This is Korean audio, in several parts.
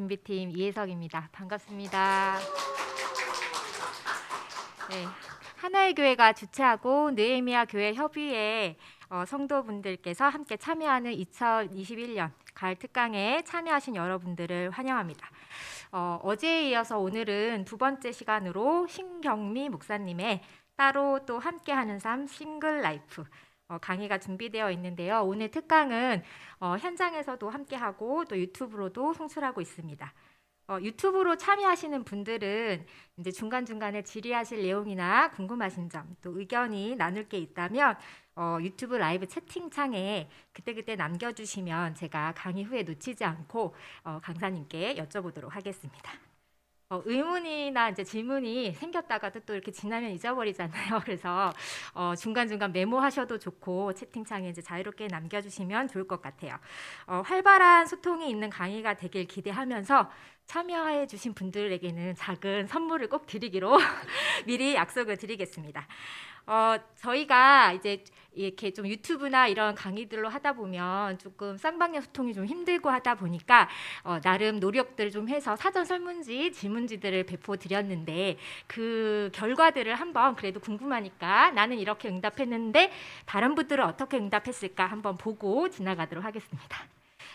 준비팀 이혜석입니다. 반갑습니다. 네, 하나의 교회가 주최하고 느헤미야 교회 협의회 성도분들께서 함께 참여하는 2021년 가을 특강에 참여하신 여러분들을 환영합니다. 어제에 이어서 오늘은 두 번째 시간으로 신경미 목사님의 따로 또 함께하는 삶 싱글 라이프 강의가 준비되어 있는데요. 오늘 특강은 현장에서도 함께하고 또 유튜브로도 송출하고 있습니다. 유튜브로 참여하시는 분들은 이제 중간중간에 질의하실 내용이나 궁금하신 점, 또 의견이 나눌 게 있다면 유튜브 라이브 채팅창에 그때그때 남겨주시면 제가 강의 후에 놓치지 않고 강사님께 여쭤보도록 하겠습니다. 의문이나 이제 질문이 생겼다가도 또 이렇게 지나면 잊어버리잖아요. 그래서 중간중간 메모하셔도 좋고 채팅창에 이제 자유롭게 남겨주시면 좋을 것 같아요. 활발한 소통이 있는 강의가 되길 기대하면서 참여해 주신 분들에게는 작은 선물을 꼭 드리기로 미리 약속을 드리겠습니다. 저희가 이제 이렇게 좀 유튜브나 이런 강의들로 하다 보면 조금 쌍방향 소통이 좀 힘들고 하다 보니까 나름 노력들을 좀 해서 사전 설문지, 질문지들을 배포 드렸는데 그 결과들을 한번 그래도 궁금하니까 나는 이렇게 응답했는데 다른 분들은 어떻게 응답했을까 한번 보고 지나가도록 하겠습니다.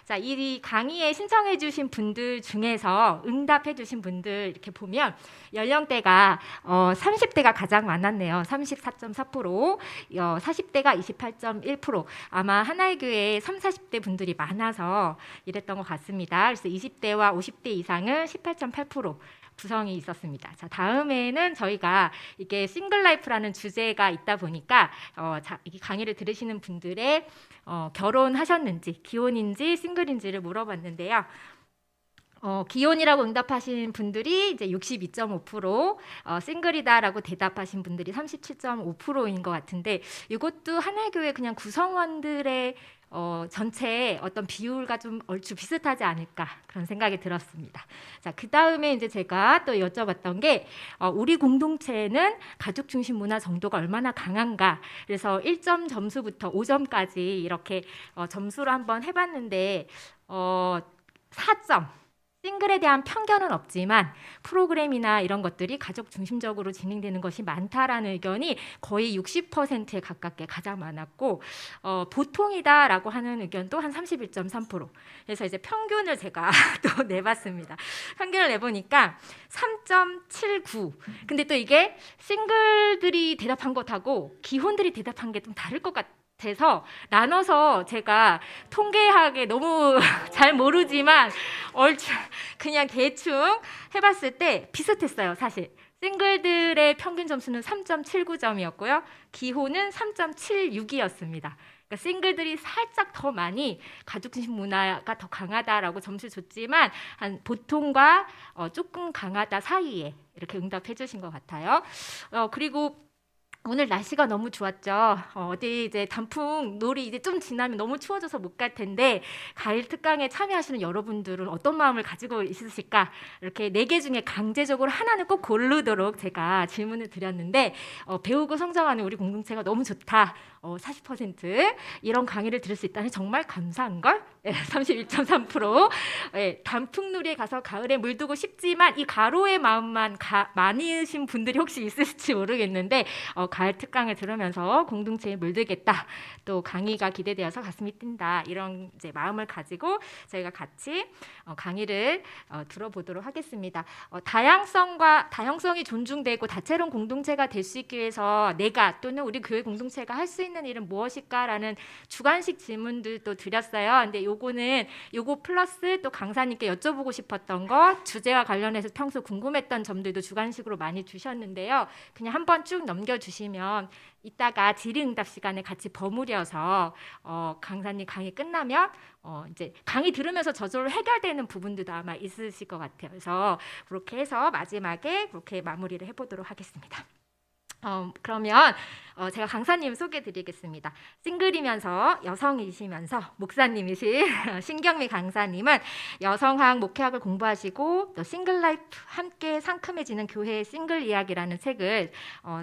자, 이 강의에 신청해 주신 분들 중에서 응답해 주신 분들 이렇게 보면 연령대가 30대가 가장 많았네요. 34.4%, 40대가 28.1%. 아마 하나의 교회에 30, 40대 분들이 많아서 이랬던 것 같습니다. 그래서 20대와 50대 이상은 18.8%. 구성이 있었습니다. 자, 다음에는 저희가 이게 싱글 라이프라는 주제가 있다 보니까 이 강의를 들으시는 분들의 결혼하셨는지, 기혼인지, 싱글인지를 물어봤는데요. 기혼이라고 응답하신 분들이 이제 62.5%, 싱글이다라고 대답하신 분들이 37.5%인 것 같은데 이것도 하나의 교회 그냥 구성원들의 전체의 어떤 비율과 좀 얼추 비슷하지 않을까 그런 생각이 들었습니다. 자, 그 다음에 이제 제가 또 여쭤봤던 게 우리 공동체는 가족 중심 문화 정도가 얼마나 강한가. 그래서 1점 점수부터 5점까지 이렇게 점수로 한번 해봤는데 4점. 싱글에 대한 편견은 없지만 프로그램이나 이런 것들이 가족 중심적으로 진행되는 것이 많다라는 의견이 거의 60%에 가깝게 가장 많았고 보통이다라고 하는 의견도 한 31.3%. 그래서 이제 평균을 제가 또 내봤습니다. 평균을 내보니까 3.79. 근데 또 이게 싱글들이 대답한 것하고 기혼들이 대답한 게 좀 다를 것 같아요. 돼서 나눠서 제가 통계학에 너무 잘 모르지만 얼추 그냥 대충 해봤을 때 비슷했어요. 사실 싱글들의 평균 점수는 3.79점이었고요. 기혼은 3.76이었습니다. 그러니까 싱글들이 살짝 더 많이 가족 중심 문화가 더 강하다라고 점수를 줬지만 한 보통과 조금 강하다 사이에 이렇게 응답해 주신 것 같아요. 그리고 오늘 날씨가 너무 좋았죠. 어디 이제 단풍 놀이 이제 좀 지나면 너무 추워져서 못 갈 텐데 가을 특강에 참여하시는 여러분들은 어떤 마음을 가지고 있으실까? 이렇게 4개 중에 강제적으로 하나는 꼭 고르도록 제가 질문을 드렸는데 배우고 성장하는 우리 공동체가 너무 좋다. 40% 이런 강의를 들을 수 있다니 정말 감사한걸? 31.3%. 단풍놀이에 가서 가을에 물두고 싶지만 이 가로의 마음만 많으신 분들이 혹시 있을지 모르겠는데 가을 특강을 들으면서 공동체에 물들겠다. 또 강의가 기대되어서 가슴이 뛴다. 이런 이제 마음을 가지고 저희가 같이 강의를 들어보도록 하겠습니다. 다양성이 존중되고 다채로운 공동체가 될 수 있기 위해서 내가 또는 우리 교회 공동체가 할 수 있는 일은 무엇일까라는 주관식 질문들도 드렸어요. 근데 요거 플러스 또 강사님께 여쭤보고 싶었던 거 주제와 관련해서 평소 궁금했던 점들도 주관식으로 많이 주셨는데요. 그냥 한번 쭉 넘겨주시면 이따가 질의응답 시간에 같이 버무려서 강사님 강의 끝나면 이제 강의 들으면서 저절로 해결되는 부분들도 아마 있으실 것 같아요. 그래서 그렇게 해서 마지막에 그렇게 마무리를 해보도록 하겠습니다. 그러면 제가 강사님 소개드리겠습니다. 싱글이면서 여성이시면서 목사님이신 신경미 강사님은 여성학 목회학을 공부하시고 또 싱글 라이프 함께 상큼해지는 교회의 싱글 이야기라는 책을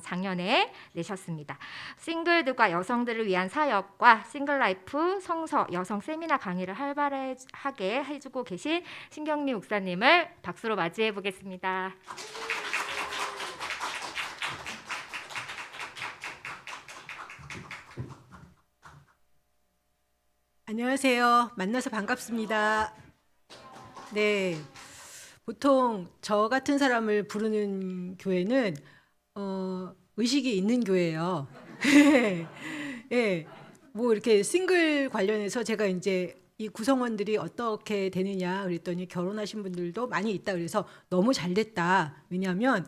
작년에 내셨습니다. 싱글들과 여성들을 위한 사역과 싱글 라이프 성서 여성 세미나 강의를 활발하게 해주고 계신 신경미 목사님을 박수로 맞이해 보겠습니다. 안녕하세요. 만나서 반갑습니다. 네, 보통 저 같은 사람을 부르는 교회는 의식이 있는 교회예요. 예, 뭐 이렇게 싱글 관련해서 제가 이제 이 구성원들이 어떻게 되느냐 그랬더니 결혼하신 분들도 많이 있다 그래서 너무 잘 됐다. 왜냐하면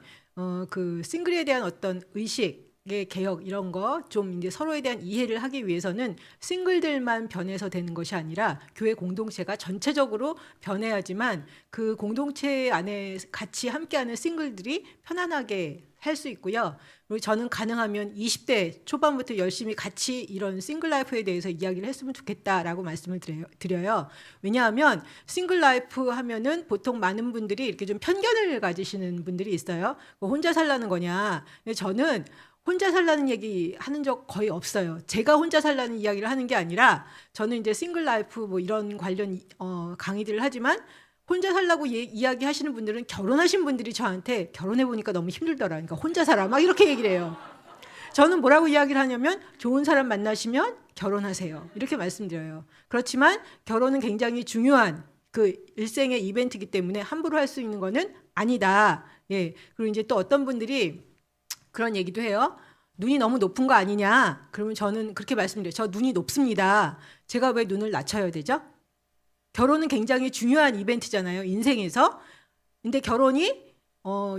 그 싱글에 대한 어떤 의식 의 개혁 이런 거 좀 이제 서로에 대한 이해를 하기 위해서는 싱글들만 변해서 되는 것이 아니라 교회 공동체가 전체적으로 변해야지만 그 공동체 안에 같이 함께하는 싱글들이 편안하게 할 수 있고요. 그리고 저는 가능하면 20대 초반부터 열심히 같이 이런 싱글 라이프에 대해서 이야기를 했으면 좋겠다라고 말씀을 드려요. 왜냐하면 싱글 라이프 하면은 보통 많은 분들이 이렇게 좀 편견을 가지시는 분들이 있어요. 혼자 살라는 거냐. 근데 저는 혼자 살라는 얘기 하는 적 거의 없어요. 제가 혼자 살라는 이야기를 하는 게 아니라 저는 이제 싱글 라이프 뭐 이런 관련 강의들을 하지만 혼자 살라고 이야기 하시는 분들은 결혼하신 분들이 저한테 결혼해 보니까 너무 힘들더라. 그러니까 혼자 살아 막 이렇게 얘기를 해요. 저는 뭐라고 이야기를 하냐면 좋은 사람 만나시면 결혼하세요. 이렇게 말씀드려요. 그렇지만 결혼은 굉장히 중요한 그 일생의 이벤트이기 때문에 함부로 할 수 있는 거는 아니다. 예. 그리고 이제 또 어떤 분들이 그런 얘기도 해요. 눈이 너무 높은 거 아니냐? 그러면 저는 그렇게 말씀드려요. 저 눈이 높습니다. 제가 왜 눈을 낮춰야 되죠? 결혼은 굉장히 중요한 이벤트잖아요. 인생에서. 근데 결혼이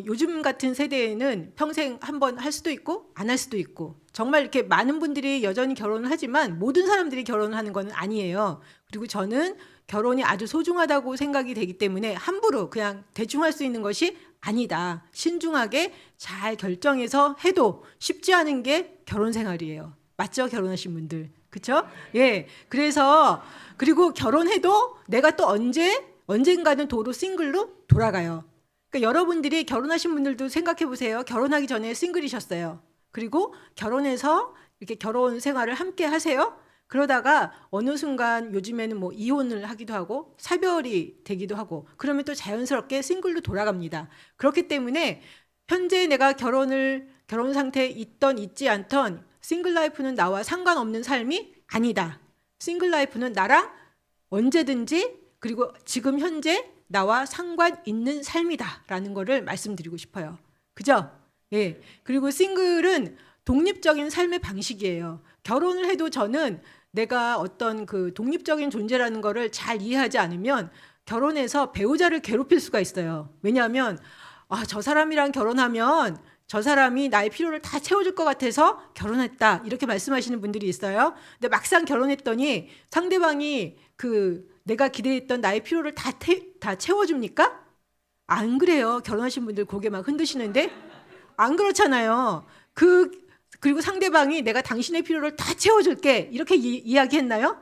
요즘 같은 세대에는 평생 한 번 할 수도 있고 안 할 수도 있고 정말 이렇게 많은 분들이 여전히 결혼을 하지만 모든 사람들이 결혼을 하는 건 아니에요. 그리고 저는 결혼이 아주 소중하다고 생각이 되기 때문에 함부로 그냥 대충 할 수 있는 것이 아니다. 신중하게 잘 결정해서 해도 쉽지 않은 게 결혼 생활이에요. 맞죠? 결혼하신 분들. 그렇죠? 예. 그래서 그리고 결혼해도 내가 또 언젠가는 도로 싱글로 돌아가요. 그러니까 여러분들이 결혼하신 분들도 생각해 보세요. 결혼하기 전에 싱글이셨어요. 그리고 결혼해서 이렇게 결혼 생활을 함께 하세요. 그러다가 어느 순간 요즘에는 뭐 이혼을 하기도 하고 사별이 되기도 하고 그러면 또 자연스럽게 싱글로 돌아갑니다. 그렇기 때문에 현재 내가 결혼 상태에 있던 있지 않던 싱글 라이프는 나와 상관없는 삶이 아니다. 싱글 라이프는 나랑 언제든지 그리고 지금 현재 나와 상관 있는 삶이다라는 거를 말씀드리고 싶어요. 그죠? 예. 그리고 싱글은 독립적인 삶의 방식이에요. 결혼을 해도 저는 내가 어떤 그 독립적인 존재라는 거를 잘 이해하지 않으면 결혼해서 배우자를 괴롭힐 수가 있어요. 왜냐하면 저 사람이랑 결혼하면 저 사람이 나의 필요를 다 채워줄 것 같아서 결혼했다 이렇게 말씀하시는 분들이 있어요. 근데 막상 결혼했더니 상대방이 그 내가 기대했던 나의 필요를 다 채워줍니까? 안 그래요. 결혼하신 분들 고개 막 흔드시는데 안 그렇잖아요. 그리고 상대방이 내가 당신의 필요를 다 채워줄게 이렇게 이야기했나요?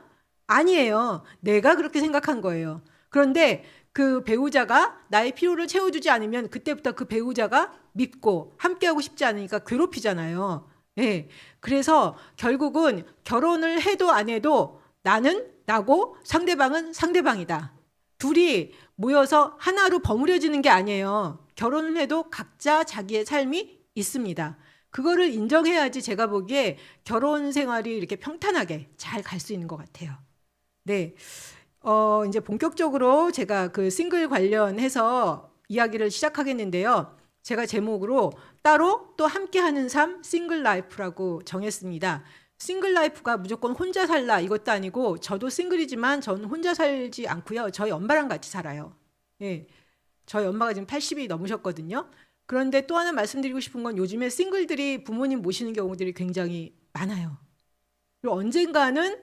아니에요. 내가 그렇게 생각한 거예요. 그런데 그 배우자가 나의 필요를 채워주지 않으면 그때부터 그 배우자가 밉고 함께하고 싶지 않으니까 괴롭히잖아요. 예. 그래서 결국은 결혼을 해도 안 해도 나는 나고 상대방은 상대방이다. 둘이 모여서 하나로 버무려지는 게 아니에요. 결혼을 해도 각자 자기의 삶이 있습니다. 그거를 인정해야지 제가 보기에 결혼 생활이 이렇게 평탄하게 잘 갈 수 있는 것 같아요. 네. 이제 본격적으로 제가 그 싱글 관련해서 이야기를 시작하겠는데요. 제가 제목으로 따로 또 함께하는 삶 싱글 라이프라고 정했습니다. 싱글 라이프가 무조건 혼자 살라 이것도 아니고 저도 싱글이지만 저는 혼자 살지 않고요. 저희 엄마랑 같이 살아요. 예. 저희 엄마가 지금 80이 넘으셨거든요. 그런데 또 하나 말씀드리고 싶은 건 요즘에 싱글들이 부모님 모시는 경우들이 굉장히 많아요. 그리고 언젠가는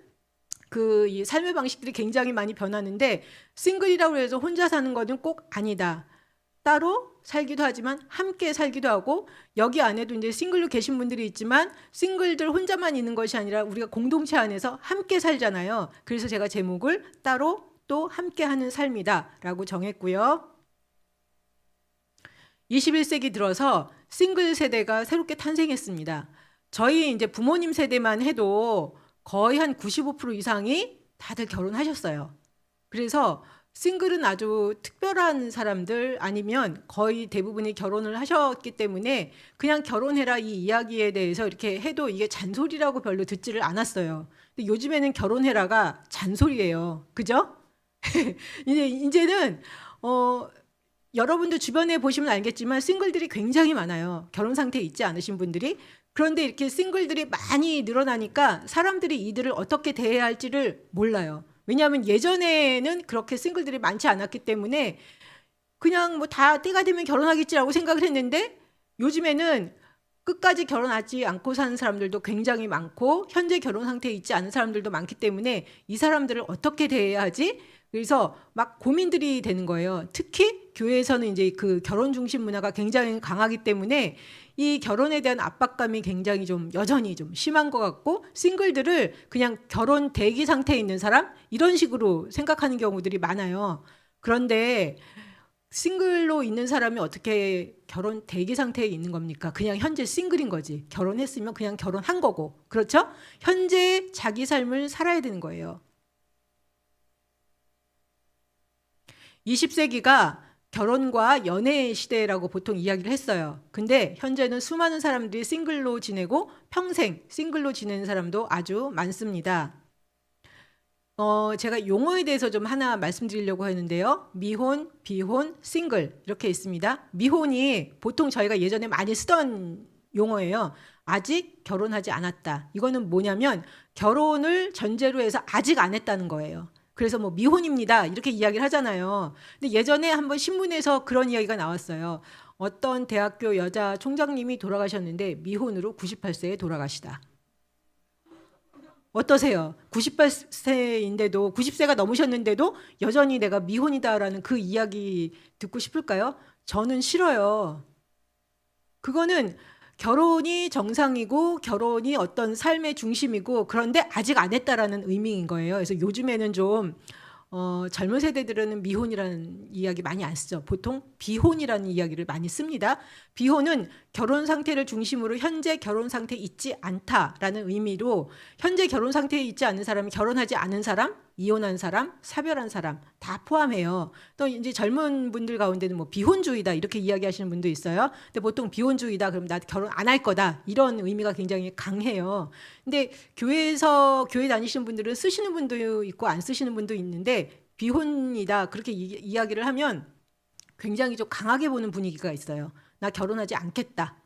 이 삶의 방식들이 굉장히 많이 변하는데 싱글이라고 해서 혼자 사는 거는 꼭 아니다. 따로 살기도 하지만 함께 살기도 하고, 여기 안에도 이제 싱글로 계신 분들이 있지만 싱글들 혼자만 있는 것이 아니라 우리가 공동체 안에서 함께 살잖아요. 그래서 제가 제목을 따로 또 함께하는 삶이다라고 정했고요. 21세기 들어서 싱글 세대가 새롭게 탄생했습니다. 저희 이제 부모님 세대만 해도 거의 한 95% 이상이 다들 결혼하셨어요. 그래서 싱글은 아주 특별한 사람들, 아니면 거의 대부분이 결혼을 하셨기 때문에 그냥 결혼해라 이 이야기에 대해서 이렇게 해도 이게 잔소리라고 별로 듣지를 않았어요. 근데 요즘에는 결혼해라가 잔소리예요. 그죠? 이제는 여러분들 주변에 보시면 알겠지만 싱글들이 굉장히 많아요. 결혼 상태에 있지 않으신 분들이. 그런데 이렇게 싱글들이 많이 늘어나니까 사람들이 이들을 어떻게 대해야 할지를 몰라요. 왜냐하면 예전에는 그렇게 싱글들이 많지 않았기 때문에 그냥 뭐 다 때가 되면 결혼하겠지라고 생각을 했는데, 요즘에는 끝까지 결혼하지 않고 사는 사람들도 굉장히 많고 현재 결혼 상태에 있지 않은 사람들도 많기 때문에 이 사람들을 어떻게 대해야 하지? 그래서 막 고민들이 되는 거예요. 특히 교회에서는 이제 그 결혼 중심 문화가 굉장히 강하기 때문에 이 결혼에 대한 압박감이 굉장히 좀 여전히 좀 심한 것 같고, 싱글들을 그냥 결혼 대기 상태에 있는 사람 이런 식으로 생각하는 경우들이 많아요. 그런데 싱글로 있는 사람이 어떻게 결혼 대기 상태에 있는 겁니까? 그냥 현재 싱글인 거지. 결혼했으면 그냥 결혼한 거고. 그렇죠? 현재 자기 삶을 살아야 되는 거예요. 20세기가 결혼과 연애 시대라고 보통 이야기를 했어요. 근데 현재는 수많은 사람들이 싱글로 지내고 평생 싱글로 지내는 사람도 아주 많습니다. 제가 용어에 대해서 좀 하나 말씀드리려고 하는데요. 미혼, 비혼, 싱글 이렇게 있습니다. 미혼이 보통 저희가 예전에 많이 쓰던 용어예요. 아직 결혼하지 않았다. 이거는 뭐냐면 결혼을 전제로 해서 아직 안 했다는 거예요. 그래서 뭐 미혼입니다 이렇게 이야기를 하잖아요. 근데 예전에 한번 신문에서 그런 이야기가 나왔어요. 어떤 대학교 여자 총장님이 돌아가셨는데 미혼으로 98세에 돌아가시다. 어떠세요? 98세인데도 90세가 넘으셨는데도 여전히 내가 미혼이다라는 그 이야기 듣고 싶을까요? 저는 싫어요. 그거는 결혼이 정상이고 결혼이 어떤 삶의 중심이고, 그런데 아직 안 했다라는 의미인 거예요. 그래서 요즘에는 좀 젊은 세대들은 미혼이라는 이야기 많이 안 쓰죠. 보통 비혼이라는 이야기를 많이 씁니다. 비혼은 결혼 상태를 중심으로 현재 결혼 상태에 있지 않다라는 의미로, 현재 결혼 상태에 있지 않은 사람이 결혼하지 않은 사람, 이혼한 사람, 사별한 사람 다 포함해요. 또 이제 젊은 분들 가운데는 뭐 비혼주의다 이렇게 이야기하시는 분도 있어요. 근데 보통 비혼주의다 그럼 나 결혼 안 할 거다 이런 의미가 굉장히 강해요. 근데 교회에서 교회 다니시는 분들은 쓰시는 분도 있고 안 쓰시는 분도 있는데, 비혼이다 그렇게 이야기를 하면 굉장히 좀 강하게 보는 분위기가 있어요. 나 결혼하지 않겠다.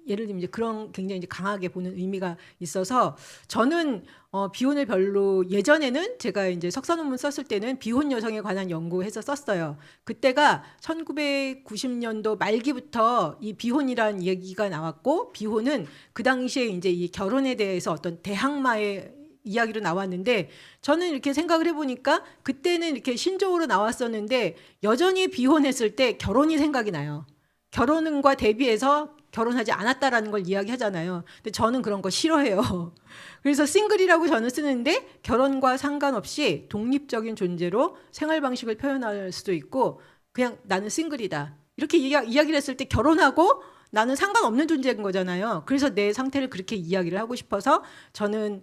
예를 들면 이제 그런 굉장히 이제 강하게 보는 의미가 있어서, 저는 비혼을 별로, 예전에는 제가 이제 석사 논문 썼을 때는 비혼 여성에 관한 연구해서 썼어요. 그때가 1990년도 말기부터 이 비혼이라는 얘기가 나왔고, 비혼은 그 당시에 이제 이 결혼에 대해서 어떤 대항마의 이야기로 나왔는데, 저는 이렇게 생각을 해보니까 그때는 이렇게 신조어로 나왔었는데 여전히 비혼했을 때 결혼이 생각이 나요. 결혼과 대비해서 결혼하지 않았다라는 걸 이야기하잖아요. 근데 저는 그런 거 싫어해요. 그래서 싱글이라고 저는 쓰는데 결혼과 상관없이 독립적인 존재로 생활 방식을 표현할 수도 있고, 그냥 나는 싱글이다 이렇게 이야기를 했을 때 결혼하고 나는 상관없는 존재인 거잖아요. 그래서 내 상태를 그렇게 이야기를 하고 싶어서 저는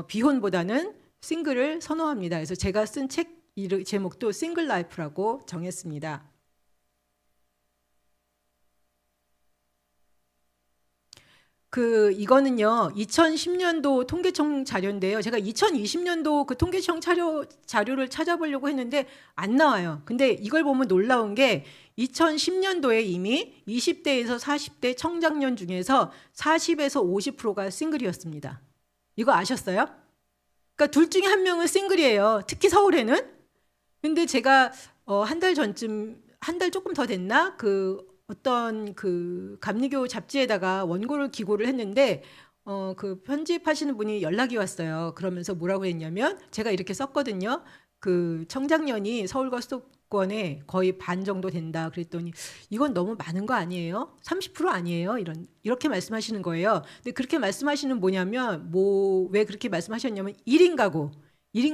비혼보다는 싱글을 선호합니다. 그래서 제가 쓴 책 제목도 싱글 라이프라고 정했습니다. 이거는요 2010년도 통계청 자료인데요. 제가 2020년도 그 통계청 자료를 찾아보려고 했는데 안 나와요. 근데 이걸 보면 놀라운 게 2010년도에 이미 20대에서 40대 청장년 중에서 40에서 50%가 싱글이었습니다. 이거 아셨어요? 그러니까 둘 중에 한 명은 싱글이에요. 특히 서울에는. 근데 제가 한 달 전쯤, 한 달 조금 더 됐나? 어떤 감리교 잡지에다가 원고를 기고를 했는데 그 편집하시는 분이 연락이 왔어요. 그러면서 뭐라고 했냐면, 제가 이렇게 썼거든요. 그 청장년이 서울과 인구권의 거의 반 정도 된다. 그랬더니 이건 너무 많은 거 아니에요? 30% 아니에요? 이렇게 말씀하시는 거예요. 근데 그렇게 말씀하시는 뭐냐면 왜 그렇게 말씀하셨냐면 1인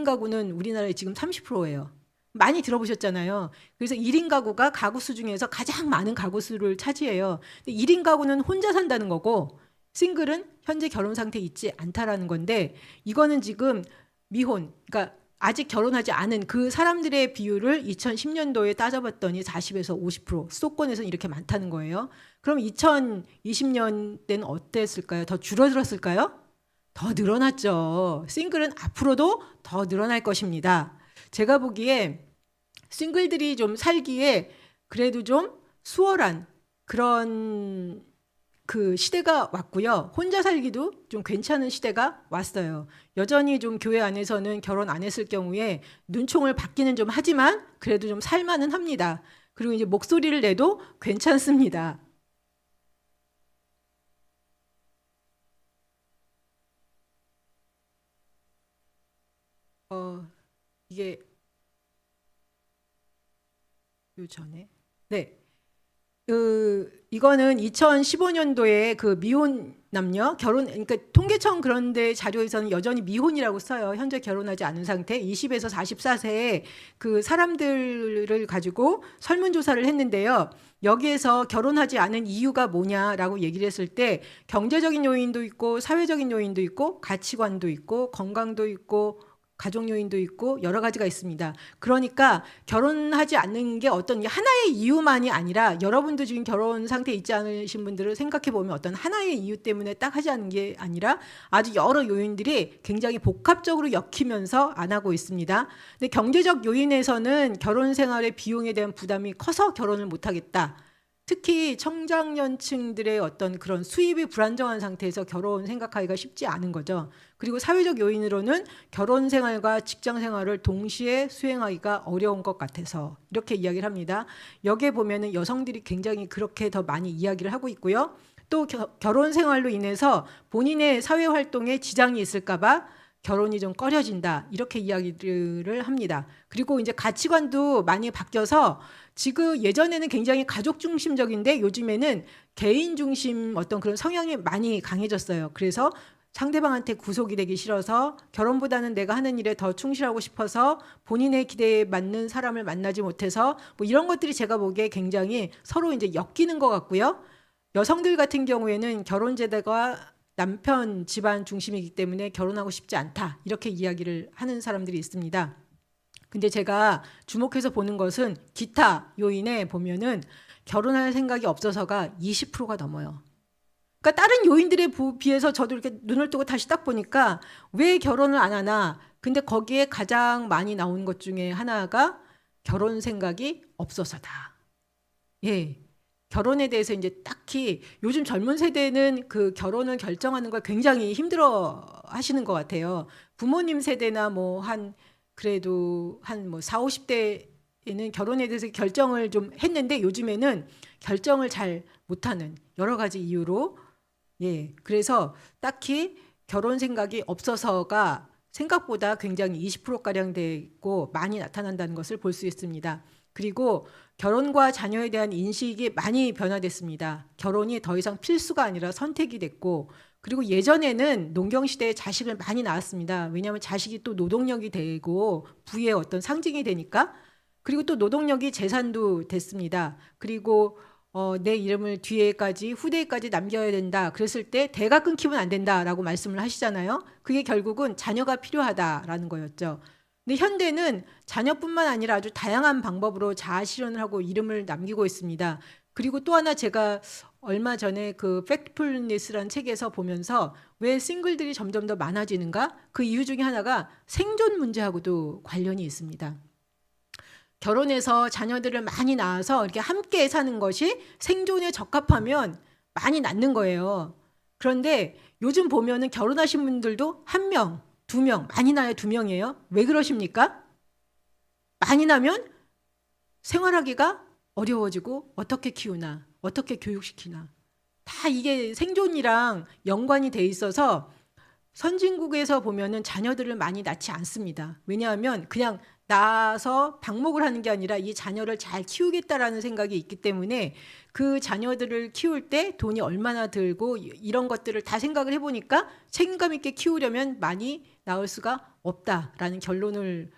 가구는 우리나라에 지금 30%예요. 많이 들어보셨잖아요. 그래서 1인 가구가 가구 수 중에서 가장 많은 가구 수를 차지해요. 근데 1인 가구는 혼자 산다는 거고 싱글은 현재 결혼 상태에 있지 않다라는 건데 이거는 지금 미혼, 그러니까 아직 결혼하지 않은 그 사람들의 비율을 2010년도에 따져봤더니 40에서 50% 수도권에서는 이렇게 많다는 거예요. 그럼 2020년대는 어땠을까요? 더 줄어들었을까요? 더 늘어났죠. 싱글은 앞으로도 더 늘어날 것입니다. 제가 보기에 싱글들이 좀 살기에 그래도 좀 수월한 그런 그 시대가 왔고요. 혼자 살기도 좀 괜찮은 시대가 왔어요. 여전히 좀 교회 안에서는 결혼 안 했을 경우에 눈총을 받기는 좀 하지만 그래도 좀 살만은 합니다. 그리고 이제 목소리를 내도 괜찮습니다. 이게 요 전에 네. 이거는 2015년도에 그 미혼 남녀 결혼, 그러니까 통계청 그런데 자료에서는 여전히 미혼이라고 써요. 현재 결혼하지 않은 상태 20에서 44세의 그 사람들을 가지고 설문조사를 했는데요. 여기에서 결혼하지 않은 이유가 뭐냐라고 얘기를 했을 때 경제적인 요인도 있고 사회적인 요인도 있고 가치관도 있고 건강도 있고 가족 요인도 있고 여러 가지가 있습니다. 그러니까 결혼하지 않는 게 어떤 하나의 이유만이 아니라 여러분도 지금 결혼 상태에 있지 않으신 분들을 생각해 보면 어떤 하나의 이유 때문에 딱 하지 않는 게 아니라 아주 여러 요인들이 굉장히 복합적으로 엮이면서 안 하고 있습니다. 근데 경제적 요인에서는 결혼 생활의 비용에 대한 부담이 커서 결혼을 못 하겠다. 특히 청장년층들의 어떤 그런 수입이 불안정한 상태에서 결혼 생각하기가 쉽지 않은 거죠. 그리고 사회적 요인으로는 결혼 생활과 직장 생활을 동시에 수행하기가 어려운 것 같아서 이렇게 이야기를 합니다. 여기에 보면은 여성들이 굉장히 그렇게 더 많이 이야기를 하고 있고요. 또 결혼 생활로 인해서 본인의 사회 활동에 지장이 있을까 봐 결혼이 좀 꺼려진다. 이렇게 이야기를 합니다. 그리고 이제 가치관도 많이 바뀌어서 지금 예전에는 굉장히 가족 중심적인데 요즘에는 개인 중심 어떤 그런 성향이 많이 강해졌어요. 그래서 상대방한테 구속이 되기 싫어서 결혼보다는 내가 하는 일에 더 충실하고 싶어서 본인의 기대에 맞는 사람을 만나지 못해서 뭐 이런 것들이 제가 보기에 굉장히 서로 이제 엮이는 것 같고요. 여성들 같은 경우에는 결혼 제도가 남편 집안 중심이기 때문에 결혼하고 싶지 않다. 이렇게 이야기를 하는 사람들이 있습니다. 근데 제가 주목해서 보는 것은 기타 요인에 보면은 결혼할 생각이 없어서가 20%가 넘어요. 그러니까 다른 요인들에 비해서 저도 이렇게 눈을 뜨고 다시 딱 보니까 왜 결혼을 안 하나? 근데 거기에 가장 많이 나오는 것 중에 하나가 결혼 생각이 없어서다. 예. 결혼에 대해서 이제 딱히 요즘 젊은 세대는 그 결혼을 결정하는 걸 굉장히 힘들어 하시는 것 같아요. 부모님 세대나 뭐 그래도 한 뭐 4, 50대에는 결혼에 대해서 결정을 좀 했는데 요즘에는 결정을 잘 못하는 여러 가지 이유로 예. 그래서 딱히 결혼 생각이 없어서가 생각보다 굉장히 20%가량 되고 많이 나타난다는 것을 볼 수 있습니다. 그리고 결혼과 자녀에 대한 인식이 많이 변화됐습니다. 결혼이 더 이상 필수가 아니라 선택이 됐고 그리고 예전에는 농경시대에 자식을 많이 낳았습니다. 왜냐하면 자식이 또 노동력이 되고 부의 어떤 상징이 되니까 그리고 또 노동력이 재산도 됐습니다. 그리고 내 이름을 뒤에까지 후대에까지 남겨야 된다. 그랬을 때 대가 끊기면 안 된다라고 말씀을 하시잖아요. 그게 결국은 자녀가 필요하다라는 거였죠. 근데 현대는 자녀뿐만 아니라 아주 다양한 방법으로 자아 실현을 하고 이름을 남기고 있습니다. 그리고 또 하나 제가 얼마 전에 그 팩트풀니스라는 책에서 보면서 왜 싱글들이 점점 더 많아지는가? 그 이유 중에 하나가 생존 문제하고도 관련이 있습니다. 결혼해서 자녀들을 많이 낳아서 이렇게 함께 사는 것이 생존에 적합하면 많이 낳는 거예요. 그런데 요즘 보면은 결혼하신 분들도 1명, 2명, 많이 낳아야 2명이에요. 왜 그러십니까? 많이 나면 생활하기가 어려워지고 어떻게 키우나, 어떻게 교육시키나. 다 이게 생존이랑 연관이 돼 있어서 선진국에서 보면은 자녀들을 많이 낳지 않습니다. 왜냐하면 그냥 낳아서 방목을 하는 게 아니라 이 자녀를 잘 키우겠다라는 생각이 있기 때문에 그 자녀들을 키울 때 돈이 얼마나 들고 이런 것들을 다 생각을 해보니까 책임감 있게 키우려면 많이 낳을 수가 없다라는 결론을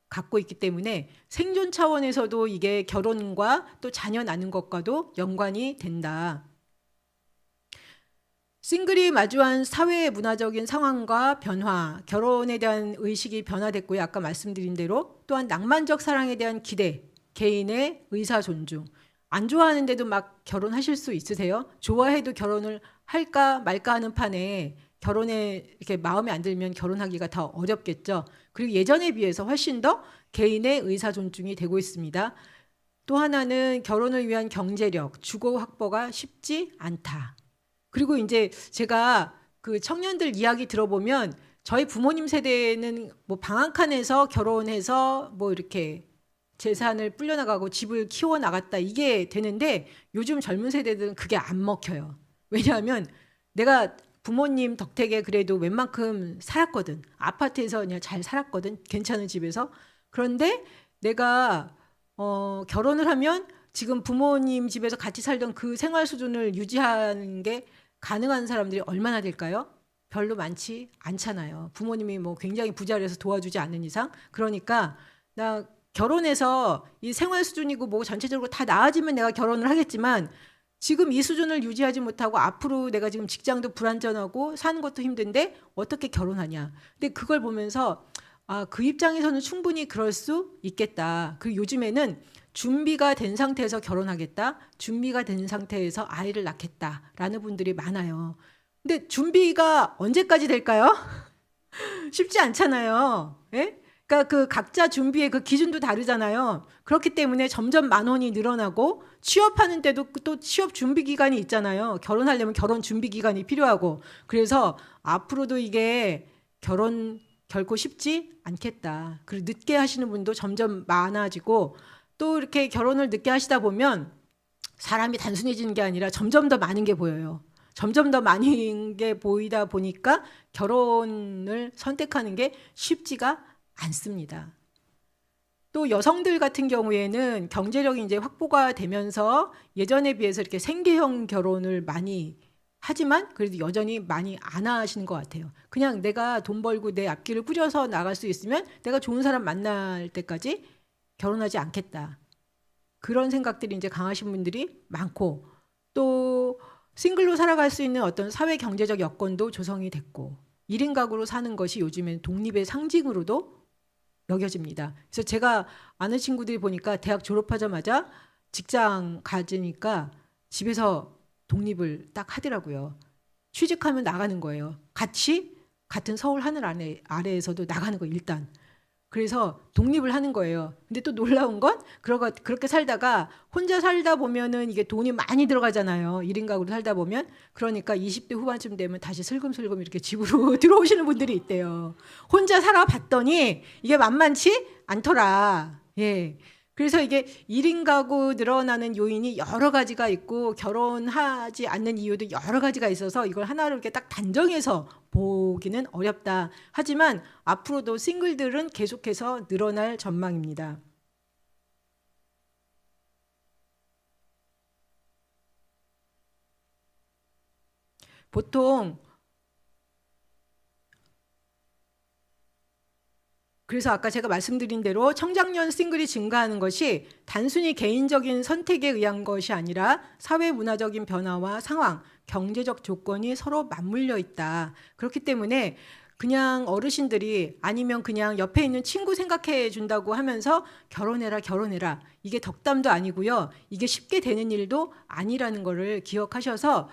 갖고 있기 때문에 생존 차원에서도 이게 결혼과 또 자녀 낳는 것과도 연관이 된다. 싱글이 마주한 사회 문화적인 상황과 변화, 결혼에 대한 의식이 변화됐고요. 아까 말씀드린 대로 또한 낭만적 사랑에 대한 기대, 개인의 의사 존중. 안 좋아하는데도 막 결혼하실 수 있으세요? 좋아해도 결혼을 할까 말까 하는 판에 결혼에 이렇게 마음에 안 들면 결혼하기가 더 어렵겠죠. 그리고 예전에 비해서 훨씬 더 개인의 의사 존중이 되고 있습니다. 또 하나는 결혼을 위한 경제력, 주거 확보가 쉽지 않다. 그리고 이제 제가 그 청년들 이야기 들어보면 저희 부모님 세대는 뭐 방 한 칸에서 결혼해서 뭐 이렇게 재산을 불려나가고 집을 키워나갔다 이게 되는데 요즘 젊은 세대들은 그게 안 먹혀요. 왜냐하면 내가 부모님 덕택에 그래도 웬만큼 살았거든. 아파트에서 그냥 잘 살았거든. 괜찮은 집에서. 그런데 내가 결혼을 하면 지금 부모님 집에서 같이 살던 그 생활 수준을 유지하는 게 가능한 사람들이 얼마나 될까요? 별로 많지 않잖아요. 부모님이 뭐 굉장히 부자라서 도와주지 않는 이상. 그러니까 나 결혼해서 이 생활 수준이고 뭐 전체적으로 다 나아지면 내가 결혼을 하겠지만 지금 이 수준을 유지하지 못하고 앞으로 내가 지금 직장도 불안전하고 사는 것도 힘든데 어떻게 결혼하냐. 근데 그걸 보면서 그 입장에서는 충분히 그럴 수 있겠다. 그리고 요즘에는 준비가 된 상태에서 결혼하겠다. 준비가 된 상태에서 아이를 낳겠다라는 분들이 많아요. 근데 준비가 언제까지 될까요? 쉽지 않잖아요. 예? 그러니까 그 각자 준비의 그 기준도 다르잖아요. 그렇기 때문에 점점 만원이 늘어나고 취업하는 때도 또 취업 준비 기간이 있잖아요. 결혼하려면 결혼 준비 기간이 필요하고. 그래서 앞으로도 이게 결혼 결코 쉽지 않겠다. 그리고 늦게 하시는 분도 점점 많아지고 또 이렇게 결혼을 늦게 하시다 보면 사람이 단순해지는 게 아니라 점점 더 많은 게 보여요. 점점 더 많은 게 보이다 보니까 결혼을 선택하는 게 쉽지가 않습니다. 또 여성들 같은 경우에는 경제력이 이제 확보가 되면서 예전에 비해서 이렇게 생계형 결혼을 많이 하지만 그래도 여전히 많이 안 하시는 것 같아요. 그냥 내가 돈 벌고 내 앞길을 꾸려서 나갈 수 있으면 내가 좋은 사람 만날 때까지 결혼하지 않겠다. 그런 생각들이 이제 강하신 분들이 많고 또 싱글로 살아갈 수 있는 어떤 사회 경제적 여건도 조성이 됐고 1인 가구로 사는 것이 요즘엔 독립의 상징으로도 여겨집니다. 그래서 제가 아는 친구들이 보니까 대학 졸업하자마자 직장 가지니까 집에서 독립을 딱 하더라고요. 취직하면 나가는 거예요. 같은 서울 하늘 아래에서도 나가는 거예요. 일단. 그래서 독립을 하는 거예요. 근데 또 놀라운 건 그렇게 살다가 혼자 살다 보면은 이게 돈이 많이 들어가잖아요. 1인 가구로 살다 보면. 그러니까 20대 후반쯤 되면 다시 슬금슬금 이렇게 집으로 들어오시는 분들이 있대요. 혼자 살아봤더니 이게 만만치 않더라. 예. 그래서 이게 1인 가구 늘어나는 요인이 여러 가지가 있고 결혼하지 않는 이유도 여러 가지가 있어서 이걸 하나로 이렇게 딱 단정해서 보기는 어렵다. 하지만 앞으로도 싱글들은 계속해서 늘어날 전망입니다. 보통 그래서 아까 제가 말씀드린 대로 청장년 싱글이 증가하는 것이 단순히 개인적인 선택에 의한 것이 아니라 사회 문화적인 변화와 상황, 경제적 조건이 서로 맞물려 있다. 그렇기 때문에 그냥 어르신들이 아니면 그냥 옆에 있는 친구 생각해 준다고 하면서 결혼해라 이게 덕담도 아니고요. 이게 쉽게 되는 일도 아니라는 거를 기억하셔서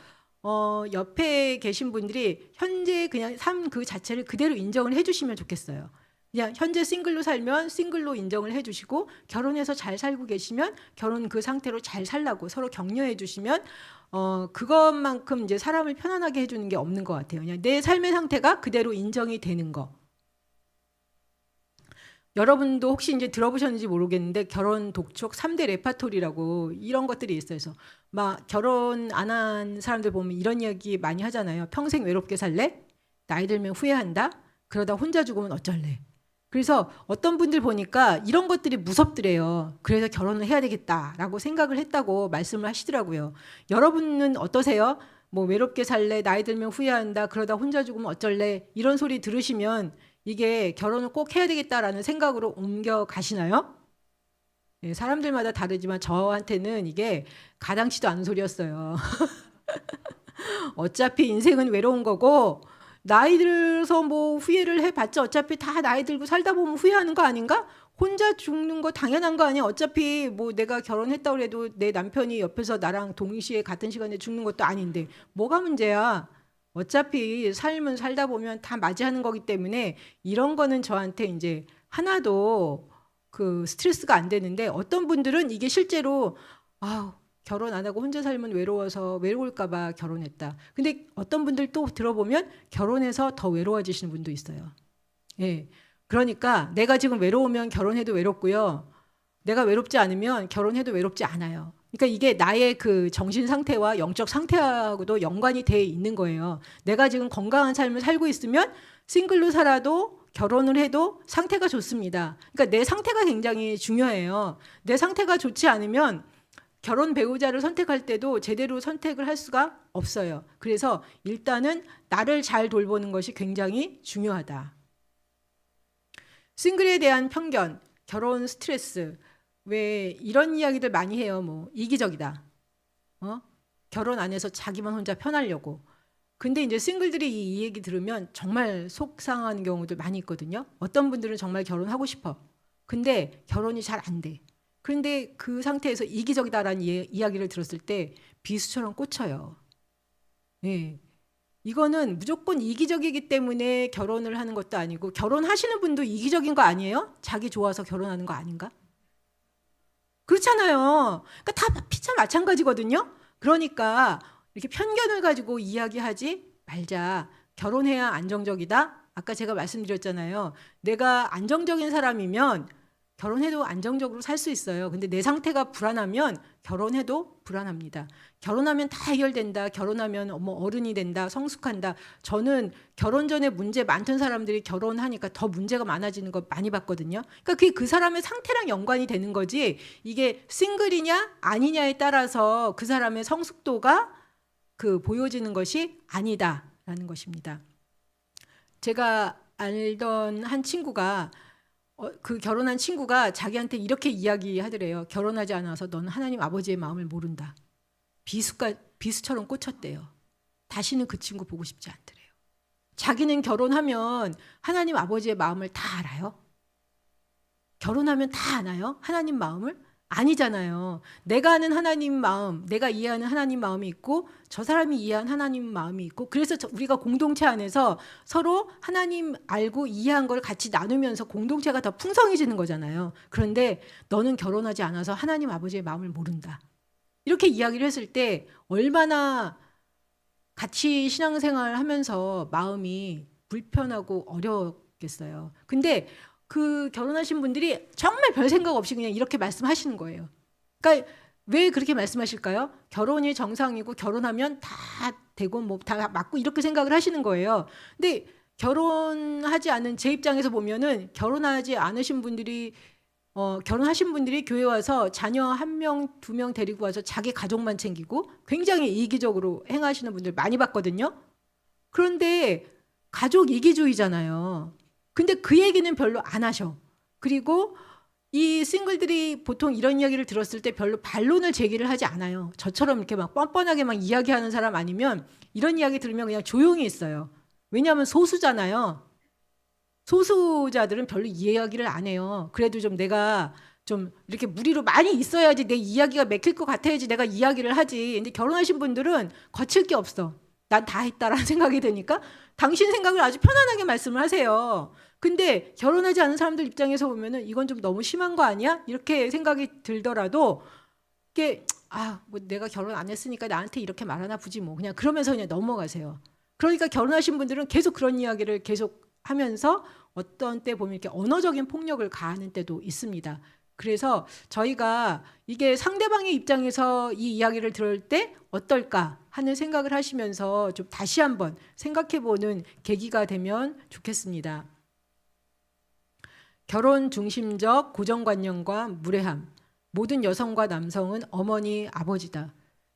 옆에 계신 분들이 현재 그냥 삶 그 자체를 그대로 인정을 해주시면 좋겠어요. 그냥 현재 싱글로 살면 싱글로 인정을 해주시고 결혼해서 잘 살고 계시면 결혼 그 상태로 잘 살라고 서로 격려해 주시면 그것만큼 이제 사람을 편안하게 해주는 게 없는 것 같아요. 그냥 내 삶의 상태가 그대로 인정이 되는 거. 여러분도 혹시 이제 들어보셨는지 모르겠는데 결혼 독촉 3대 레파토리라고 이런 것들이 있어요. 그래서 막 결혼 안 한 사람들 보면 이런 이야기 많이 하잖아요. 평생 외롭게 살래? 나이 들면 후회한다? 그러다 혼자 죽으면 어쩔래? 그래서 어떤 분들 보니까 이런 것들이 무섭더래요. 그래서 결혼을 해야 되겠다라고 생각을 했다고 말씀을 하시더라고요. 여러분은 어떠세요? 뭐 외롭게 살래, 나이 들면 후회한다, 그러다 혼자 죽으면 어쩔래, 이런 소리 들으시면 이게 결혼을 꼭 해야 되겠다라는 생각으로 옮겨 가시나요? 예, 사람들마다 다르지만 저한테는 이게 가당치도 않은 소리였어요. 어차피 인생은 외로운 거고 나이 들어서 뭐 후회를 해봤자 어차피 다 나이 들고 살다 보면 후회하는 거 아닌가? 혼자 죽는 거 당연한 거 아니야? 어차피 뭐 내가 결혼했다고 해도 내 남편이 옆에서 나랑 동시에 같은 시간에 죽는 것도 아닌데 뭐가 문제야? 어차피 삶은 살다 보면 다 맞이하는 거기 때문에 이런 거는 저한테 이제 하나도 그 스트레스가 안 되는데 어떤 분들은 이게 실제로 아 결혼 안 하고 혼자 살면 외로워서 외로울까 봐 결혼했다. 근데 어떤 분들 또 들어보면 결혼해서 더 외로워지시는 분도 있어요. 예. 그러니까 내가 지금 외로우면 결혼해도 외롭고요. 내가 외롭지 않으면 결혼해도 외롭지 않아요. 그러니까 이게 나의 그 정신 상태와 영적 상태하고도 연관이 돼 있는 거예요. 내가 지금 건강한 삶을 살고 있으면 싱글로 살아도 결혼을 해도 상태가 좋습니다. 그러니까 내 상태가 굉장히 중요해요. 내 상태가 좋지 않으면 결혼 배우자를 선택할 때도 제대로 선택을 할 수가 없어요. 그래서 일단은 나를 잘 돌보는 것이 굉장히 중요하다. 싱글에 대한 편견, 결혼 스트레스, 왜 이런 이야기들 많이 해요. 뭐 이기적이다. 결혼 안 해서 자기만 혼자 편하려고. 근데 이제 싱글들이 이 얘기 들으면 정말 속상한 경우도 많이 있거든요. 어떤 분들은 정말 결혼하고 싶어. 근데 결혼이 잘 안 돼. 그런데 그 상태에서 이기적이다라는 이야기를 들었을 때 비수처럼 꽂혀요. 예. 이거는 무조건 이기적이기 때문에 결혼을 하는 것도 아니고 결혼하시는 분도 이기적인 거 아니에요? 자기 좋아서 결혼하는 거 아닌가? 그렇잖아요. 그러니까 다 피차 마찬가지거든요. 그러니까 이렇게 편견을 가지고 이야기하지 말자. 결혼해야 안정적이다. 아까 제가 말씀드렸잖아요. 내가 안정적인 사람이면 결혼해도 안정적으로 살 수 있어요. 근데 내 상태가 불안하면 결혼해도 불안합니다. 결혼하면 다 해결된다. 결혼하면 뭐 어른이 된다. 성숙한다. 저는 결혼 전에 문제 많던 사람들이 결혼하니까 더 문제가 많아지는 거 많이 봤거든요. 그러니까 그게 그 사람의 상태랑 연관이 되는 거지. 이게 싱글이냐 아니냐에 따라서 그 사람의 성숙도가 그 보여지는 것이 아니다라는 것입니다. 제가 알던 한 친구가 그 결혼한 친구가 자기한테 이렇게 이야기하더래요. 결혼하지 않아서 너는 하나님 아버지의 마음을 모른다. 비수처럼 꽂혔대요. 다시는 그 친구 보고 싶지 않더래요. 자기는 결혼하면 하나님 아버지의 마음을 다 알아요. 결혼하면 다 아나요? 하나님 마음을? 아니잖아요. 내가 아는 하나님 마음, 내가 이해하는 하나님 마음이 있고 저 사람이 이해한 하나님 마음이 있고 그래서 우리가 공동체 안에서 서로 하나님 알고 이해한 걸 같이 나누면서 공동체가 더 풍성해지는 거잖아요. 그런데 너는 결혼하지 않아서 하나님 아버지의 마음을 모른다. 이렇게 이야기를 했을 때 얼마나 같이 신앙생활을 하면서 마음이 불편하고 어렵겠어요. 근데 그 결혼하신 분들이 정말 별 생각 없이 그냥 이렇게 말씀하시는 거예요. 그러니까 왜 그렇게 말씀하실까요? 결혼이 정상이고 결혼하면 다 되고 뭐 다 맞고 이렇게 생각을 하시는 거예요. 근데 결혼하지 않은 제 입장에서 보면은 결혼하지 않으신 분들이 결혼하신 분들이 교회 와서 자녀 1명, 2명 데리고 와서 자기 가족만 챙기고 굉장히 이기적으로 행하시는 분들 많이 봤거든요. 그런데 가족 이기주의잖아요. 근데 그 얘기는 별로 안 하셔. 그리고 이 싱글들이 보통 이런 이야기를 들었을 때 별로 반론을 제기를 하지 않아요. 저처럼 이렇게 막 뻔뻔하게 막 이야기하는 사람 아니면 이런 이야기 들으면 그냥 조용히 있어요. 왜냐하면 소수잖아요. 소수자들은 별로 이야기를 안 해요. 그래도 좀 내가 좀 이렇게 무리로 많이 있어야지 내 이야기가 맥힐 것 같아야지 내가 이야기를 하지. 근데 결혼하신 분들은 거칠 게 없어. 난 다 했다라는 생각이 드니까 당신 생각을 아주 편안하게 말씀을 하세요. 근데 결혼하지 않은 사람들 입장에서 보면은 이건 좀 너무 심한 거 아니야? 이렇게 생각이 들더라도 이게 뭐 내가 결혼 안 했으니까 나한테 이렇게 말하나 보지 뭐 그냥 그러면서 그냥 넘어가세요. 그러니까 결혼하신 분들은 계속 그런 이야기를 계속 하면서 어떤 때 보면 이렇게 언어적인 폭력을 가하는 때도 있습니다. 그래서 저희가 이게 상대방의 입장에서 이 이야기를 들을 때 어떨까 하는 생각을 하시면서 좀 다시 한번 생각해 보는 계기가 되면 좋겠습니다. 결혼 중심적 고정관념과 무례함. 모든 여성과 남성은 어머니, 아버지다.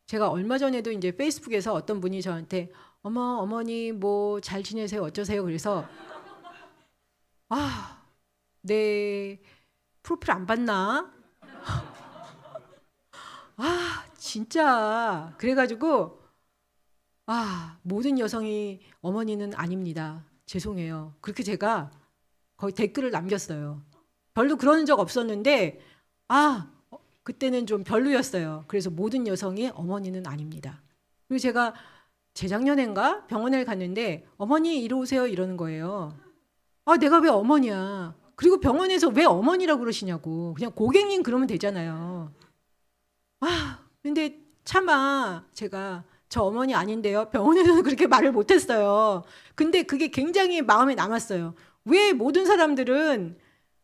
제가 얼마 전에도 이제 페이스북에서 어떤 분이 저한테 어머니 뭐 잘 지내세요 어쩌세요 그래서 내 프로필 안 봤나? 진짜 그래가지고 모든 여성이 어머니는 아닙니다. 죄송해요. 그렇게 제가 거의 댓글을 남겼어요. 별로 그런 적 없었는데 그때는 좀 별로였어요. 그래서 모든 여성이 어머니는 아닙니다. 그리고 제가 재작년인가 병원에 갔는데 어머니 이리 오세요 이러는 거예요. 내가 왜 어머니야? 그리고 병원에서 왜 어머니라고 그러시냐고. 그냥 고객님 그러면 되잖아요. 근데 차마 제가 저 어머니 아닌데요. 병원에서는 그렇게 말을 못했어요. 근데 그게 굉장히 마음에 남았어요. 왜 모든 사람들은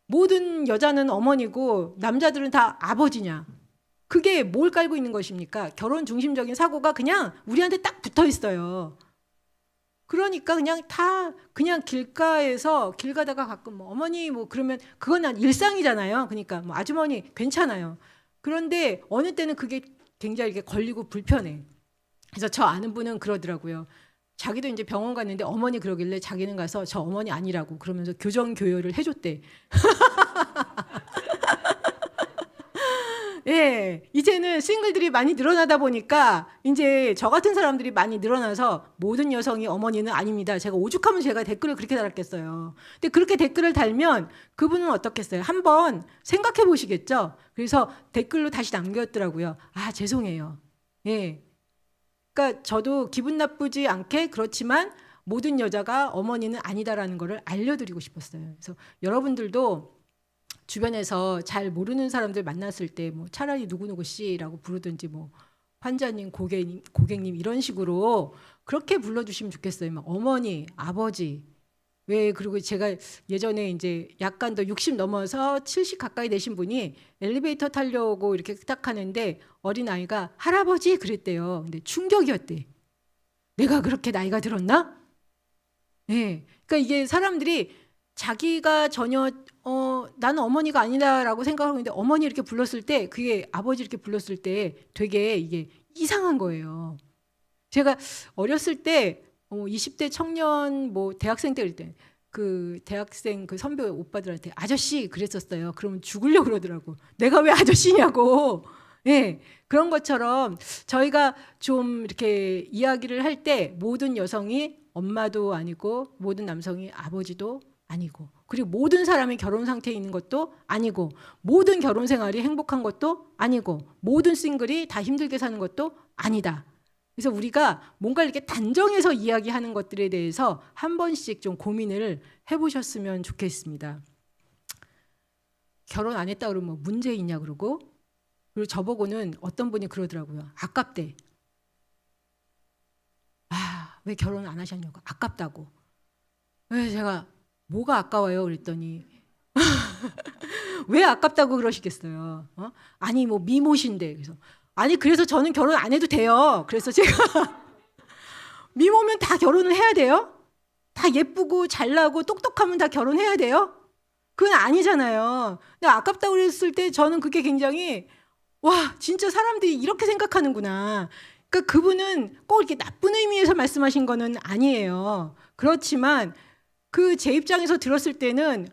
모든 여자는 어머니고 남자들은 다 아버지냐? 그게 뭘 깔고 있는 것입니까? 결혼 중심적인 사고가 그냥 우리한테 딱 붙어 있어요. 그러니까 그냥 길가에서 길 가다가 가끔 뭐 어머니 뭐 그러면 그건 일상이잖아요. 그러니까 뭐 아주머니 괜찮아요. 그런데 어느 때는 그게 굉장히 이렇게 걸리고 불편해. 그래서 저 아는 분은 그러더라고요. 자기도 이제 병원 갔는데 어머니 그러길래 자기는 가서 저 어머니 아니라고 그러면서 교정 교열을 해줬대. 예, 이제는 싱글들이 많이 늘어나다 보니까 이제 저 같은 사람들이 많이 늘어나서 모든 여성이 어머니는 아닙니다. 제가 오죽하면 제가 댓글을 그렇게 달았겠어요. 근데 그렇게 댓글을 달면 그분은 어떻겠어요? 한번 생각해 보시겠죠? 그래서 댓글로 다시 남겼더라고요. 죄송해요. 예. 그러니까 저도 기분 나쁘지 않게 그렇지만 모든 여자가 어머니는 아니다라는 거를 알려드리고 싶었어요. 그래서 여러분들도 주변에서 잘 모르는 사람들 만났을 때 뭐 차라리 누구누구 씨라고 부르든지 뭐 환자님, 고객님 이런 식으로 그렇게 불러주시면 좋겠어요. 막 어머니, 아버지. 왜 그리고 제가 예전에 이제 약간 더 60 넘어서 70 가까이 되신 분이 엘리베이터 타려고 이렇게 딱 하는데 어린 아이가 할아버지 그랬대요. 근데 충격이었대. 내가 그렇게 나이가 들었나? 네. 그러니까 이게 사람들이 자기가 전혀 나는 어머니가 아니다라고 생각하고 있는데 어머니 이렇게 불렀을 때 그게 아버지 이렇게 불렀을 때 되게 이게 이상한 거예요. 제가 어렸을 때 20대 청년 뭐 대학생 때 그럴 때 그 대학생 그 선배 오빠들한테 아저씨 그랬었어요. 그러면 죽으려고 그러더라고. 내가 왜 아저씨냐고. 예. 그런 것처럼 저희가 좀 이렇게 이야기를 할 때 모든 여성이 엄마도 아니고 모든 남성이 아버지도 아니고 그리고 모든 사람이 결혼 상태에 있는 것도 아니고 모든 결혼 생활이 행복한 것도 아니고 모든 싱글이 다 힘들게 사는 것도 아니다. 그래서 우리가 뭔가 이렇게 단정해서 이야기하는 것들에 대해서 한 번씩 좀 고민을 해보셨으면 좋겠습니다. 결혼 안 했다 그러면 문제 있냐 그러고 그리고 저보고는 어떤 분이 그러더라고요. 아깝대. 왜 결혼 안 하셨냐고. 아깝다고. 그래서 제가 뭐가 아까워요? 그랬더니 왜 아깝다고 그러시겠어요? 아니 뭐 미모신데. 그래서 그래서 저는 결혼 안 해도 돼요. 그래서 제가 미모면 다 결혼을 해야 돼요? 다 예쁘고 잘나고 똑똑하면 다 결혼해야 돼요? 그건 아니잖아요. 근데 아깝다고 그랬을 때 저는 그게 굉장히 진짜 사람들이 이렇게 생각하는구나. 그러니까 그분은 꼭 이렇게 나쁜 의미에서 말씀하신 거는 아니에요. 그렇지만 그 제 입장에서 들었을 때는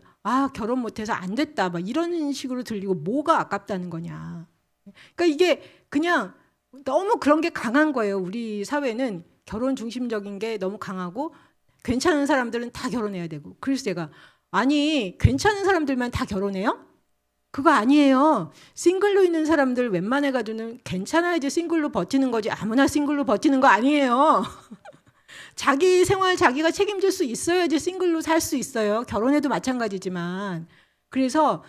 결혼 못해서 안 됐다 막 이런 식으로 들리고 뭐가 아깝다는 거냐. 그러니까 이게 그냥 너무 그런 게 강한 거예요. 우리 사회는 결혼 중심적인 게 너무 강하고 괜찮은 사람들은 다 결혼해야 되고. 그래서 제가 괜찮은 사람들만 다 결혼해요? 그거 아니에요. 싱글로 있는 사람들 웬만해 가지고는 괜찮아야지 싱글로 버티는 거지 아무나 싱글로 버티는 거 아니에요. 자기 생활 자기가 책임질 수 있어야지 싱글로 살 수 있어요. 결혼해도 마찬가지지만. 그래서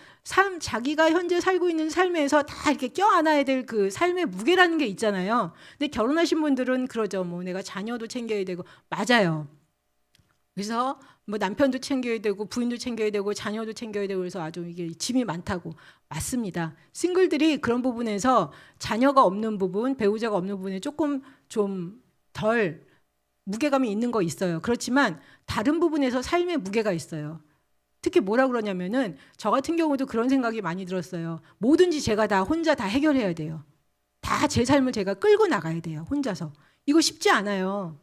자기가 현재 살고 있는 삶에서 다 이렇게 껴안아야 될 그 삶의 무게라는 게 있잖아요. 근데 결혼하신 분들은 그러죠. 뭐 내가 자녀도 챙겨야 되고 맞아요. 그래서 뭐 남편도 챙겨야 되고 부인도 챙겨야 되고 자녀도 챙겨야 되고 그래서 아주 이게 짐이 많다고 맞습니다. 싱글들이 그런 부분에서 자녀가 없는 부분, 배우자가 없는 부분에 조금 좀 덜 무게감이 있는 거 있어요. 그렇지만 다른 부분에서 삶의 무게가 있어요. 특히 뭐라 그러냐면은 저 같은 경우도 그런 생각이 많이 들었어요. 뭐든지 제가 다 혼자 다 해결해야 돼요. 다 제 삶을 제가 끌고 나가야 돼요. 혼자서. 이거 쉽지 않아요.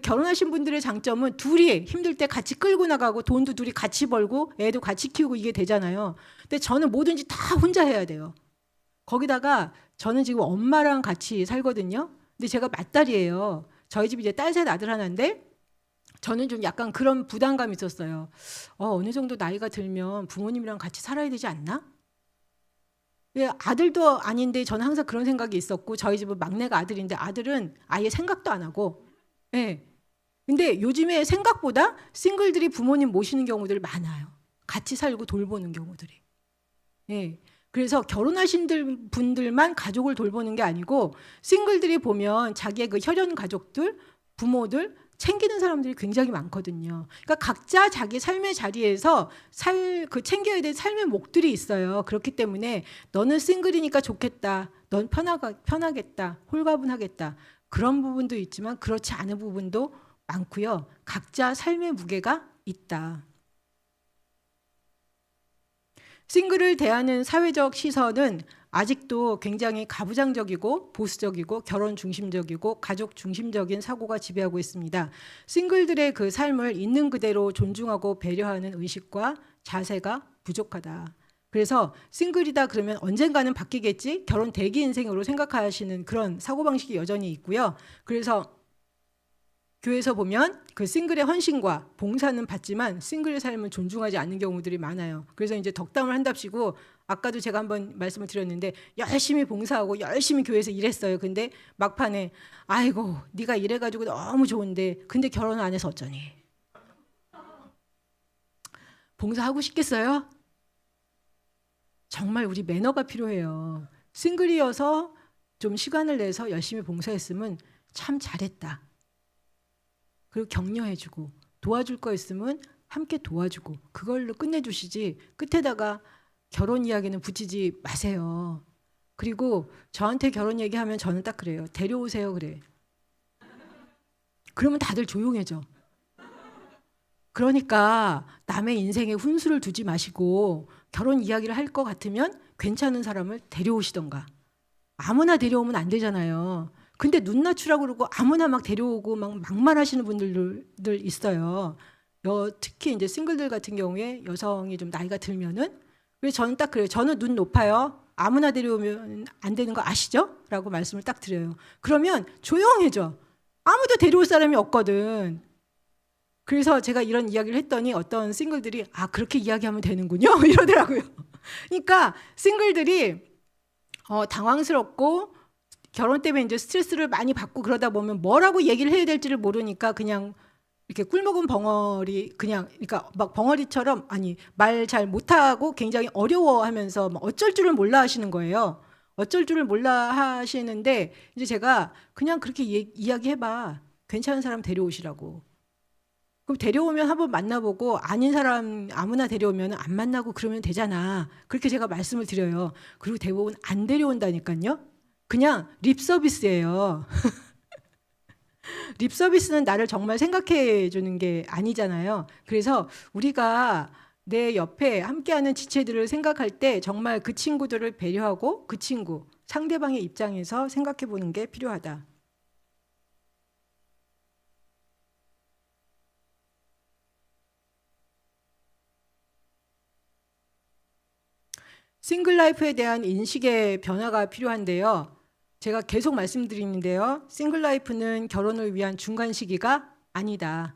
결혼하신 분들의 장점은 둘이 힘들 때 같이 끌고 나가고 돈도 둘이 같이 벌고 애도 같이 키우고 이게 되잖아요. 근데 저는 뭐든지 다 혼자 해야 돼요. 거기다가 저는 지금 엄마랑 같이 살거든요. 근데 제가 맏딸이에요. 저희 집 이제 딸 셋 아들 하나인데 저는 좀 약간 그런 부담감이 있었어요. 어느 정도 나이가 들면 부모님이랑 같이 살아야 되지 않나? 예, 아들도 아닌데 저는 항상 그런 생각이 있었고 저희 집은 막내가 아들인데 아들은 아예 생각도 안 하고 예. 근데 요즘에 생각보다 싱글들이 부모님 모시는 경우들이 많아요. 같이 살고 돌보는 경우들이. 예. 그래서 결혼하신 분들만 가족을 돌보는 게 아니고 싱글들이 보면 자기의 그 혈연 가족들, 부모들 챙기는 사람들이 굉장히 많거든요. 그러니까 각자 자기 삶의 자리에서 챙겨야 될 삶의 몫들이 있어요. 그렇기 때문에 너는 싱글이니까 좋겠다. 넌 편하겠다. 홀가분하겠다. 그런 부분도 있지만 그렇지 않은 부분도 많고요. 각자 삶의 무게가 있다. 싱글을 대하는 사회적 시선은 아직도 굉장히 가부장적이고 보수적이고 결혼 중심적이고 가족 중심적인 사고가 지배하고 있습니다. 싱글들의 그 삶을 있는 그대로 존중하고 배려하는 의식과 자세가 부족하다. 그래서 싱글이다 그러면 언젠가는 바뀌겠지? 결혼 대기 인생으로 생각하시는 그런 사고방식이 여전히 있고요. 그래서 교회에서 보면 그 싱글의 헌신과 봉사는 받지만 싱글의 삶을 존중하지 않는 경우들이 많아요. 그래서 이제 덕담을 한답시고 아까도 제가 한번 말씀을 드렸는데 열심히 봉사하고 열심히 교회에서 일했어요. 근데 막판에 아이고 네가 일해가지고 너무 좋은데 근데 결혼을 안 해서 어쩌니? 봉사하고 싶겠어요? 정말 우리 매너가 필요해요. 싱글이어서 좀 시간을 내서 열심히 봉사했으면 참 잘했다. 그리고 격려해주고 도와줄 거 있으면 함께 도와주고 그걸로 끝내주시지 끝에다가 결혼 이야기는 붙이지 마세요. 그리고 저한테 결혼 얘기하면 저는 딱 그래요. 데려오세요 그래. 그러면 다들 조용해져. 그러니까 남의 인생에 훈수를 두지 마시고 결혼 이야기를 할 것 같으면 괜찮은 사람을 데려오시던가. 아무나 데려오면 안 되잖아요. 근데 눈 낮추라고 그러고 아무나 막 데려오고 막 막말하시는 분들 있어요. 특히 이제 싱글들 같은 경우에 여성이 좀 나이가 들면은 그래서 저는 딱 그래요. 저는 눈 높아요. 아무나 데려오면 안 되는 거 아시죠? 라고 말씀을 딱 드려요. 그러면 조용해져. 아무도 데려올 사람이 없거든. 그래서 제가 이런 이야기를 했더니 어떤 싱글들이 그렇게 이야기하면 되는군요. 이러더라고요. 그러니까 싱글들이 당황스럽고 결혼 때문에 이제 스트레스를 많이 받고 그러다 보면 뭐라고 얘기를 해야 될지를 모르니까 그냥 이렇게 꿀먹은 벙어리 그러니까 막 벙어리처럼 말 잘 못하고 굉장히 어려워하면서 막 어쩔 줄을 몰라 하시는 거예요. 어쩔 줄을 몰라 하시는데 이제 제가 그냥 그렇게 이야기해봐. 괜찮은 사람 데려오시라고. 그럼 데려오면 한번 만나보고 아닌 사람 아무나 데려오면 안 만나고 그러면 되잖아. 그렇게 제가 말씀을 드려요. 그리고 대부분 안 데려온다니까요. 그냥 립 서비스예요. 립 서비스는 나를 정말 생각해 주는 게 아니잖아요. 그래서 우리가 내 옆에 함께하는 지체들을 생각할 때 정말 그 친구들을 배려하고 그 친구, 상대방의 입장에서 생각해 보는 게 필요하다. 싱글 라이프에 대한 인식의 변화가 필요한데요. 제가 계속 말씀드리는데요. 싱글 라이프는 결혼을 위한 중간 시기가 아니다.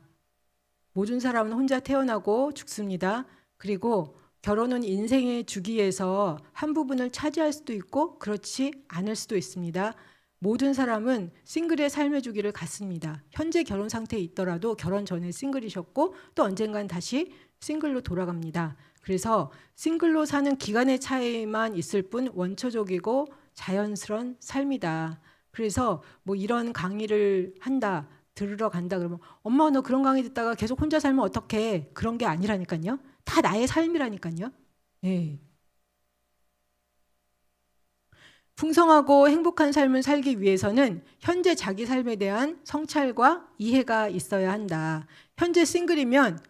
모든 사람은 혼자 태어나고 죽습니다. 그리고 결혼은 인생의 주기에서 한 부분을 차지할 수도 있고 그렇지 않을 수도 있습니다. 모든 사람은 싱글의 삶의 주기를 갖습니다. 현재 결혼 상태에 있더라도 결혼 전에 싱글이셨고 또 언젠간 다시 싱글로 돌아갑니다. 그래서 싱글로 사는 기간의 차이만 있을 뿐 원초적이고 자연스러운 삶이다. 그래서 뭐 이런 강의를 한다, 들으러 간다 그러면 엄마 너 그런 강의 듣다가 계속 혼자 살면 어떡해? 그런 게 아니라니까요. 다 나의 삶이라니까요. 예. 풍성하고 행복한 삶을 살기 위해서는 현재 자기 삶에 대한 성찰과 이해가 있어야 한다. 현재 싱글이면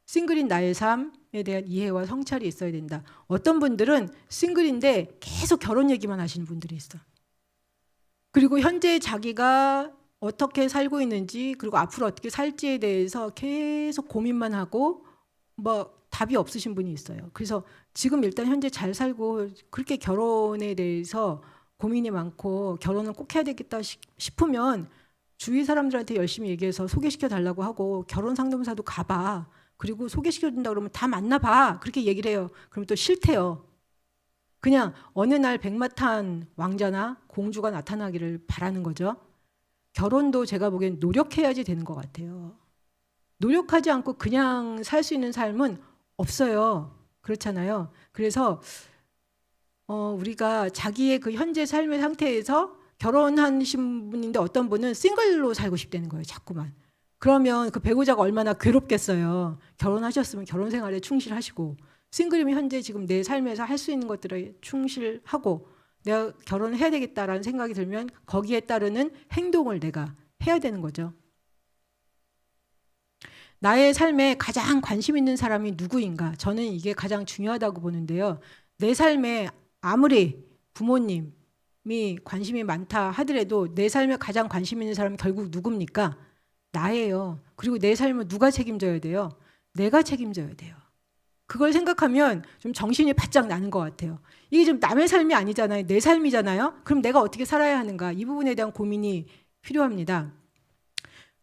싱글인 나의 삶, 삶에 대한 이해와 성찰이 있어야 된다. 어떤 분들은 싱글인데 계속 결혼 얘기만 하시는 분들이 있어. 그리고 현재 자기가 어떻게 살고 있는지 그리고 앞으로 어떻게 살지에 대해서 계속 고민만 하고 뭐 답이 없으신 분이 있어요. 그래서 지금 일단 현재 잘 살고 그렇게 결혼에 대해서 고민이 많고 결혼을 꼭 해야 되겠다 싶으면 주위 사람들한테 열심히 얘기해서 소개시켜 달라고 하고 결혼 상담사도 가봐. 그리고 소개시켜 준다 그러면 다 만나봐. 그렇게 얘기를 해요. 그럼 또 싫대요. 그냥 어느 날 백마탄 왕자나 공주가 나타나기를 바라는 거죠. 결혼도 제가 보기엔 노력해야지 되는 것 같아요. 노력하지 않고 그냥 살 수 있는 삶은 없어요. 그렇잖아요. 그래서 우리가 자기의 그 현재 삶의 상태에서 결혼하신 분인데 어떤 분은 싱글로 살고 싶다는 거예요. 자꾸만. 그러면 그 배우자가 얼마나 괴롭겠어요. 결혼하셨으면 결혼 생활에 충실하시고 싱글이면 현재 지금 내 삶에서 할 수 있는 것들에 충실하고 내가 결혼을 해야 되겠다라는 생각이 들면 거기에 따르는 행동을 내가 해야 되는 거죠. 나의 삶에 가장 관심 있는 사람이 누구인가? 저는 이게 가장 중요하다고 보는데요. 내 삶에 아무리 부모님이 관심이 많다 하더라도 내 삶에 가장 관심 있는 사람은 결국 누굽니까? 나예요. 그리고 내 삶을 누가 책임져야 돼요? 내가 책임져야 돼요. 그걸 생각하면 좀 정신이 바짝 나는 것 같아요. 이게 좀 남의 삶이 아니잖아요. 내 삶이잖아요. 그럼 내가 어떻게 살아야 하는가? 이 부분에 대한 고민이 필요합니다.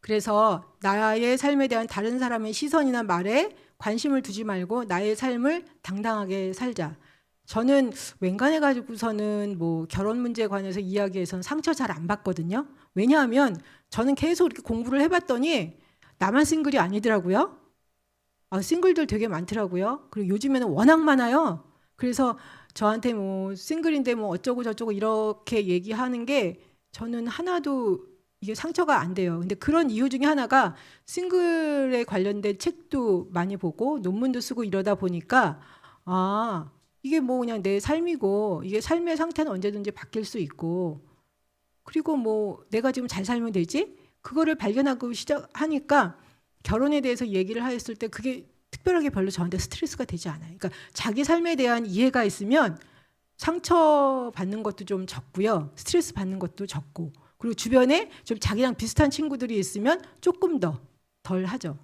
그래서 나의 삶에 대한 다른 사람의 시선이나 말에 관심을 두지 말고 나의 삶을 당당하게 살자. 저는 웬간해 가지고서는 뭐 결혼 문제에 관해서 이야기해서는 상처 잘 안 받거든요. 왜냐하면 저는 계속 이렇게 공부를 해봤더니 나만 싱글이 아니더라고요. 싱글들 되게 많더라고요. 그리고 요즘에는 워낙 많아요. 그래서 저한테 뭐 싱글인데 뭐 어쩌고 저쩌고 이렇게 얘기하는 게 저는 하나도 이게 상처가 안 돼요. 근데 그런 이유 중에 하나가 싱글에 관련된 책도 많이 보고 논문도 쓰고 이러다 보니까 이게 뭐 그냥 내 삶이고 이게 삶의 상태는 언제든지 바뀔 수 있고 그리고 뭐 내가 지금 잘 살면 되지? 그거를 발견하고 시작하니까 결혼에 대해서 얘기를 했을 때 그게 특별하게 별로 저한테 스트레스가 되지 않아요. 그러니까 자기 삶에 대한 이해가 있으면 상처 받는 것도 좀 적고요. 스트레스 받는 것도 적고 그리고 주변에 좀 자기랑 비슷한 친구들이 있으면 조금 더 덜 하죠.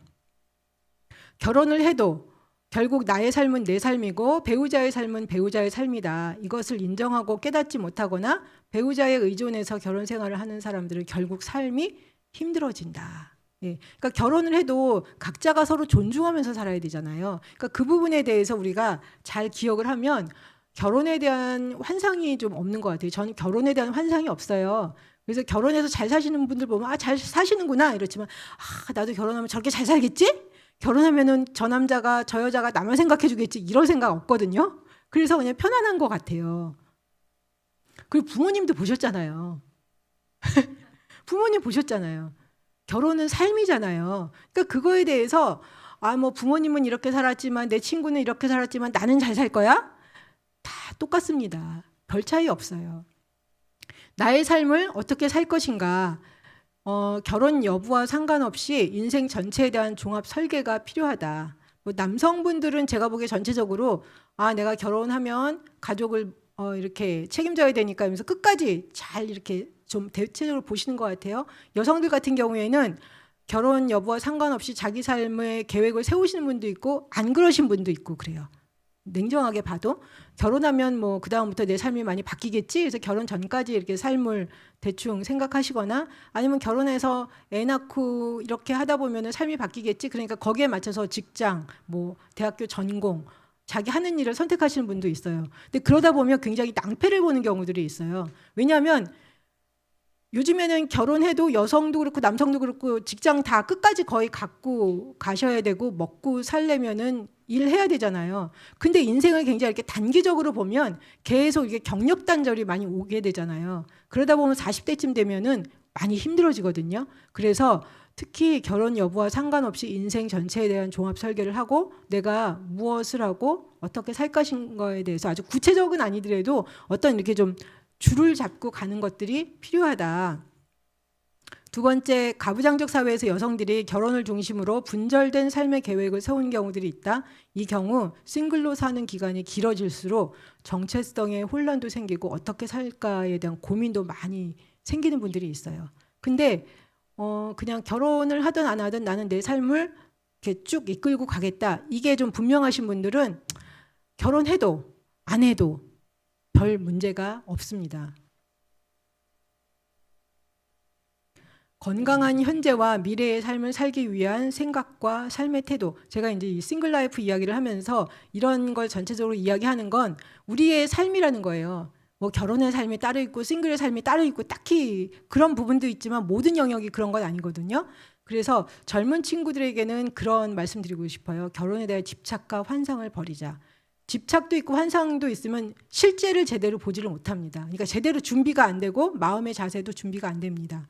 결혼을 해도 결국 나의 삶은 내 삶이고 배우자의 삶은 배우자의 삶이다. 이것을 인정하고 깨닫지 못하거나 배우자에 의존해서 결혼 생활을 하는 사람들은 결국 삶이 힘들어진다. 예, 그러니까 결혼을 해도 각자가 서로 존중하면서 살아야 되잖아요. 그러니까 그 부분에 대해서 우리가 잘 기억을 하면 결혼에 대한 환상이 좀 없는 것 같아요. 저는 결혼에 대한 환상이 없어요. 그래서 결혼해서 잘 사시는 분들 보면 잘 사시는구나 이렇지만 나도 결혼하면 저렇게 잘 살겠지? 결혼하면은 저 남자가 저 여자가 나만 생각해 주겠지 이런 생각 없거든요. 그래서 그냥 편안한 것 같아요. 그리고 부모님도 보셨잖아요. 부모님 보셨잖아요. 결혼은 삶이잖아요. 그러니까 그거에 대해서 뭐 부모님은 이렇게 살았지만 내 친구는 이렇게 살았지만 나는 잘 살 거야? 다 똑같습니다. 별 차이 없어요. 나의 삶을 어떻게 살 것인가? 결혼 여부와 상관없이 인생 전체에 대한 종합 설계가 필요하다. 뭐 남성분들은 제가 보기에 전체적으로 내가 결혼하면 가족을 이렇게 책임져야 되니까 하면서 끝까지 잘 이렇게 좀 대체적으로 보시는 것 같아요. 여성들 같은 경우에는 결혼 여부와 상관없이 자기 삶의 계획을 세우시는 분도 있고 안 그러신 분도 있고 그래요. 냉정하게 봐도 결혼하면 뭐 그다음부터 내 삶이 많이 바뀌겠지 그래서 결혼 전까지 이렇게 삶을 대충 생각하시거나 아니면 결혼해서 애 낳고 이렇게 하다 보면은 삶이 바뀌겠지 그러니까 거기에 맞춰서 직장 뭐 대학교 전공 자기 하는 일을 선택하시는 분도 있어요. 근데 그러다 보면 굉장히 낭패를 보는 경우들이 있어요. 왜냐하면 요즘에는 결혼해도 여성도 그렇고 남성도 그렇고 직장 다 끝까지 거의 갖고 가셔야 되고 먹고 살려면은 일해야 되잖아요. 근데 인생을 굉장히 이렇게 단기적으로 보면 계속 이게 경력 단절이 많이 오게 되잖아요. 그러다 보면 40대쯤 되면은 많이 힘들어지거든요. 그래서 특히 결혼 여부와 상관없이 인생 전체에 대한 종합 설계를 하고 내가 무엇을 하고 어떻게 살 것인가에 대해서 아주 구체적은 아니더라도 어떤 이렇게 좀 줄을 잡고 가는 것들이 필요하다. 두 번째, 가부장적 사회에서 여성들이 결혼을 중심으로 분절된 삶의 계획을 세운 경우들이 있다. 이 경우 싱글로 사는 기간이 길어질수록 정체성에 혼란도 생기고 어떻게 살까에 대한 고민도 많이 생기는 분들이 있어요. 근데 그냥 결혼을 하든 안 하든 나는 내 삶을 이렇게 쭉 이끌고 가겠다. 이게 좀 분명하신 분들은 결혼해도 안 해도 별 문제가 없습니다. 건강한 현재와 미래의 삶을 살기 위한 생각과 삶의 태도. 제가 이제 이 싱글 라이프 이야기를 하면서 이런 걸 전체적으로 이야기하는 건 우리의 삶이라는 거예요. 뭐 결혼의 삶이 따로 있고 싱글의 삶이 따로 있고 딱히 그런 부분도 있지만 모든 영역이 그런 건 아니거든요. 그래서 젊은 친구들에게는 그런 말씀드리고 싶어요. 결혼에 대한 집착과 환상을 버리자. 집착도 있고 환상도 있으면 실제를 제대로 보지를 못합니다. 그러니까 제대로 준비가 안 되고 마음의 자세도 준비가 안 됩니다.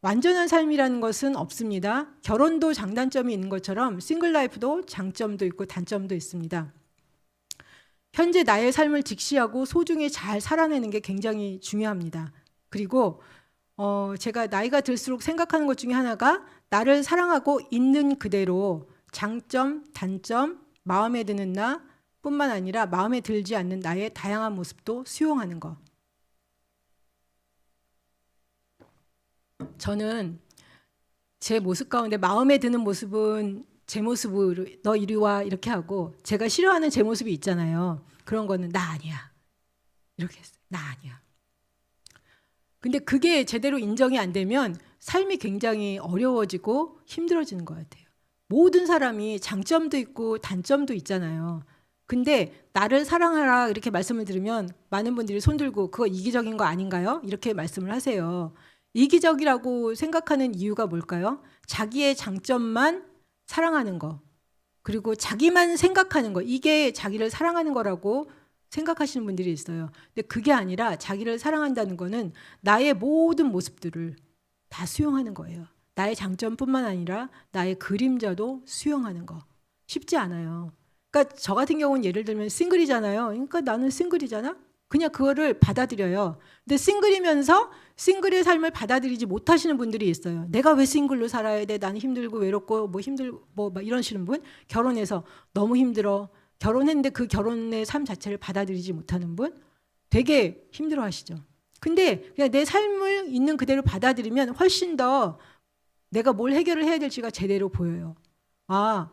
완전한 삶이라는 것은 없습니다. 결혼도 장단점이 있는 것처럼 싱글 라이프도 장점도 있고 단점도 있습니다. 현재 나의 삶을 직시하고 소중히 잘 살아내는 게 굉장히 중요합니다. 그리고 제가 나이가 들수록 생각하는 것 중에 하나가 나를 사랑하고 있는 그대로 장점, 단점, 마음에 드는 나 뿐만 아니라 마음에 들지 않는 나의 다양한 모습도 수용하는 것. 저는 제 모습 가운데 마음에 드는 모습은 제 모습으로 너 이리 와 이렇게 하고 제가 싫어하는 제 모습이 있잖아요. 그런 거는 나 아니야. 이렇게 했어요. 나 아니야. 근데 그게 제대로 인정이 안 되면 삶이 굉장히 어려워지고 힘들어지는 것 같아요. 모든 사람이 장점도 있고 단점도 있잖아요. 근데 나를 사랑하라 이렇게 말씀을 들으면 많은 분들이 손들고 그거 이기적인 거 아닌가요? 이렇게 말씀을 하세요. 이기적이라고 생각하는 이유가 뭘까요? 자기의 장점만 사랑하는 거, 그리고 자기만 생각하는 거, 이게 자기를 사랑하는 거라고 생각하시는 분들이 있어요. 근데 그게 아니라 자기를 사랑한다는 거는 나의 모든 모습들을 다 수용하는 거예요. 나의 장점뿐만 아니라 나의 그림자도 수용하는 거. 쉽지 않아요. 그러니까 저 같은 경우는 예를 들면 싱글이잖아요. 그러니까 나는 싱글이잖아? 그냥 그거를 받아들여요. 근데 싱글이면서 싱글의 삶을 받아들이지 못하시는 분들이 있어요. 내가 왜 싱글로 살아야 돼? 나는 힘들고 외롭고 막 이러시는 분, 결혼해서 너무 힘들어. 결혼했는데 그 결혼의 삶 자체를 받아들이지 못하는 분, 되게 힘들어하시죠. 근데 그냥 내 삶을 있는 그대로 받아들이면 훨씬 더 내가 뭘 해결을 해야 될지가 제대로 보여요. 아,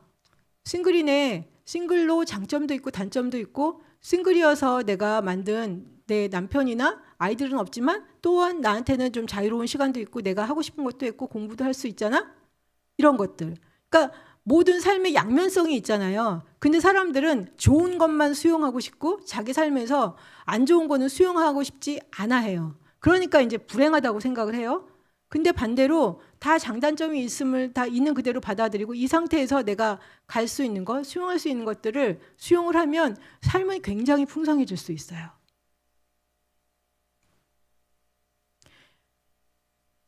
싱글이네. 싱글로 장점도 있고 단점도 있고 싱글이어서 내가 만든 내 남편이나 아이들은 없지만 또한 나한테는 좀 자유로운 시간도 있고 내가 하고 싶은 것도 있고 공부도 할 수 있잖아? 이런 것들. 그러니까 모든 삶의 양면성이 있잖아요. 근데 사람들은 좋은 것만 수용하고 싶고 자기 삶에서 안 좋은 거는 수용하고 싶지 않아 해요. 그러니까 이제 불행하다고 생각을 해요. 근데 반대로 다 장단점이 있음을 다 있는 그대로 받아들이고 이 상태에서 내가 갈 수 있는 것, 수용할 수 있는 것들을 수용을 하면 삶은 굉장히 풍성해질 수 있어요.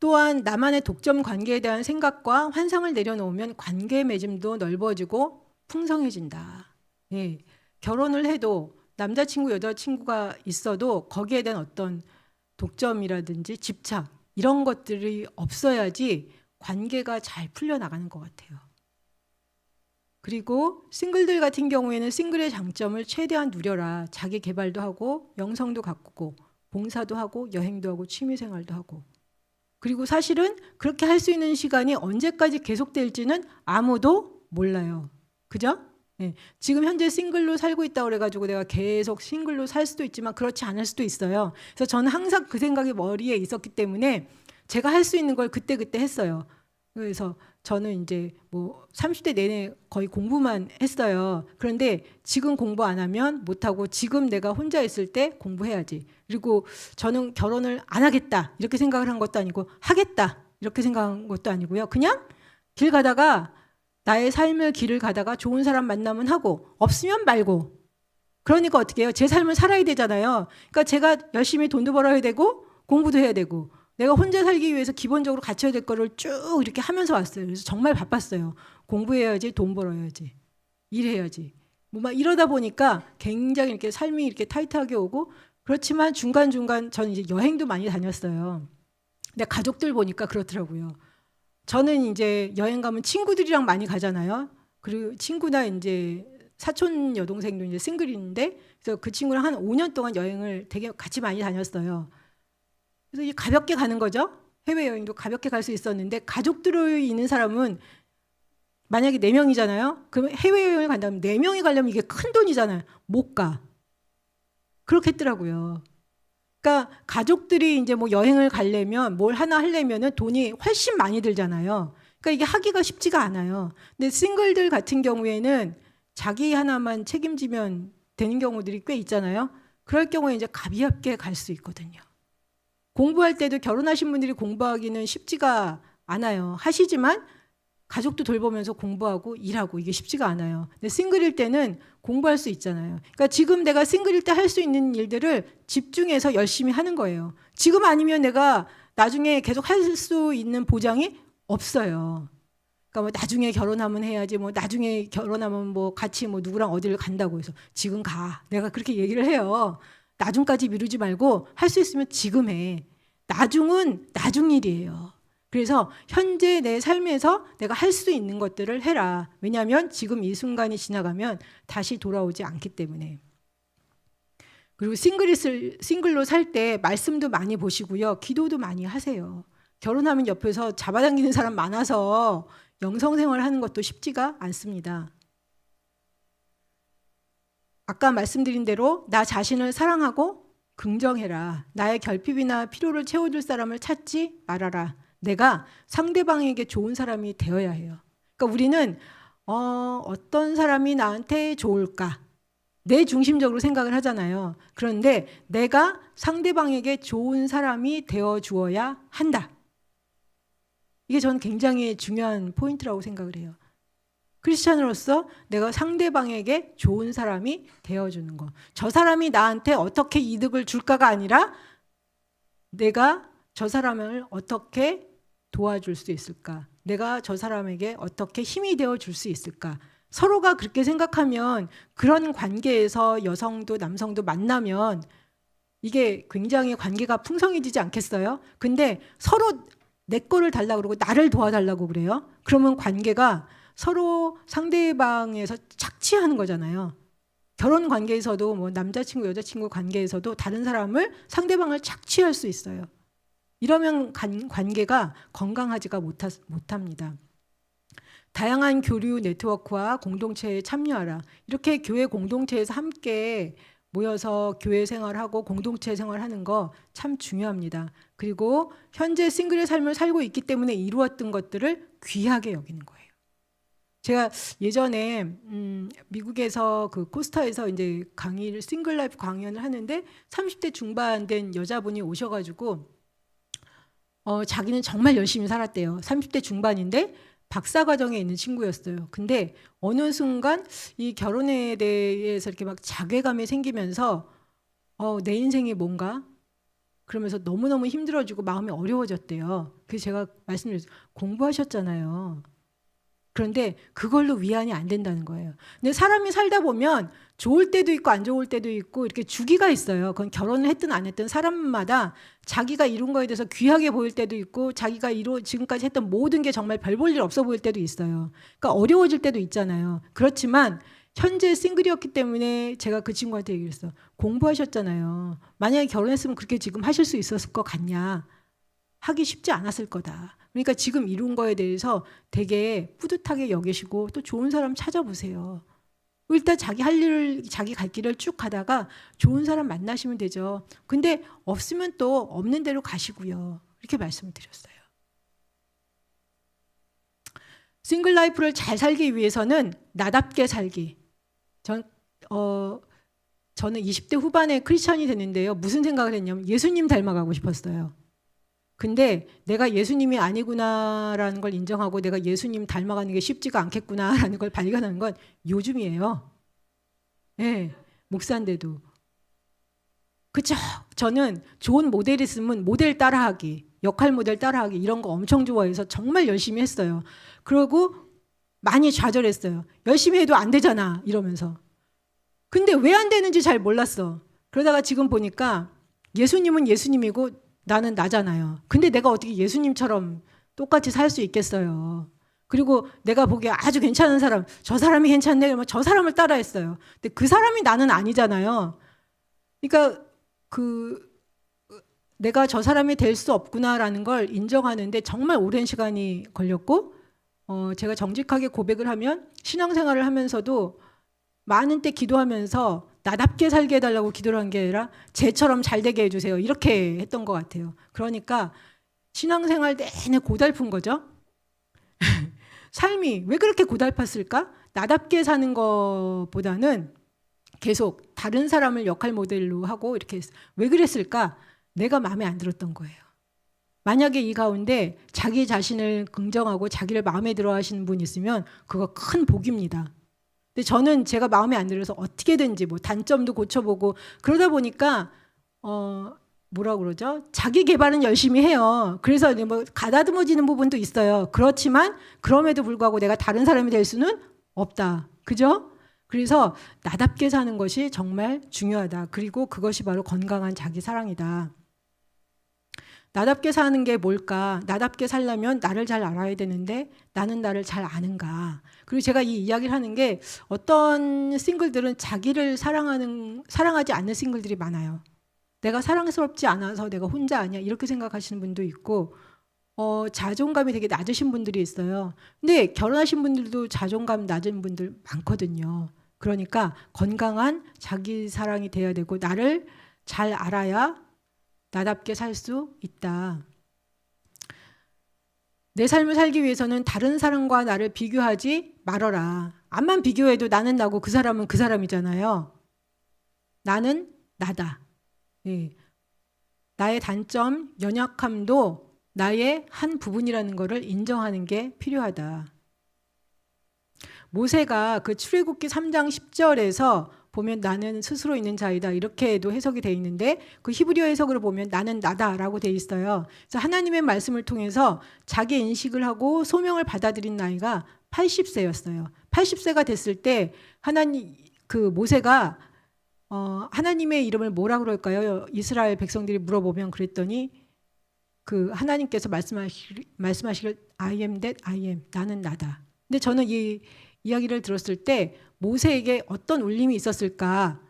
또한 나만의 독점 관계에 대한 생각과 환상을 내려놓으면 관계 맺음도 넓어지고 풍성해진다. 예, 결혼을 해도 남자친구, 여자친구가 있어도 거기에 대한 어떤 독점이라든지 집착 이런 것들이 없어야지 관계가 잘 풀려나가는 것 같아요. 그리고 싱글들 같은 경우에는 싱글의 장점을 최대한 누려라. 자기 개발도 하고 영성도 가꾸고 봉사도 하고 여행도 하고 취미생활도 하고. 그리고 사실은 그렇게 할 수 있는 시간이 언제까지 계속될지는 아무도 몰라요. 그죠? 네. 지금 현재 싱글로 살고 있다고 그래가지고 내가 계속 싱글로 살 수도 있지만 그렇지 않을 수도 있어요. 그래서 저는 항상 그 생각이 머리에 있었기 때문에 제가 할 수 있는 걸 그때그때 했어요. 그래서 저는 이제 뭐 30대 내내 거의 공부만 했어요. 그런데 지금 공부 안 하면 못하고 지금 내가 혼자 있을 때 공부해야지. 그리고 저는 결혼을 안 하겠다 이렇게 생각을 한 것도 아니고 하겠다 이렇게 생각한 것도 아니고요. 그냥 길 가다가 나의 삶의 길을 가다가 좋은 사람 만나면 하고 없으면 말고. 그러니까 어떻게 해요? 제 삶을 살아야 되잖아요. 그러니까 제가 열심히 돈도 벌어야 되고 공부도 해야 되고 내가 혼자 살기 위해서 기본적으로 갖춰야 될 거를 쭉 이렇게 하면서 왔어요. 그래서 정말 바빴어요. 공부해야지, 돈 벌어야지, 일해야지. 뭐 막 이러다 보니까 굉장히 이렇게 삶이 이렇게 타이트하게 오고 그렇지만 중간중간 저는 이제 여행도 많이 다녔어요. 근데 가족들 보니까 그렇더라고요. 저는 이제 여행 가면 친구들이랑 많이 가잖아요. 그리고 친구나 이제 사촌 여동생도 이제 싱글인데, 그래서 그 친구랑 한 5년 동안 여행을 되게 같이 많이 다녔어요. 그래서 이제 가볍게 가는 거죠. 해외여행도 가볍게 갈 수 있었는데, 가족들이 있는 사람은 만약에 4명이잖아요. 그러면 해외여행을 간다면 4명이 가려면 이게 큰 돈이잖아요. 못 가. 그렇게 했더라고요. 그러니까 가족들이 이제 뭐 여행을 가려면 뭘 하나 하려면은 돈이 훨씬 많이 들잖아요. 그러니까 이게 하기가 쉽지가 않아요. 근데 싱글들 같은 경우에는 자기 하나만 책임지면 되는 경우들이 꽤 있잖아요. 그럴 경우에 이제 가볍게 갈 수 있거든요. 공부할 때도 결혼하신 분들이 공부하기는 쉽지가 않아요. 하시지만 가족도 돌보면서 공부하고 일하고 이게 쉽지가 않아요. 근데 싱글일 때는 공부할 수 있잖아요. 그러니까 지금 내가 싱글일 때 할 수 있는 일들을 집중해서 열심히 하는 거예요. 지금 아니면 내가 나중에 계속 할 수 있는 보장이 없어요. 그러니까 뭐 나중에 결혼하면 해야지, 뭐 나중에 결혼하면 뭐 같이 뭐 누구랑 어디를 간다고 해서 지금 가. 내가 그렇게 얘기를 해요. 나중까지 미루지 말고 할 수 있으면 지금 해. 나중은 나중 일이에요. 그래서 현재 내 삶에서 내가 할 수 있는 것들을 해라. 왜냐하면 지금 이 순간이 지나가면 다시 돌아오지 않기 때문에. 그리고 싱글로 살 때 말씀도 많이 보시고요. 기도도 많이 하세요. 결혼하면 옆에서 잡아당기는 사람 많아서 영성생활 하는 것도 쉽지가 않습니다. 아까 말씀드린 대로 나 자신을 사랑하고 긍정해라. 나의 결핍이나 필요를 채워줄 사람을 찾지 말아라. 내가 상대방에게 좋은 사람이 되어야 해요. 그러니까 우리는 어떤 사람이 나한테 좋을까? 내 중심적으로 생각을 하잖아요. 그런데 내가 상대방에게 좋은 사람이 되어 주어야 한다. 이게 저는 굉장히 중요한 포인트라고 생각을 해요. 크리스찬으로서 내가 상대방에게 좋은 사람이 되어주는 거. 저 사람이 나한테 어떻게 이득을 줄까가 아니라 내가 저 사람을 어떻게 도와줄 수 있을까? 내가 저 사람에게 어떻게 힘이 되어줄 수 있을까? 서로가 그렇게 생각하면 그런 관계에서 여성도 남성도 만나면 이게 굉장히 관계가 풍성해지지 않겠어요? 근데 서로 내 거를 달라고 그러고 나를 도와달라고 그래요. 그러면 관계가 서로 상대방에서 착취하는 거잖아요. 결혼 관계에서도 뭐 남자친구 여자친구 관계에서도 다른 사람을 상대방을 착취할 수 있어요. 이러면 관계가 건강하지가 못합니다. 다양한 교류 네트워크와 공동체에 참여하라. 이렇게 교회 공동체에서 함께 모여서 교회 생활하고 공동체 생활하는 거 참 중요합니다. 그리고 현재 싱글의 삶을 살고 있기 때문에 이루었던 것들을 귀하게 여기는 거예요. 제가 예전에 미국에서 그 코스타에서 이제 강의를 싱글 라이프 강연을 하는데 30대 중반 된 여자분이 오셔가지고 자기는 정말 열심히 살았대요. 30대 중반인데 박사 과정에 있는 친구였어요. 근데 어느 순간 이 결혼에 대해서 이렇게 막 자괴감이 생기면서 내 인생이 뭔가? 그러면서 너무너무 힘들어지고 마음이 어려워졌대요. 그래서 제가 말씀드렸어요. 공부하셨잖아요. 그런데 그걸로 위안이 안 된다는 거예요. 근데 사람이 살다 보면 좋을 때도 있고 안 좋을 때도 있고 이렇게 주기가 있어요. 그건 결혼을 했든 안 했든 사람마다 자기가 이룬 거에 대해서 귀하게 보일 때도 있고 자기가 지금까지 했던 모든 게 정말 별 볼 일 없어 보일 때도 있어요. 그러니까 어려워질 때도 있잖아요. 그렇지만 현재 싱글이었기 때문에 제가 그 친구한테 얘기했어요. 공부하셨잖아요. 만약에 결혼했으면 그렇게 지금 하실 수 있었을 것 같냐? 하기 쉽지 않았을 거다. 그러니까 지금 이룬 거에 대해서 되게 뿌듯하게 여기시고 또 좋은 사람 찾아보세요. 일단 자기 할 일을 자기 갈 길을 쭉 가다가 좋은 사람 만나시면 되죠. 근데 없으면 또 없는 대로 가시고요. 이렇게 말씀을 드렸어요. 싱글 라이프를 잘 살기 위해서는 나답게 살기. 저는 20대 후반에 크리스천이 됐는데요. 무슨 생각을 했냐면 예수님 닮아가고 싶었어요. 근데 내가 예수님이 아니구나라는 걸 인정하고 내가 예수님 닮아가는 게 쉽지가 않겠구나라는 걸 발견한 건 요즘이에요. 네, 목사인데도. 그쵸? 저는 좋은 모델 있으면 모델 따라하기, 역할 모델 따라하기 이런 거 엄청 좋아해서 정말 열심히 했어요. 그리고 많이 좌절했어요. 열심히 해도 안 되잖아 이러면서. 근데 왜 안 되는지 잘 몰랐어. 그러다가 지금 보니까 예수님은 예수님이고 나는 나잖아요. 근데 내가 어떻게 예수님처럼 똑같이 살 수 있겠어요. 그리고 내가 보기에 아주 괜찮은 사람, 저 사람이 괜찮네 그러면 저 사람을 따라했어요. 근데 그 사람이 나는 아니잖아요. 그러니까 내가 저 사람이 될 수 없구나라는 걸 인정하는데 정말 오랜 시간이 걸렸고, 제가 정직하게 고백을 하면 신앙생활을 하면서도 많은 때 기도하면서 나답게 살게 해달라고 기도를 한 게 아니라 쟤처럼 잘 되게 해주세요. 이렇게 했던 것 같아요. 그러니까 신앙생활 내내 고달픈 거죠. 삶이 왜 그렇게 고달팠을까? 나답게 사는 것보다는 계속 다른 사람을 역할 모델로 하고 이렇게 왜 그랬을까? 내가 마음에 안 들었던 거예요. 만약에 이 가운데 자기 자신을 긍정하고 자기를 마음에 들어 하시는 분 있으면 그거 큰 복입니다. 근데 저는 제가 마음에 안 들어서 어떻게든지 뭐 단점도 고쳐보고 그러다 보니까 뭐라 그러죠? 자기 개발은 열심히 해요. 그래서 뭐 가다듬어지는 부분도 있어요. 그렇지만 그럼에도 불구하고 내가 다른 사람이 될 수는 없다. 그죠? 그래서 나답게 사는 것이 정말 중요하다. 그리고 그것이 바로 건강한 자기 사랑이다. 나답게 사는 게 뭘까? 나답게 살려면 나를 잘 알아야 되는데 나는 나를 잘 아는가? 그리고 제가 이 이야기를 하는 게 어떤 싱글들은 자기를 사랑하지 않는 싱글들이 많아요. 내가 사랑스럽지 않아서 내가 혼자 아니야 이렇게 생각하시는 분도 있고 자존감이 되게 낮으신 분들이 있어요. 근데 결혼하신 분들도 자존감 낮은 분들 많거든요. 그러니까 건강한 자기 사랑이 돼야 되고 나를 잘 알아야 나답게 살 수 있다. 내 삶을 살기 위해서는 다른 사람과 나를 비교하지 말아라. 암만 비교해도 나는 나고 그 사람은 그 사람이잖아요. 나는 나다. 예. 나의 단점, 연약함도 나의 한 부분이라는 것을 인정하는 게 필요하다. 모세가 그 출애굽기 3장 10절에서 보면 나는 스스로 있는 자이다 이렇게도 해석이 되어 있는데 그 히브리어 해석으로 보면 나는 나다라고 되어 있어요. 그래서 하나님의 말씀을 통해서 자기 인식을 하고 소명을 받아들인 나이가 80세였어요. 80세가 됐을 때 모세가 하나님의 이름을 뭐라 그럴까요? 이스라엘 백성들이 물어보면 그랬더니 그 하나님께서 말씀하시길 I am that I am. 나는 나다. 근데 저는 이 이야기를 들었을 때 모세에게 어떤 울림이 있었을까?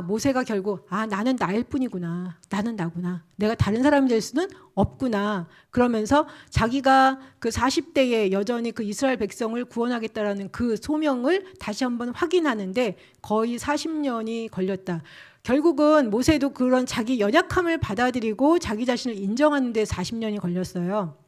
모세가 결국 나는 나일 뿐이구나. 나는 나구나. 내가 다른 사람이 될 수는 없구나. 그러면서 자기가 그 40대에 여전히 그 이스라엘 백성을 구원하겠다라는 그 소명을 다시 한번 확인하는데 거의 40년이 걸렸다. 결국은 모세도 그런 자기 연약함을 받아들이고 자기 자신을 인정하는 데 40년이 걸렸어요.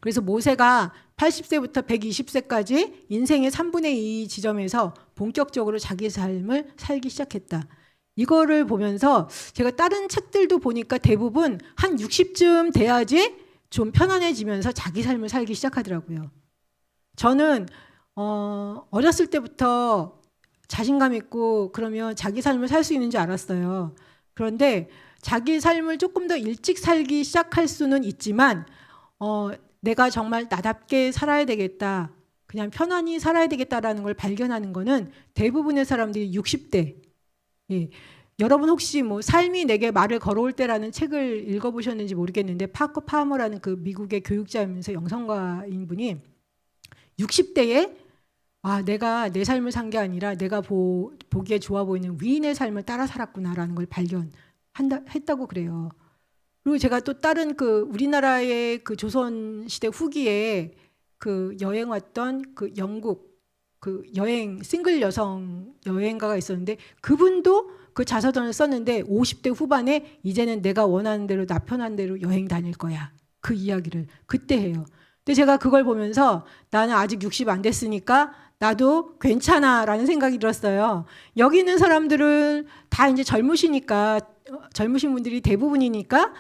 그래서 모세가 80세부터 120세까지 인생의 3분의 2 지점에서 본격적으로 자기 삶을 살기 시작했다. 이거를 보면서 제가 다른 책들도 보니까 대부분 한 60쯤 돼야지 좀 편안해지면서 자기 삶을 살기 시작하더라고요. 저는 어렸을 때부터 자신감 있고 그러면 자기 삶을 살 수 있는 줄 알았어요. 그런데 자기 삶을 조금 더 일찍 살기 시작할 수는 있지만 내가 정말 나답게 살아야 되겠다. 그냥 편안히 살아야 되겠다라는 걸 발견하는 거는 대부분의 사람들이 60대. 예. 여러분 혹시 뭐 삶이 내게 말을 걸어올 때라는 책을 읽어보셨는지 모르겠는데 파커 파머라는 그 미국의 교육자이면서 영성가인 분이 60대에 내가 내 삶을 산 게 아니라 내가 보기에 좋아 보이는 위인의 삶을 따라 살았구나라는 걸 발견했다고 그래요. 그리고 제가 또 다른 우리나라의 그 조선 시대 후기에 그 여행 왔던 그 영국 싱글 여성 여행가가 있었는데 그분도 그 자서전을 썼는데 50대 후반에 이제는 내가 원하는 대로 나 편한 대로 여행 다닐 거야. 그 이야기를 그때 해요. 근데 제가 그걸 보면서 나는 아직 60 안 됐으니까 나도 괜찮아라는 생각이 들었어요. 여기 있는 사람들은 다 이제 젊으신 분들이 대부분이니까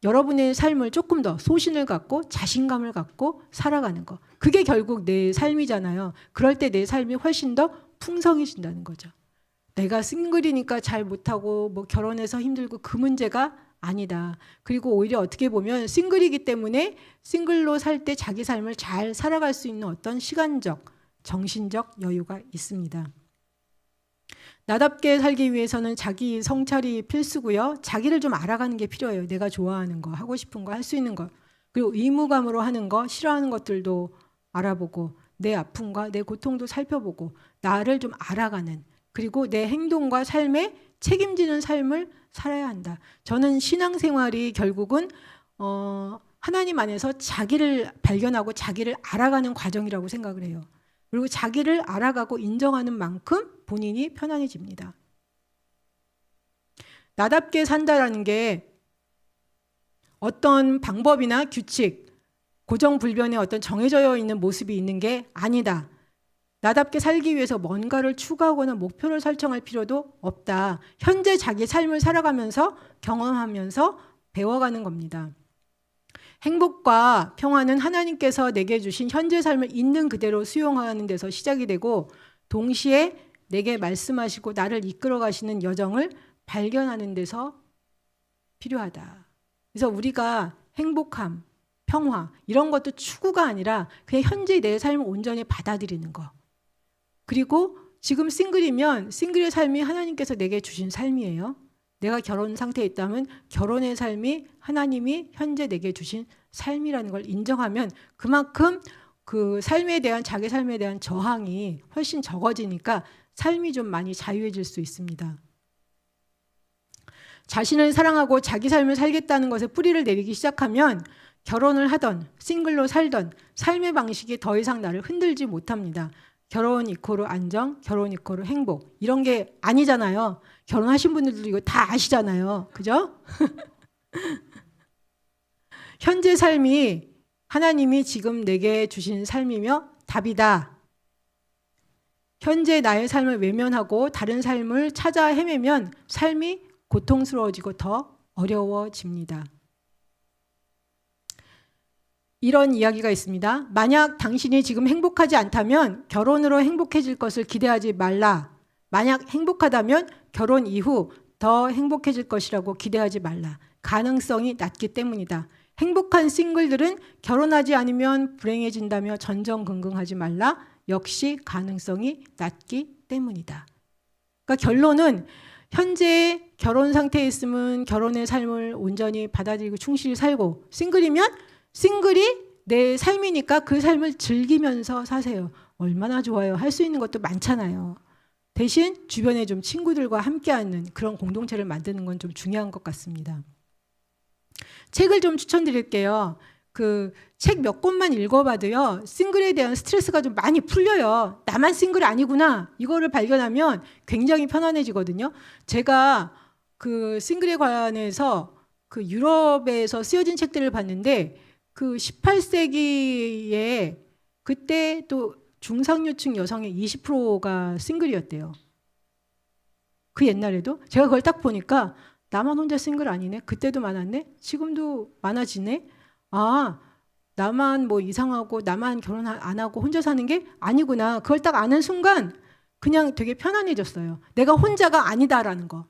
여러분의 삶을 조금 더 소신을 갖고 자신감을 갖고 살아가는 거. 그게 결국 내 삶이잖아요. 그럴 때 내 삶이 훨씬 더 풍성해진다는 거죠. 내가 싱글이니까 잘 못하고 뭐 결혼해서 힘들고 그 문제가 아니다. 그리고 오히려 어떻게 보면 싱글이기 때문에 싱글로 살 때 자기 삶을 잘 살아갈 수 있는 어떤 시간적, 정신적 여유가 있습니다. 나답게 살기 위해서는 자기 성찰이 필수고요. 자기를 좀 알아가는 게 필요해요. 내가 좋아하는 거, 하고 싶은 거, 할 수 있는 거. 그리고 의무감으로 하는 거, 싫어하는 것들도 알아보고 내 아픔과 내 고통도 살펴보고 나를 좀 알아가는, 그리고 내 행동과 삶에 책임지는 삶을 살아야 한다. 저는 신앙생활이 결국은 하나님 안에서 자기를 발견하고 자기를 알아가는 과정이라고 생각을 해요. 그리고 자기를 알아가고 인정하는 만큼 본인이 편안해집니다. 나답게 산다라는 게 어떤 방법이나 규칙, 고정불변의 어떤 정해져 있는 모습이 있는 게 아니다. 나답게 살기 위해서 뭔가를 추구하거나 목표를 설정할 필요도 없다. 현재 자기 삶을 살아가면서 경험하면서 배워가는 겁니다. 행복과 평화는 하나님께서 내게 주신 현재 삶을 있는 그대로 수용하는 데서 시작이 되고, 동시에 내게 말씀하시고 나를 이끌어 가시는 여정을 발견하는 데서 필요하다. 그래서 우리가 행복함, 평화 이런 것도 추구가 아니라 그냥 현재 내 삶을 온전히 받아들이는 거. 그리고 지금 싱글이면 싱글의 삶이 하나님께서 내게 주신 삶이에요. 내가 결혼 상태에 있다면 결혼의 삶이 하나님이 현재 내게 주신 삶이라는 걸 인정하면 그만큼 그 삶에 대한, 자기 삶에 대한 저항이 훨씬 적어지니까 삶이 좀 많이 자유해질 수 있습니다. 자신을 사랑하고 자기 삶을 살겠다는 것에 뿌리를 내리기 시작하면 결혼을 하던 싱글로 살던 삶의 방식이 더 이상 나를 흔들지 못합니다. 결혼 이코르 안정, 결혼 이코르 행복 이런 게 아니잖아요. 결혼하신 분들도 이거 다 아시잖아요. 그죠? 현재 삶이 하나님이 지금 내게 주신 삶이며 답이다. 현재 나의 삶을 외면하고 다른 삶을 찾아 헤매면 삶이 고통스러워지고 더 어려워집니다. 이런 이야기가 있습니다. 만약 당신이 지금 행복하지 않다면 결혼으로 행복해질 것을 기대하지 말라. 만약 행복하다면 결혼 이후 더 행복해질 것이라고 기대하지 말라. 가능성이 낮기 때문이다. 행복한 싱글들은 결혼하지 않으면 불행해진다며 전전긍긍하지 말라. 역시 가능성이 낮기 때문이다. 그러니까 결론은 현재 결혼 상태에 있으면 결혼의 삶을 온전히 받아들이고 충실히 살고, 싱글이면 싱글이 내 삶이니까 그 삶을 즐기면서 사세요. 얼마나 좋아요. 할 수 있는 것도 많잖아요. 대신 주변에 좀 친구들과 함께하는 그런 공동체를 만드는 건 좀 중요한 것 같습니다. 책을 좀 추천드릴게요. 그 책 몇 권만 읽어봐도요, 싱글에 대한 스트레스가 좀 많이 풀려요. 나만 싱글 아니구나. 이거를 발견하면 굉장히 편안해지거든요. 제가 그 싱글에 관해서 그 유럽에서 쓰여진 책들을 봤는데, 그 18세기에 그때 또 중상류층 여성의 20%가 싱글이었대요. 그 옛날에도 제가 그걸 딱 보니까 나만 혼자 싱글 아니네. 그때도 많았네. 지금도 많아지네. 아, 나만 뭐 이상하고 나만 결혼 안 하고 혼자 사는 게 아니구나. 그걸 딱 아는 순간 그냥 되게 편안해졌어요. 내가 혼자가 아니다라는 거.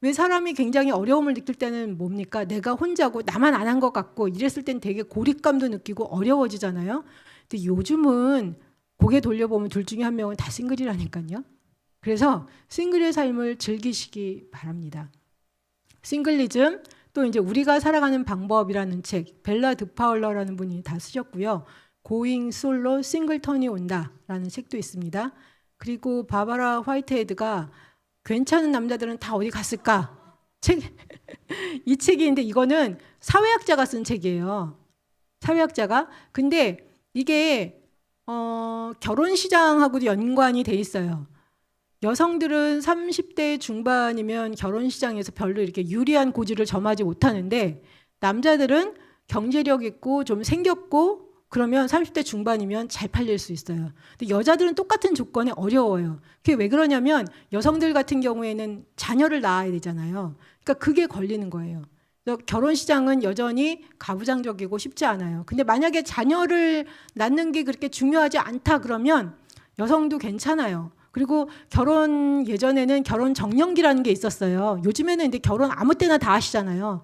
왜 사람이 굉장히 어려움을 느낄 때는 뭡니까? 내가 혼자고 나만 안 한 것 같고 이랬을 땐 되게 고립감도 느끼고 어려워지잖아요. 근데 요즘은 고개 돌려보면 둘 중에 한 명은 다 싱글이라니까요. 그래서 싱글의 삶을 즐기시기 바랍니다. 싱글리즘, 또 이제 우리가 살아가는 방법이라는 책, 벨라 드파울러라는 분이 다 쓰셨고요. 고잉 솔로 싱글턴이 온다라는 책도 있습니다. 그리고 바바라 화이트헤드가 괜찮은 남자들은 다 어디 갔을까? 이 책이 있는데 이거는 사회학자가 쓴 책이에요. 사회학자가. 근데 이게 결혼 시장하고도 연관이 돼 있어요. 여성들은 30대 중반이면 결혼 시장에서 별로 이렇게 유리한 고지를 점하지 못하는데, 남자들은 경제력 있고 좀 생겼고 그러면 30대 중반이면 잘 팔릴 수 있어요. 근데 여자들은 똑같은 조건에 어려워요. 그게 왜 그러냐면 여성들 같은 경우에는 자녀를 낳아야 되잖아요. 그러니까 그게 걸리는 거예요. 그래서 결혼 시장은 여전히 가부장적이고 쉽지 않아요. 근데 만약에 자녀를 낳는 게 그렇게 중요하지 않다 그러면 여성도 괜찮아요. 그리고 결혼, 예전에는 결혼 정년기라는 게 있었어요. 요즘에는 근데 결혼 아무 때나 다 하시잖아요.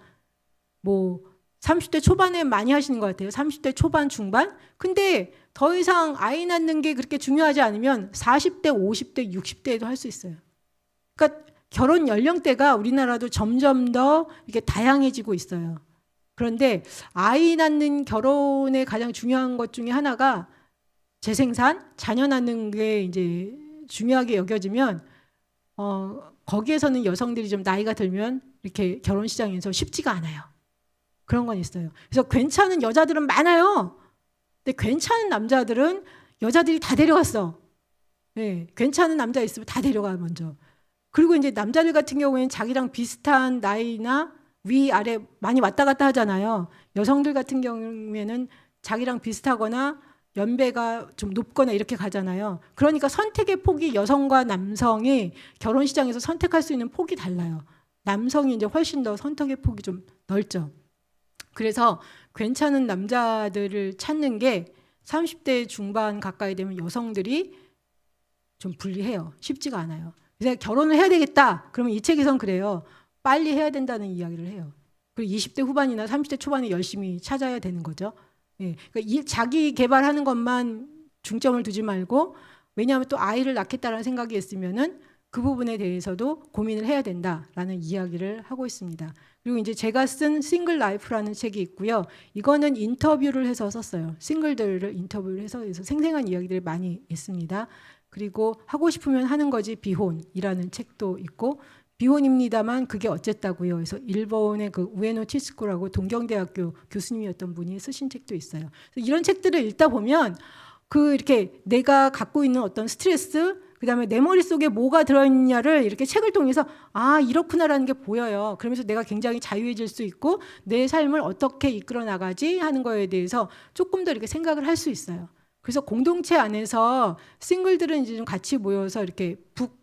뭐 30대 초반에 많이 하시는 것 같아요. 30대 초반, 중반. 근데 더 이상 아이 낳는 게 그렇게 중요하지 않으면 40대, 50대, 60대에도 할 수 있어요. 그러니까 결혼 연령대가 우리나라도 점점 더 이렇게 다양해지고 있어요. 그런데 아이 낳는 결혼의 가장 중요한 것 중에 하나가 재생산, 자녀 낳는 게 이제 중요하게 여겨지면 거기에서는 여성들이 좀 나이가 들면 이렇게 결혼 시장에서 쉽지가 않아요. 그런 건 있어요. 그래서 괜찮은 여자들은 많아요. 근데 괜찮은 남자들은 여자들이 다 데려갔어. 네, 괜찮은 남자 있으면 다 데려가 먼저. 그리고 이제 남자들 같은 경우에는 자기랑 비슷한 나이나 위 아래 많이 왔다 갔다 하잖아요. 여성들 같은 경우에는 자기랑 비슷하거나 연배가 좀 높거나 이렇게 가잖아요. 그러니까 선택의 폭이 여성과 남성이 결혼 시장에서 선택할 수 있는 폭이 달라요. 남성이 이제 훨씬 더 선택의 폭이 좀 넓죠. 그래서 괜찮은 남자들을 찾는 게 30대 중반 가까이 되면 여성들이 좀 불리해요. 쉽지가 않아요. 그래서 결혼을 해야 되겠다. 그러면 이 책에선 그래요. 빨리 해야 된다는 이야기를 해요. 그리고 20대 후반이나 30대 초반에 열심히 찾아야 되는 거죠. 예, 그러니까 자기 개발하는 것만 중점을 두지 말고, 왜냐하면 또 아이를 낳겠다라는 생각이 있으면은 그 부분에 대해서도 고민을 해야 된다라는 이야기를 하고 있습니다. 그리고 이제 제가 쓴 싱글 라이프라는 책이 있고요. 이거는 인터뷰를 해서 썼어요. 싱글들을 인터뷰를 해서 생생한 이야기들이 많이 있습니다. 그리고 하고 싶으면 하는 거지 비혼이라는 책도 있고, 비혼입니다만 그게 어쨌다고요. 그래서 일본의 그 우에노 치스코라고 동경대학교 교수님이었던 분이 쓰신 책도 있어요. 그래서 이런 책들을 읽다 보면 그 이렇게 내가 갖고 있는 어떤 스트레스, 그다음에 내 머릿속에 뭐가 들어있냐를 이렇게 책을 통해서 아 이렇구나라는 게 보여요. 그러면서 내가 굉장히 자유해질 수 있고 내 삶을 어떻게 이끌어 나가지 하는 거에 대해서 조금 더 이렇게 생각을 할 수 있어요. 그래서 공동체 안에서 싱글들은 이제 좀 같이 모여서 이렇게 북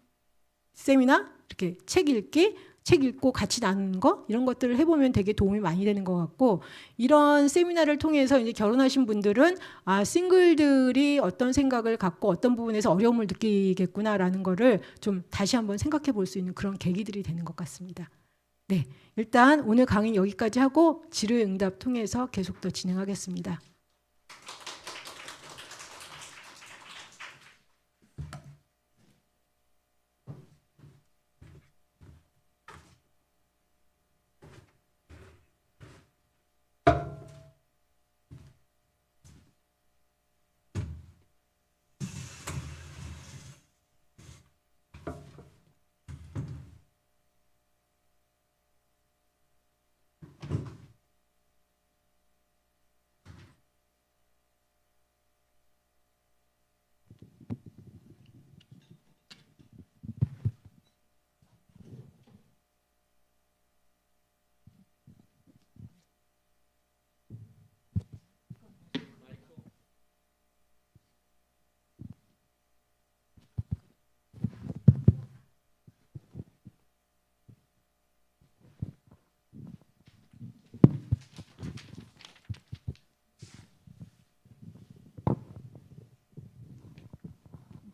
세미나 이렇게 책 읽기, 책 읽고 같이 나누는 거 이런 것들을 해보면 되게 도움이 많이 되는 것 같고, 이런 세미나를 통해서 이제 결혼하신 분들은 아 싱글들이 어떤 생각을 갖고 어떤 부분에서 어려움을 느끼겠구나라는 거를 좀 다시 한번 생각해 볼 수 있는 그런 계기들이 되는 것 같습니다. 네, 일단 오늘 강의 여기까지 하고 질의응답 통해서 계속 더 진행하겠습니다.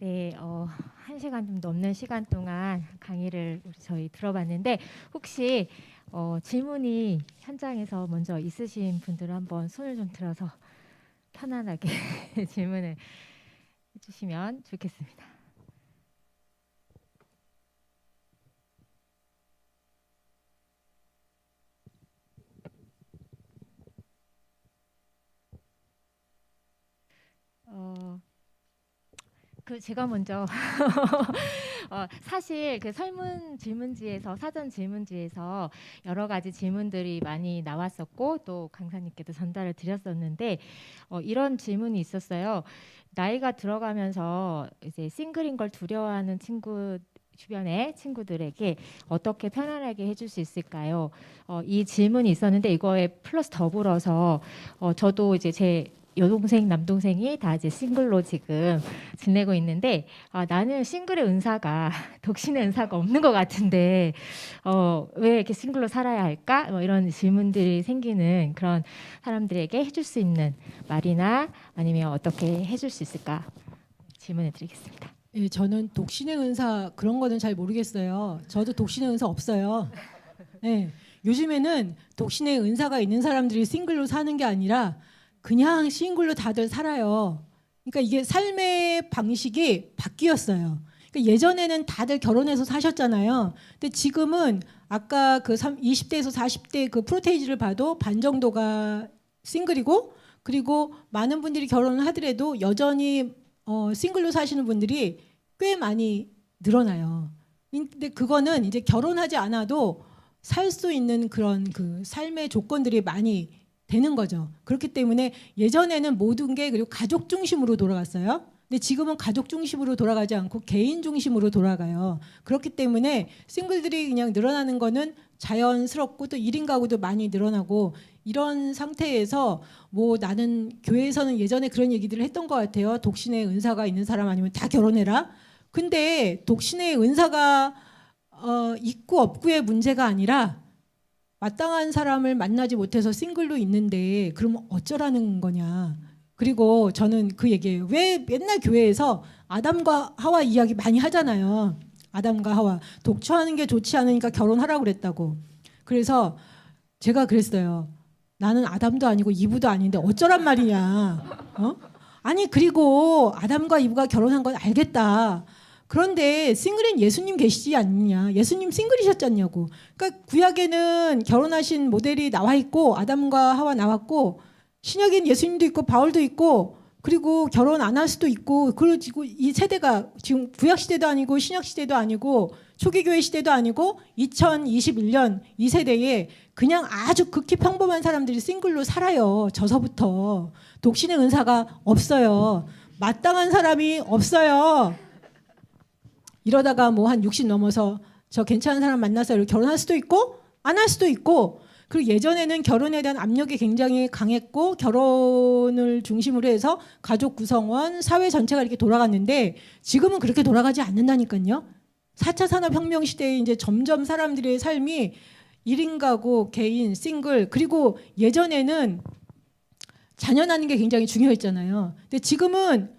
네, 1시간 좀 넘는 시간 동안 강의를 저희 들어봤는데 혹시 질문이 현장에서 먼저 있으신 분들은 한번 손을 좀 들어서 편안하게 질문을 해주시면 좋겠습니다. 제가 먼저 사실 그 설문 질문지에서 사전 질문지에서 여러 가지 질문들이 많이 나왔었고 또 강사님께도 전달을 드렸었는데 이런 질문이 있었어요. 나이가 들어가면서 이제 싱글인 걸 두려워하는 주변의 친구들에게 어떻게 편안하게 해줄 수 있을까요? 이 질문이 있었는데 이거에 플러스 더불어서 저도 이제 제 여동생, 남동생이 다 이제 싱글로 지금 지내고 있는데 나는 싱글의 은사가 독신의 은사가 없는 것 같은데 왜 이렇게 싱글로 살아야 할까? 뭐 이런 질문들이 생기는 그런 사람들에게 해줄 수 있는 말이나 아니면 어떻게 해줄 수 있을까 질문해 드리겠습니다. 예, 저는 독신의 은사 그런 거는 잘 모르겠어요. 저도 독신의 은사 없어요. 예, 요즘에는 독신의 은사가 있는 사람들이 싱글로 사는 게 아니라 그냥 싱글로 다들 살아요. 그러니까 이게 삶의 방식이 바뀌었어요. 그러니까 예전에는 다들 결혼해서 사셨잖아요. 근데 지금은 아까 그 20대에서 40대 그 프로테이지를 봐도 반 정도가 싱글이고, 그리고 많은 분들이 결혼을 하더라도 여전히 싱글로 사시는 분들이 꽤 많이 늘어나요. 근데 그거는 이제 결혼하지 않아도 살 수 있는 그런 그 삶의 조건들이 많이 되는 거죠. 그렇기 때문에 예전에는 모든 게 그리고 가족 중심으로 돌아갔어요. 근데 지금은 가족 중심으로 돌아가지 않고 개인 중심으로 돌아가요. 그렇기 때문에 싱글들이 그냥 늘어나는 거는 자연스럽고 또 1인 가구도 많이 늘어나고 이런 상태에서 뭐 나는 교회에서는 예전에 그런 얘기들을 했던 것 같아요. 독신의 은사가 있는 사람 아니면 다 결혼해라. 근데 독신의 은사가 있고 없고의 문제가 아니라 마땅한 사람을 만나지 못해서 싱글로 있는데 그럼 어쩌라는 거냐. 그리고 저는 그 얘기예요. 왜 맨날 교회에서 아담과 하와 이야기 많이 하잖아요. 아담과 하와 독처하는 게 좋지 않으니까 결혼하라고 그랬다고. 그래서 제가 그랬어요. 나는 아담도 아니고 이브도 아닌데 어쩌란 말이냐. 아니 그리고 아담과 이브가 결혼한 건 알겠다. 그런데 싱글엔 예수님 계시지 않느냐. 예수님 싱글이셨잖냐고. 그러니까 구약에는 결혼하신 모델이 나와 있고 아담과 하와 나왔고 신약엔 예수님도 있고 바울도 있고 그리고 결혼 안 할 수도 있고 그리고 이 세대가 지금 구약 시대도 아니고 신약 시대도 아니고 초기교회 시대도 아니고 2021년 이 세대에 그냥 아주 극히 평범한 사람들이 싱글로 살아요. 저서부터 독신의 은사가 없어요. 마땅한 사람이 없어요. 이러다가 뭐 한 60 넘어서 저 괜찮은 사람 만나서 이렇게 결혼할 수도 있고 안 할 수도 있고 그리고 예전에는 결혼에 대한 압력이 굉장히 강했고 결혼을 중심으로 해서 가족 구성원, 사회 전체가 이렇게 돌아갔는데 지금은 그렇게 돌아가지 않는다니까요. 4차 산업혁명 시대에 이제 점점 사람들의 삶이 1인 가구, 개인, 싱글 그리고 예전에는 자녀 낳는 게 굉장히 중요했잖아요. 근데 지금은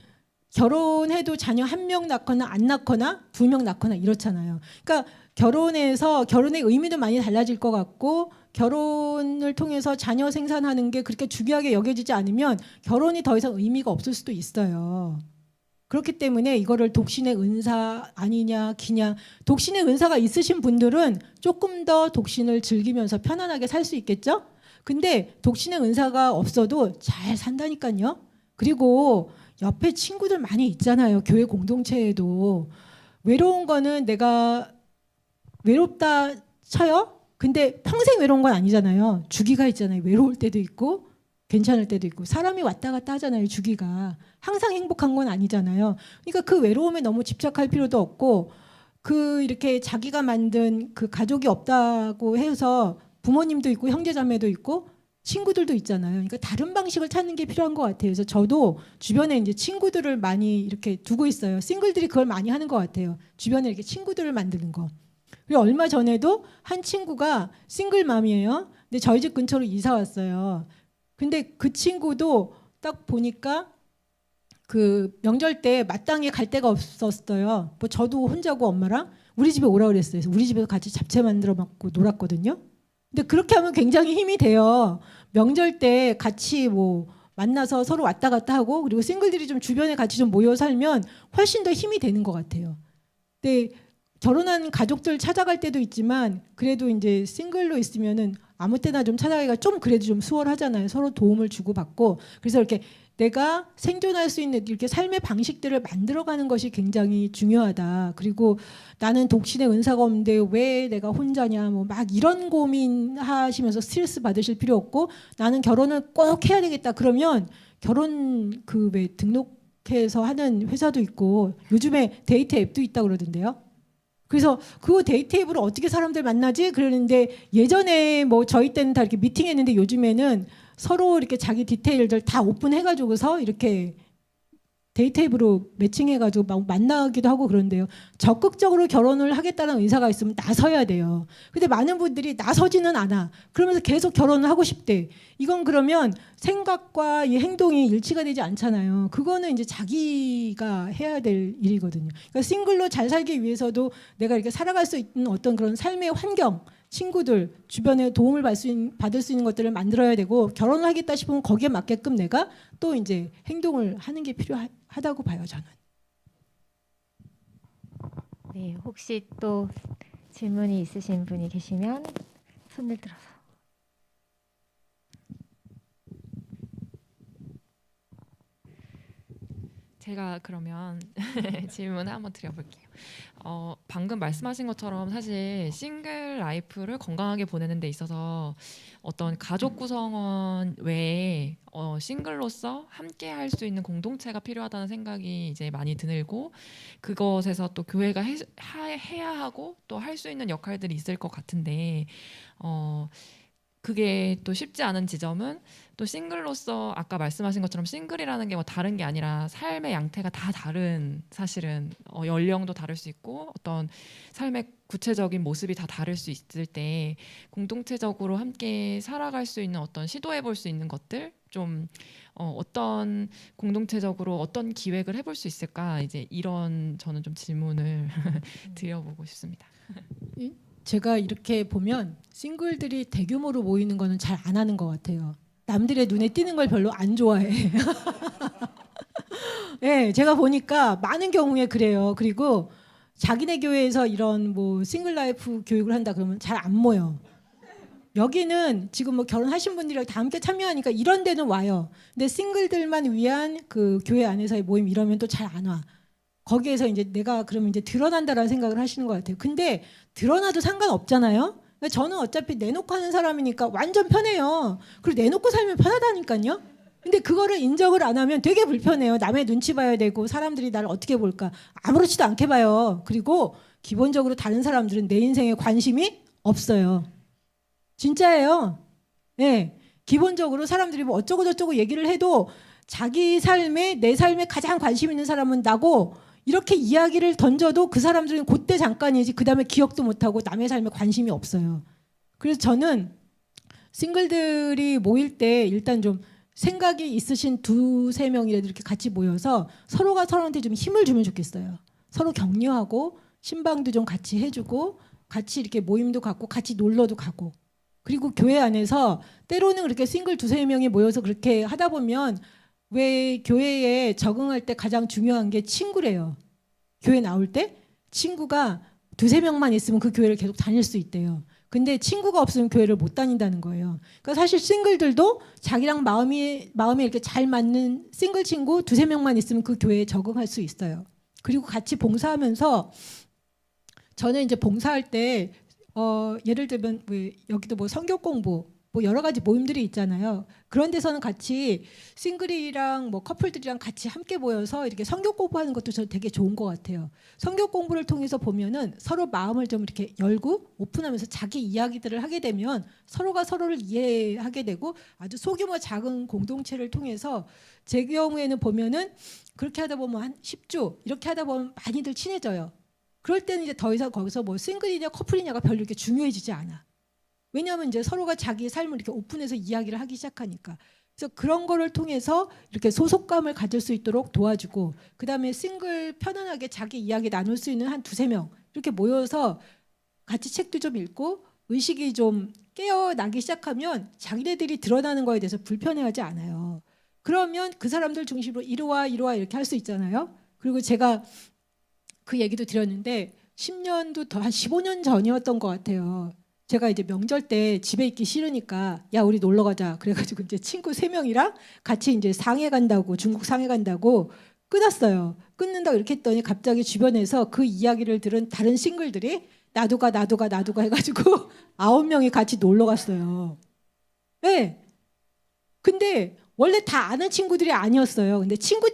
결혼해도 자녀 1명 낳거나 안 낳거나 2명 낳거나 이렇잖아요. 그러니까 결혼해서 결혼의 의미도 많이 달라질 것 같고 결혼을 통해서 자녀 생산하는 게 그렇게 중요하게 여겨지지 않으면 결혼이 더 이상 의미가 없을 수도 있어요. 그렇기 때문에 이거를 독신의 은사 아니냐 기냐 독신의 은사가 있으신 분들은 조금 더 독신을 즐기면서 편안하게 살 수 있겠죠? 근데 독신의 은사가 없어도 잘 산다니까요. 그리고 옆에 친구들 많이 있잖아요. 교회 공동체에도. 외로운 거는 내가 외롭다 쳐요. 근데 평생 외로운 건 아니잖아요. 주기가 있잖아요. 외로울 때도 있고 괜찮을 때도 있고 사람이 왔다 갔다 하잖아요. 주기가. 항상 행복한 건 아니잖아요. 그러니까 그 외로움에 너무 집착할 필요도 없고 그 이렇게 자기가 만든 그 가족이 없다고 해서 부모님도 있고 형제자매도 있고 친구들도 있잖아요. 그러니까 다른 방식을 찾는 게 필요한 것 같아요. 그래서 저도 주변에 이제 친구들을 많이 이렇게 두고 있어요. 싱글들이 그걸 많이 하는 것 같아요. 주변에 이렇게 친구들을 만드는 거. 그리고 얼마 전에도 한 친구가 싱글맘이에요. 근데 저희 집 근처로 이사 왔어요. 근데 그 친구도 딱 보니까 그 명절 때 마땅히 갈 데가 없었어요. 뭐 저도 혼자고 엄마랑 우리 집에 오라 그랬어요. 그래서 우리 집에서 같이 잡채 만들어 먹고 놀았거든요. 근데 그렇게 하면 굉장히 힘이 돼요. 명절 때 같이 뭐 만나서 서로 왔다 갔다 하고 그리고 싱글들이 좀 주변에 같이 좀 모여 살면 훨씬 더 힘이 되는 것 같아요. 근데 결혼한 가족들 찾아갈 때도 있지만 그래도 이제 싱글로 있으면은 아무 때나 좀 찾아가기가 좀 그래도 좀 수월하잖아요. 서로 도움을 주고받고 그래서 이렇게 내가 생존할 수 있는 이렇게 삶의 방식들을 만들어가는 것이 굉장히 중요하다. 그리고 나는 독신의 은사가 없는데 왜 내가 혼자냐 뭐 막 이런 고민하시면서 스트레스 받으실 필요 없고 나는 결혼을 꼭 해야 되겠다. 그러면 결혼 그 왜 등록해서 하는 회사도 있고 요즘에 데이트 앱도 있다고 그러던데요. 그래서 그 데이트 앱으로 어떻게 사람들 만나지? 그러는데 예전에 뭐 저희 때는 다 이렇게 미팅했는데 요즘에는 서로 이렇게 자기 디테일들 다 오픈해가지고서 이렇게 데이트 앱으로 매칭해가지고 막 만나기도 하고 그런데요. 적극적으로 결혼을 하겠다는 의사가 있으면 나서야 돼요. 근데 많은 분들이 나서지는 않아. 그러면서 계속 결혼을 하고 싶대. 이건 그러면 생각과 이 행동이 일치가 되지 않잖아요. 그거는 이제 자기가 해야 될 일이거든요. 그러니까 싱글로 잘 살기 위해서도 내가 이렇게 살아갈 수 있는 어떤 그런 삶의 환경, 친구들, 주변에 도움을 받을 수 있는 것들을 만들어야 되고 결혼을 하겠다 싶으면 거기에 맞게끔 내가 또 이제 행동을 하는 게 필요하다고 봐요, 저는. 네, 혹시 또 질문이 있으신 분이 계시면 손을 들어서. 제가 그러면 질문을 한번 드려볼게요. 방금 말씀하신 것처럼 사실 싱글 라이프를 건강하게 보내는 데 있어서 어떤 가족 구성원 외에 싱글로서 함께 할 수 있는 공동체가 필요하다는 생각이 이제 많이 들고, 그것에서 또 교회가 해야 하고 또 할 수 있는 역할들이 있을 것 같은데, 그게 또 쉽지 않은 지점은, 또 싱글로서 아까 말씀하신 것처럼 싱글이라는 게 뭐 다른 게 아니라 삶의 양태가 다 다른, 사실은 연령도 다를 수 있고 어떤 삶의 구체적인 모습이 다 다를 수 있을 때 공동체적으로 함께 살아갈 수 있는 어떤 시도해 볼 수 있는 것들, 좀 어떤 공동체적으로 어떤 기획을 해볼 수 있을까, 이제 이런 저는 좀 질문을 드려보고 싶습니다. 제가 이렇게 보면 싱글들이 대규모로 모이는 거는 잘 안 하는 것 같아요. 남들의 눈에 띄는 걸 별로 안 좋아해. 네, 제가 보니까 많은 경우에 그래요. 그리고 자기네 교회에서 이런 뭐 싱글 라이프 교육을 한다 그러면 잘 안 모여. 여기는 지금 뭐 결혼하신 분들이랑 다 함께 참여하니까 이런 데는 와요. 근데 싱글들만 위한 그 교회 안에서의 모임 이러면 또 잘 안 와. 거기에서 이제 내가 그러면 이제 드러난다라는 생각을 하시는 것 같아요. 근데 드러나도 상관없잖아요. 그러니까 저는 어차피 내놓고 하는 사람이니까 완전 편해요. 그리고 내놓고 살면 편하다니까요. 근데 그거를 인정을 안 하면 되게 불편해요. 남의 눈치 봐야 되고 사람들이 나를 어떻게 볼까. 아무렇지도 않게 봐요. 그리고 기본적으로 다른 사람들은 내 인생에 관심이 없어요. 진짜예요. 네. 기본적으로 사람들이 뭐 어쩌고 저쩌고 얘기를 해도 자기 삶에, 내 삶에 가장 관심 있는 사람은 나고, 이렇게 이야기를 던져도 그 사람들은 그때 잠깐이지 그 다음에 기억도 못하고 남의 삶에 관심이 없어요. 그래서 저는 싱글들이 모일 때 일단 좀 생각이 있으신 두세 명이라도 이렇게 같이 모여서 서로가 서로한테 좀 힘을 주면 좋겠어요. 서로 격려하고 신방도 좀 같이 해주고 같이 이렇게 모임도 갖고 같이 놀러도 가고, 그리고 교회 안에서 때로는 그렇게 싱글 두세 명이 모여서 그렇게 하다 보면 왜 교회에 적응할 때 가장 중요한 게 친구래요. 교회 나올 때 친구가 두세 명만 있으면 그 교회를 계속 다닐 수 있대요. 근데 친구가 없으면 교회를 못 다닌다는 거예요. 그러니까 사실 싱글들도 자기랑 마음이 이렇게 잘 맞는 싱글 친구 두세 명만 있으면 그 교회에 적응할 수 있어요. 그리고 같이 봉사하면서 저는 이제 봉사할 때 예를 들면 여기도 뭐 성경 공부 뭐 여러 가지 모임들이 있잖아요. 그런 데서는 같이 싱글이랑 뭐 커플들이랑 같이 함께 모여서 이렇게 성경 공부하는 것도 저는 되게 좋은 것 같아요. 성경 공부를 통해서 보면은 서로 마음을 좀 이렇게 열고 오픈하면서 자기 이야기들을 하게 되면 서로가 서로를 이해하게 되고 아주 소규모 작은 공동체를 통해서, 제 경우에는 보면은 그렇게 하다 보면 한 10주 이렇게 하다 보면 많이들 친해져요. 그럴 때는 이제 더 이상 거기서 뭐 싱글이냐 커플이냐가 별로 이렇게 중요해지지 않아. 왜냐하면 이제 서로가 자기 삶을 이렇게 오픈해서 이야기를 하기 시작하니까. 그래서 그런 거를 통해서 이렇게 소속감을 가질 수 있도록 도와주고, 그다음에 싱글 편안하게 자기 이야기 나눌 수 있는 한 두세 명 이렇게 모여서 같이 책도 좀 읽고 의식이 좀 깨어나기 시작하면 자기네들이 드러나는 거에 대해서 불편해하지 않아요. 그러면 그 사람들 중심으로 이리와 이렇게 할 수 있잖아요. 그리고 제가 그 얘기도 드렸는데 10년도 더 한 15년 전이었던 것 같아요. 제가 이제 명절 때 집에 있기 싫으니까 야 우리 놀러 가자 그래가지고 이제 친구 3명이랑 같이 이제 상해 간다고, 중국 상해 간다고 끊었어요. 끊는다고 이렇게 했더니 갑자기 주변에서 그 이야기를 들은 다른 싱글들이 나도 가 해가지고 9명이 같이 놀러 갔어요. 네. 근데 원래 다 아는 친구들이 아니었어요. 근데 친구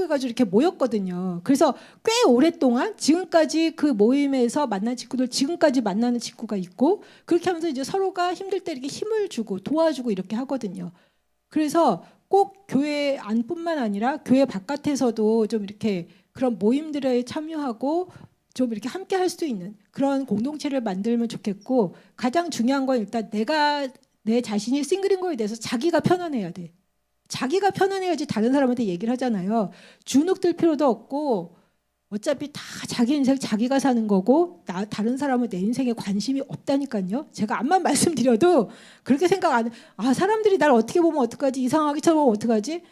해가지고 이렇게 모였거든요. 그래서 꽤 오랫동안 지금까지 그 모임에서 만난 친구들 지금까지 만나는 친구가 있고, 그렇게 하면서 이제 서로가 힘들 때 이렇게 힘을 주고 도와주고 이렇게 하거든요. 그래서 꼭 교회 안뿐만 아니라 교회 바깥에서도 좀 이렇게 그런 모임들에 참여하고 좀 이렇게 함께 할 수 있는 그런 공동체를 만들면 좋겠고, 가장 중요한 건 일단 내 자신이 싱글인 거에 대해서 자기가 편안해야 돼. 자기가 편안해야지 다른 사람한테 얘기를 하잖아요. 주눅 들 필요도 없고 어차피 다 자기 인생 자기가 사는 거고 다른 사람은 내 인생에 관심이 없다니까요. 제가 암만 말씀드려도 그렇게 생각 안 해. 아 사람들이 날 어떻게 보면 어떡하지, 이상하게 쳐보면 어떡하지.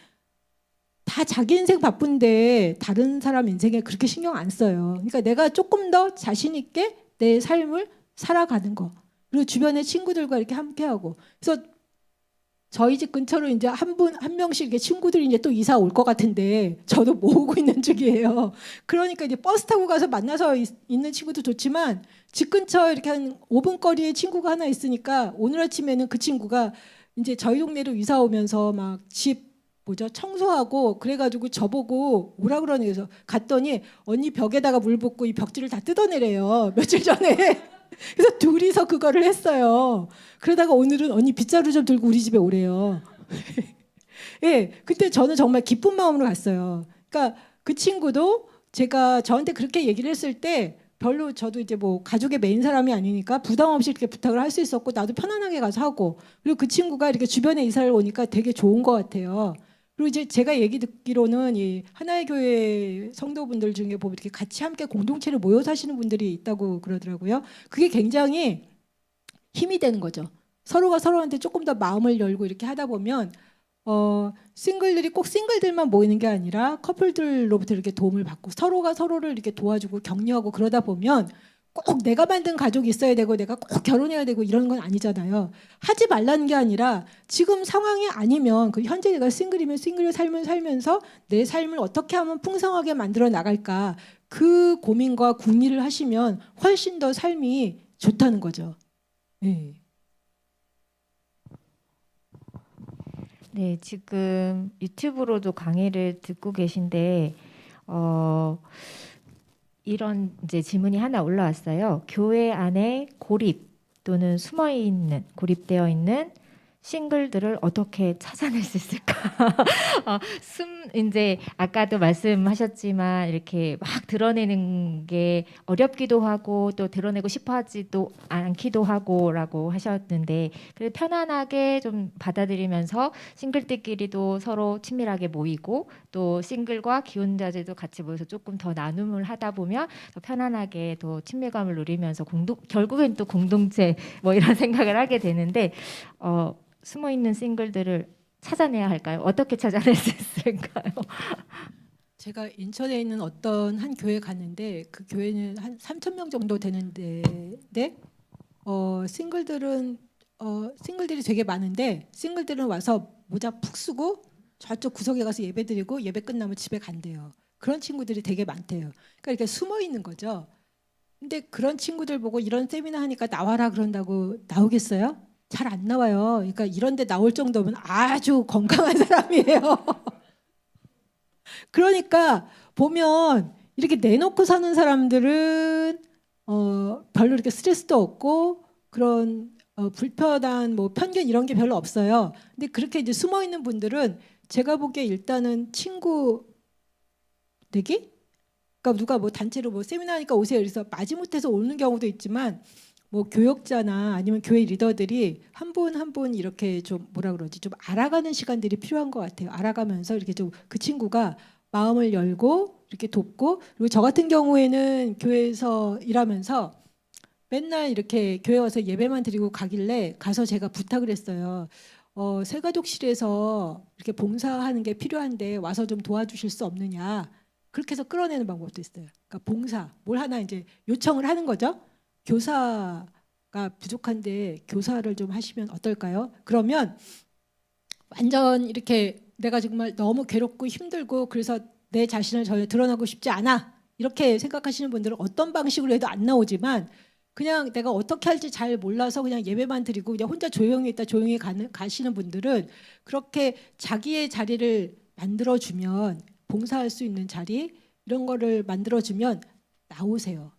다 자기 인생 바쁜데 다른 사람 인생에 그렇게 신경 안 써요. 그러니까 내가 조금 더 자신 있게 내 삶을 살아가는 거. 그리고 주변의 친구들과 이렇게 함께하고. 그래서 저희 집 근처로 이제 한 명씩 이렇게 친구들이 이제 또 이사 올 것 같은데 저도 모으고 있는 중이에요. 그러니까 이제 버스 타고 가서 만나서 있는 친구도 좋지만 집 근처 이렇게 한 5분 거리에 친구가 하나 있으니까 오늘 아침에는 그 친구가 이제 저희 동네로 이사 오면서 막 집 청소하고 그래가지고 저보고 오라 그러는 그래서 갔더니 언니 벽에다가 물 붓고 이 벽지를 다 뜯어내래요. 며칠 전에. 그래서 둘이서 그거를 했어요. 그러다가 오늘은 언니 빗자루 좀 들고 우리 집에 오래요. 예, 그때 저는 정말 기쁜 마음으로 갔어요. 그러니까 그 친구도 제가 저한테 그렇게 얘기를 했을 때 별로 저도 이제 뭐 가족의 메인 사람이 아니니까 부담 없이 이렇게 부탁을 할 수 있었고 나도 편안하게 가서 하고 그리고 그 친구가 이렇게 주변에 이사를 오니까 되게 좋은 것 같아요. 그리고 이제 제가 얘기 듣기로는 이 하나의 교회 성도분들 중에 보면 이렇게 같이 함께 공동체를 모여 사시는 분들이 있다고 그러더라고요. 그게 굉장히 힘이 되는 거죠. 서로가 서로한테 조금 더 마음을 열고 이렇게 하다 보면 싱글들이 꼭 싱글들만 모이는 게 아니라 커플들로부터 이렇게 도움을 받고 서로가 서로를 이렇게 도와주고 격려하고 그러다 보면 꼭 내가 만든 가족이 있어야 되고 내가 꼭 결혼해야 되고 이런 건 아니잖아요. 하지 말라는 게 아니라 지금 상황이 아니면 그 현재 내가 싱글이면 싱글의 삶을 살면서 내 삶을 어떻게 하면 풍성하게 만들어 나갈까 그 고민과 궁리를 하시면 훨씬 더 삶이 좋다는 거죠. 네. 네, 지금 유튜브로도 강의를 듣고 계신데 이런 이제 질문이 하나 올라왔어요. 교회 안에 고립 또는 고립되어 있는 싱글들을 어떻게 찾아낼 수 있을까? 이제 아까도 말씀하셨지만 이렇게 막 드러내는 게 어렵기도 하고 또 드러내고 싶어하지도 않기도 하고라고 하셨는데 그래 편안하게 좀 받아들이면서 싱글들끼리도 서로 친밀하게 모이고 또 싱글과 기혼자들도 같이 모여서 조금 더 나눔을 하다 보면 더 편안하게 더 친밀감을 누리면서 결국엔 또 공동체 뭐 이런 생각을 하게 되는데 숨어 있는 싱글들을 찾아내야 할까요? 어떻게 찾아낼 수 있을까요? 제가 인천에 있는 어떤 한 교회 갔는데 그 교회는 한 3,000명 정도 되는데 싱글들이 되게 많은데 싱글들은 와서 모자 푹 쓰고 저쪽 구석에 가서 예배드리고 예배 끝나면 집에 간대요. 그런 친구들이 되게 많대요. 그러니까 이렇게 숨어 있는 거죠. 근데 그런 친구들 보고 이런 세미나 하니까 나와라 그런다고 나오겠어요? 잘 안 나와요. 그러니까 이런 데 나올 정도면 아주 건강한 사람이에요. 그러니까 보면 이렇게 내놓고 사는 사람들은 별로 이렇게 스트레스도 없고 그런 불편한 뭐 편견 이런 게 별로 없어요. 근데 그렇게 이제 숨어 있는 분들은 제가 보기에 일단은 친구 되기? 그러니까 누가 뭐 단체로 뭐 세미나 하니까 오세요. 그래서 마지못해서 오는 경우도 있지만 뭐 교역자나 아니면 교회 리더들이 한 분 한 분 이렇게 좀 뭐라 그러지 좀 알아가는 시간들이 필요한 것 같아요. 알아가면서 이렇게 좀 그 친구가 마음을 열고 이렇게 돕고 그리고 저 같은 경우에는 교회에서 일하면서 맨날 이렇게 교회 와서 예배만 드리고 가길래 가서 제가 부탁을 했어요. 새가족실에서 이렇게 봉사하는 게 필요한데 와서 좀 도와주실 수 없느냐. 그렇게 해서 끌어내는 방법도 있어요. 그러니까 봉사 뭘 하나 이제 요청을 하는 거죠. 교사가 부족한데 교사를 좀 하시면 어떨까요? 그러면 완전 이렇게 내가 정말 너무 괴롭고 힘들고 그래서 내 자신을 전혀 드러나고 싶지 않아 이렇게 생각하시는 분들은 어떤 방식으로 해도 안 나오지만 그냥 내가 어떻게 할지 잘 몰라서 그냥 예배만 드리고 그냥 혼자 조용히 있다 조용히 가시는 분들은 그렇게 자기의 자리를 만들어주면 봉사할 수 있는 자리 이런 거를 만들어주면 나오세요.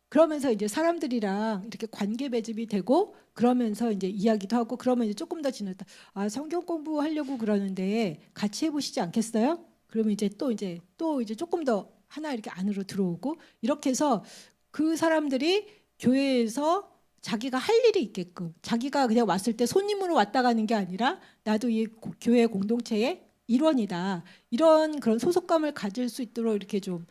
그러면서 이제 사람들이랑 이렇게 관계 맺음이 되고 그러면서 이제 이야기도 하고 그러면 이제 조금 더 지났다. 성경 공부하려고 그러는데 같이 해보시지 않겠어요? 그러면 이제 또 이제 조금 더 하나 이렇게 안으로 들어오고 이렇게 해서 그 사람들이 교회에서 자기가 할 일이 있게끔 자기가 그냥 왔을 때 손님으로 왔다 가는 게 아니라 나도 이 교회 공동체의 일원이다. 이런 그런 소속감을 가질 수 있도록 이렇게 좀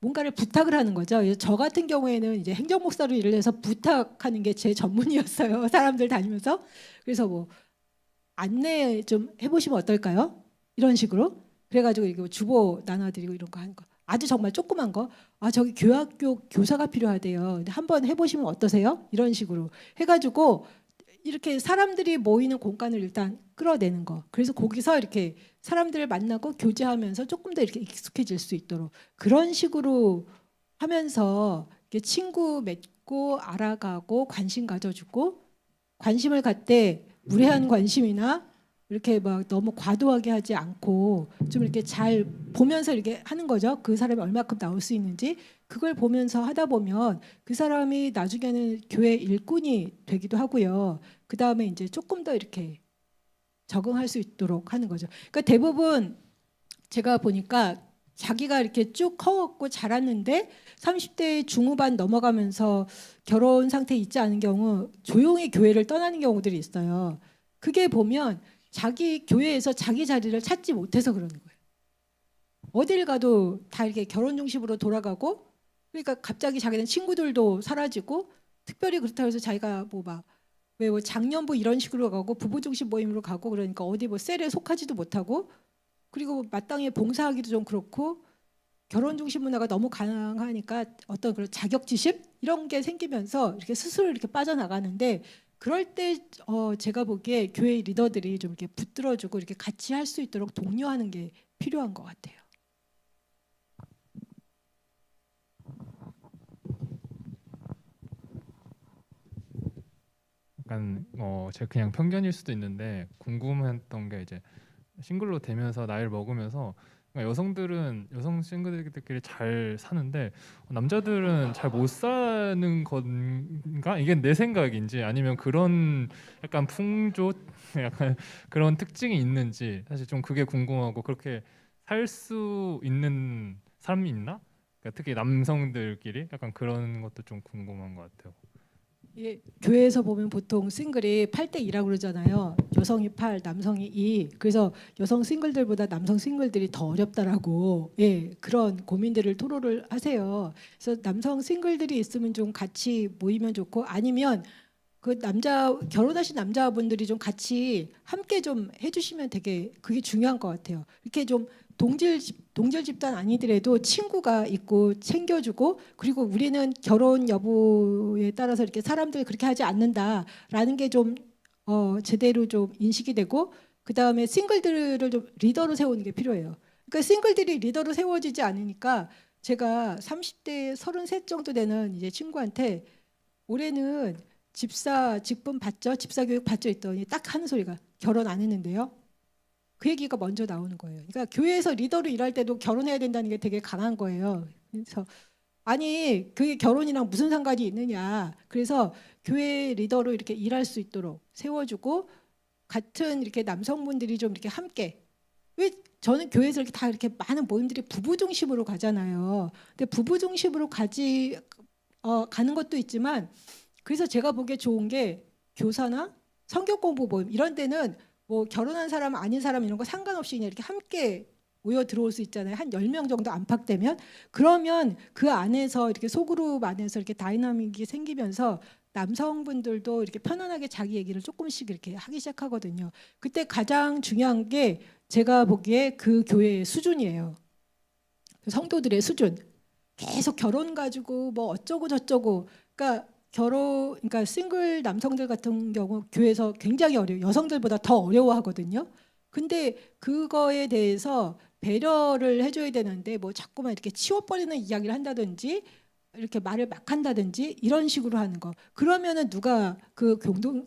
뭔가를 부탁을 하는 거죠. 저 같은 경우에는 이제 행정목사로 일을 해서 부탁하는 게 제 전문이었어요. 사람들 다니면서. 그래서 뭐 안내 좀 해보시면 어떨까요? 이런 식으로. 그래가지고 이거 주보 나눠드리고 이런 거 하는 거. 아주 정말 조그만 거. 아 저기 교학교 교사가 필요하대요. 근데 한번 해보시면 어떠세요? 이런 식으로 해가지고 이렇게 사람들이 모이는 공간을 일단 끌어내는 거. 그래서 거기서 이렇게 사람들을 만나고 교제하면서 조금 더 이렇게 익숙해질 수 있도록 그런 식으로 하면서 이렇게 친구 맺고 알아가고 관심 가져주고 관심을 갖되 무례한 관심이나 이렇게 막 너무 과도하게 하지 않고 좀 이렇게 잘 보면서 이렇게 하는 거죠. 그 사람이 얼마큼 나올 수 있는지 그걸 보면서 하다 보면 그 사람이 나중에는 교회 일꾼이 되기도 하고요. 그 다음에 이제 조금 더 이렇게 적응할 수 있도록 하는 거죠. 그러니까 대부분 제가 보니까 자기가 이렇게 쭉 커왔고 자랐는데 30대 중후반 넘어가면서 결혼 상태에 있지 않은 경우 조용히 교회를 떠나는 경우들이 있어요. 그게 보면 자기 교회에서 자기 자리를 찾지 못해서 그러는 거예요. 어딜 가도 다 이렇게 결혼 중심으로 돌아가고 그러니까 갑자기 자기는 친구들도 사라지고 특별히 그렇다고 해서 자기가 왜 장년부 이런 식으로 가고 부부 중심 모임으로 가고 그러니까 어디 뭐 셀에 속하지도 못하고 그리고 마땅히 봉사하기도 좀 그렇고 결혼 중심 문화가 너무 강하니까 어떤 그런 자격지심 이런 게 생기면서 이렇게 스스로 이렇게 빠져나가는데 그럴 때 제가 보기에 교회 리더들이 좀 이렇게 붙들어주고 이렇게 같이 할 수 있도록 독려하는 게 필요한 것 같아요. 약간 제가 그냥 편견일 수도 있는데 궁금했던 게 이제 싱글로 되면서 나이를 먹으면서 그러니까 여성들은 여성 싱글들끼리 잘 사는데 남자들은 잘 못 사는 건가? 이게 내 생각인지 아니면 그런 약간 풍조 약간 그런 특징이 있는지 사실 좀 그게 궁금하고 그렇게 살 수 있는 사람이 있나? 그러니까 특히 남성들끼리 약간 그런 것도 좀 궁금한 것 같아요. 예, 교회에서 보면 보통 싱글이 8대 2라고 그러잖아요. 여성이 8, 남성이 2. 그래서 여성 싱글들보다 남성 싱글들이 더 어렵다라고 그런 고민들을 토로를 하세요. 그래서 남성 싱글들이 있으면 좀 같이 모이면 좋고 아니면 그 결혼하신 남자분들이 좀 같이 함께 좀 해주시면 되게 그게 중요한 것 같아요. 이렇게 좀 동질 집단 아니더라도 친구가 있고 챙겨주고 그리고 우리는 결혼 여부에 따라서 이렇게 사람들 그렇게 하지 않는다라는 게 좀 제대로 좀 인식이 되고 그 다음에 싱글들을 좀 리더로 세우는 게 필요해요. 그러니까 싱글들이 리더로 세워지지 않으니까 제가 30대 33 정도 되는 이제 친구한테 올해는 집사 직분 받죠? 집사 교육 받죠? 했더니 딱 하는 소리가 결혼 안 했는데요. 그 얘기가 먼저 나오는 거예요. 그러니까 교회에서 리더로 일할 때도 결혼해야 된다는 게 되게 강한 거예요. 그래서 아니 그게 결혼이랑 무슨 상관이 있느냐. 그래서 교회 리더로 이렇게 일할 수 있도록 세워주고 같은 이렇게 남성분들이 좀 이렇게 함께 왜 저는 교회에서 이렇게 다 이렇게 많은 모임들이 부부 중심으로 가잖아요. 근데 부부 중심으로 가는 것도 있지만 그래서 제가 보기에 좋은 게 교사나 성경 공부 모임 이런 데는 뭐 결혼한 사람 아닌 사람 이런 거 상관없이 그냥 이렇게 함께 모여 들어올 수 있잖아요. 한 10명 정도 안팎되면 그러면 그 안에서 이렇게 소그룹 안에서 이렇게 다이나믹이 생기면서 남성분들도 이렇게 편안하게 자기 얘기를 조금씩 이렇게 하기 시작하거든요. 그때 가장 중요한 게 제가 보기에 그 교회의 수준이에요. 성도들의 수준. 계속 결혼 가지고 뭐 어쩌고 저쩌고 그러니까 싱글 남성들 같은 경우 교회에서 굉장히 어려워요. 여성들보다 더 어려워하거든요. 근데 그거에 대해서 배려를 해줘야 되는데 뭐 자꾸만 이렇게 치워버리는 이야기를 한다든지 이렇게 말을 막 한다든지 이런 식으로 하는 거. 그러면은 누가 그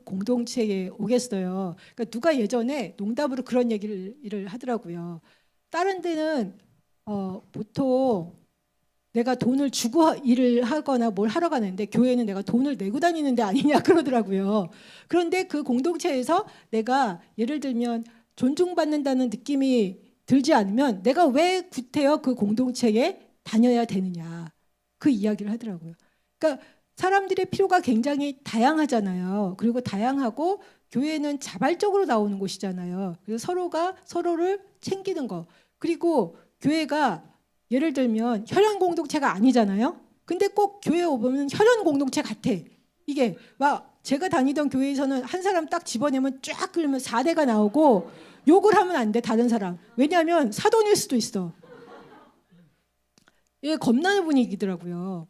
공동체에 오겠어요. 그러니까 누가 예전에 농담으로 그런 얘기를 하더라고요. 다른 데는 보통 내가 돈을 주고 일을 하거나 뭘 하러 가는데 교회는 내가 돈을 내고 다니는 데 아니냐 그러더라고요. 그런데 그 공동체에서 내가 예를 들면 존중받는다는 느낌이 들지 않으면 내가 왜 구태여 그 공동체에 다녀야 되느냐 그 이야기를 하더라고요. 그러니까 사람들의 필요가 굉장히 다양하잖아요. 그리고 다양하고 교회는 자발적으로 나오는 곳이잖아요. 그래서 서로가 서로를 챙기는 거. 그리고 교회가 예를 들면 혈연 공동체가 아니잖아요. 근데 꼭 교회에 오면 혈연 공동체 같아. 이게 막 제가 다니던 교회에서는 한 사람 딱 집어내면 쫙 그러면 4대가 나오고 욕을 하면 안 돼, 다른 사람. 왜냐하면 사돈일 수도 있어. 이게 겁나는 분위기더라고요.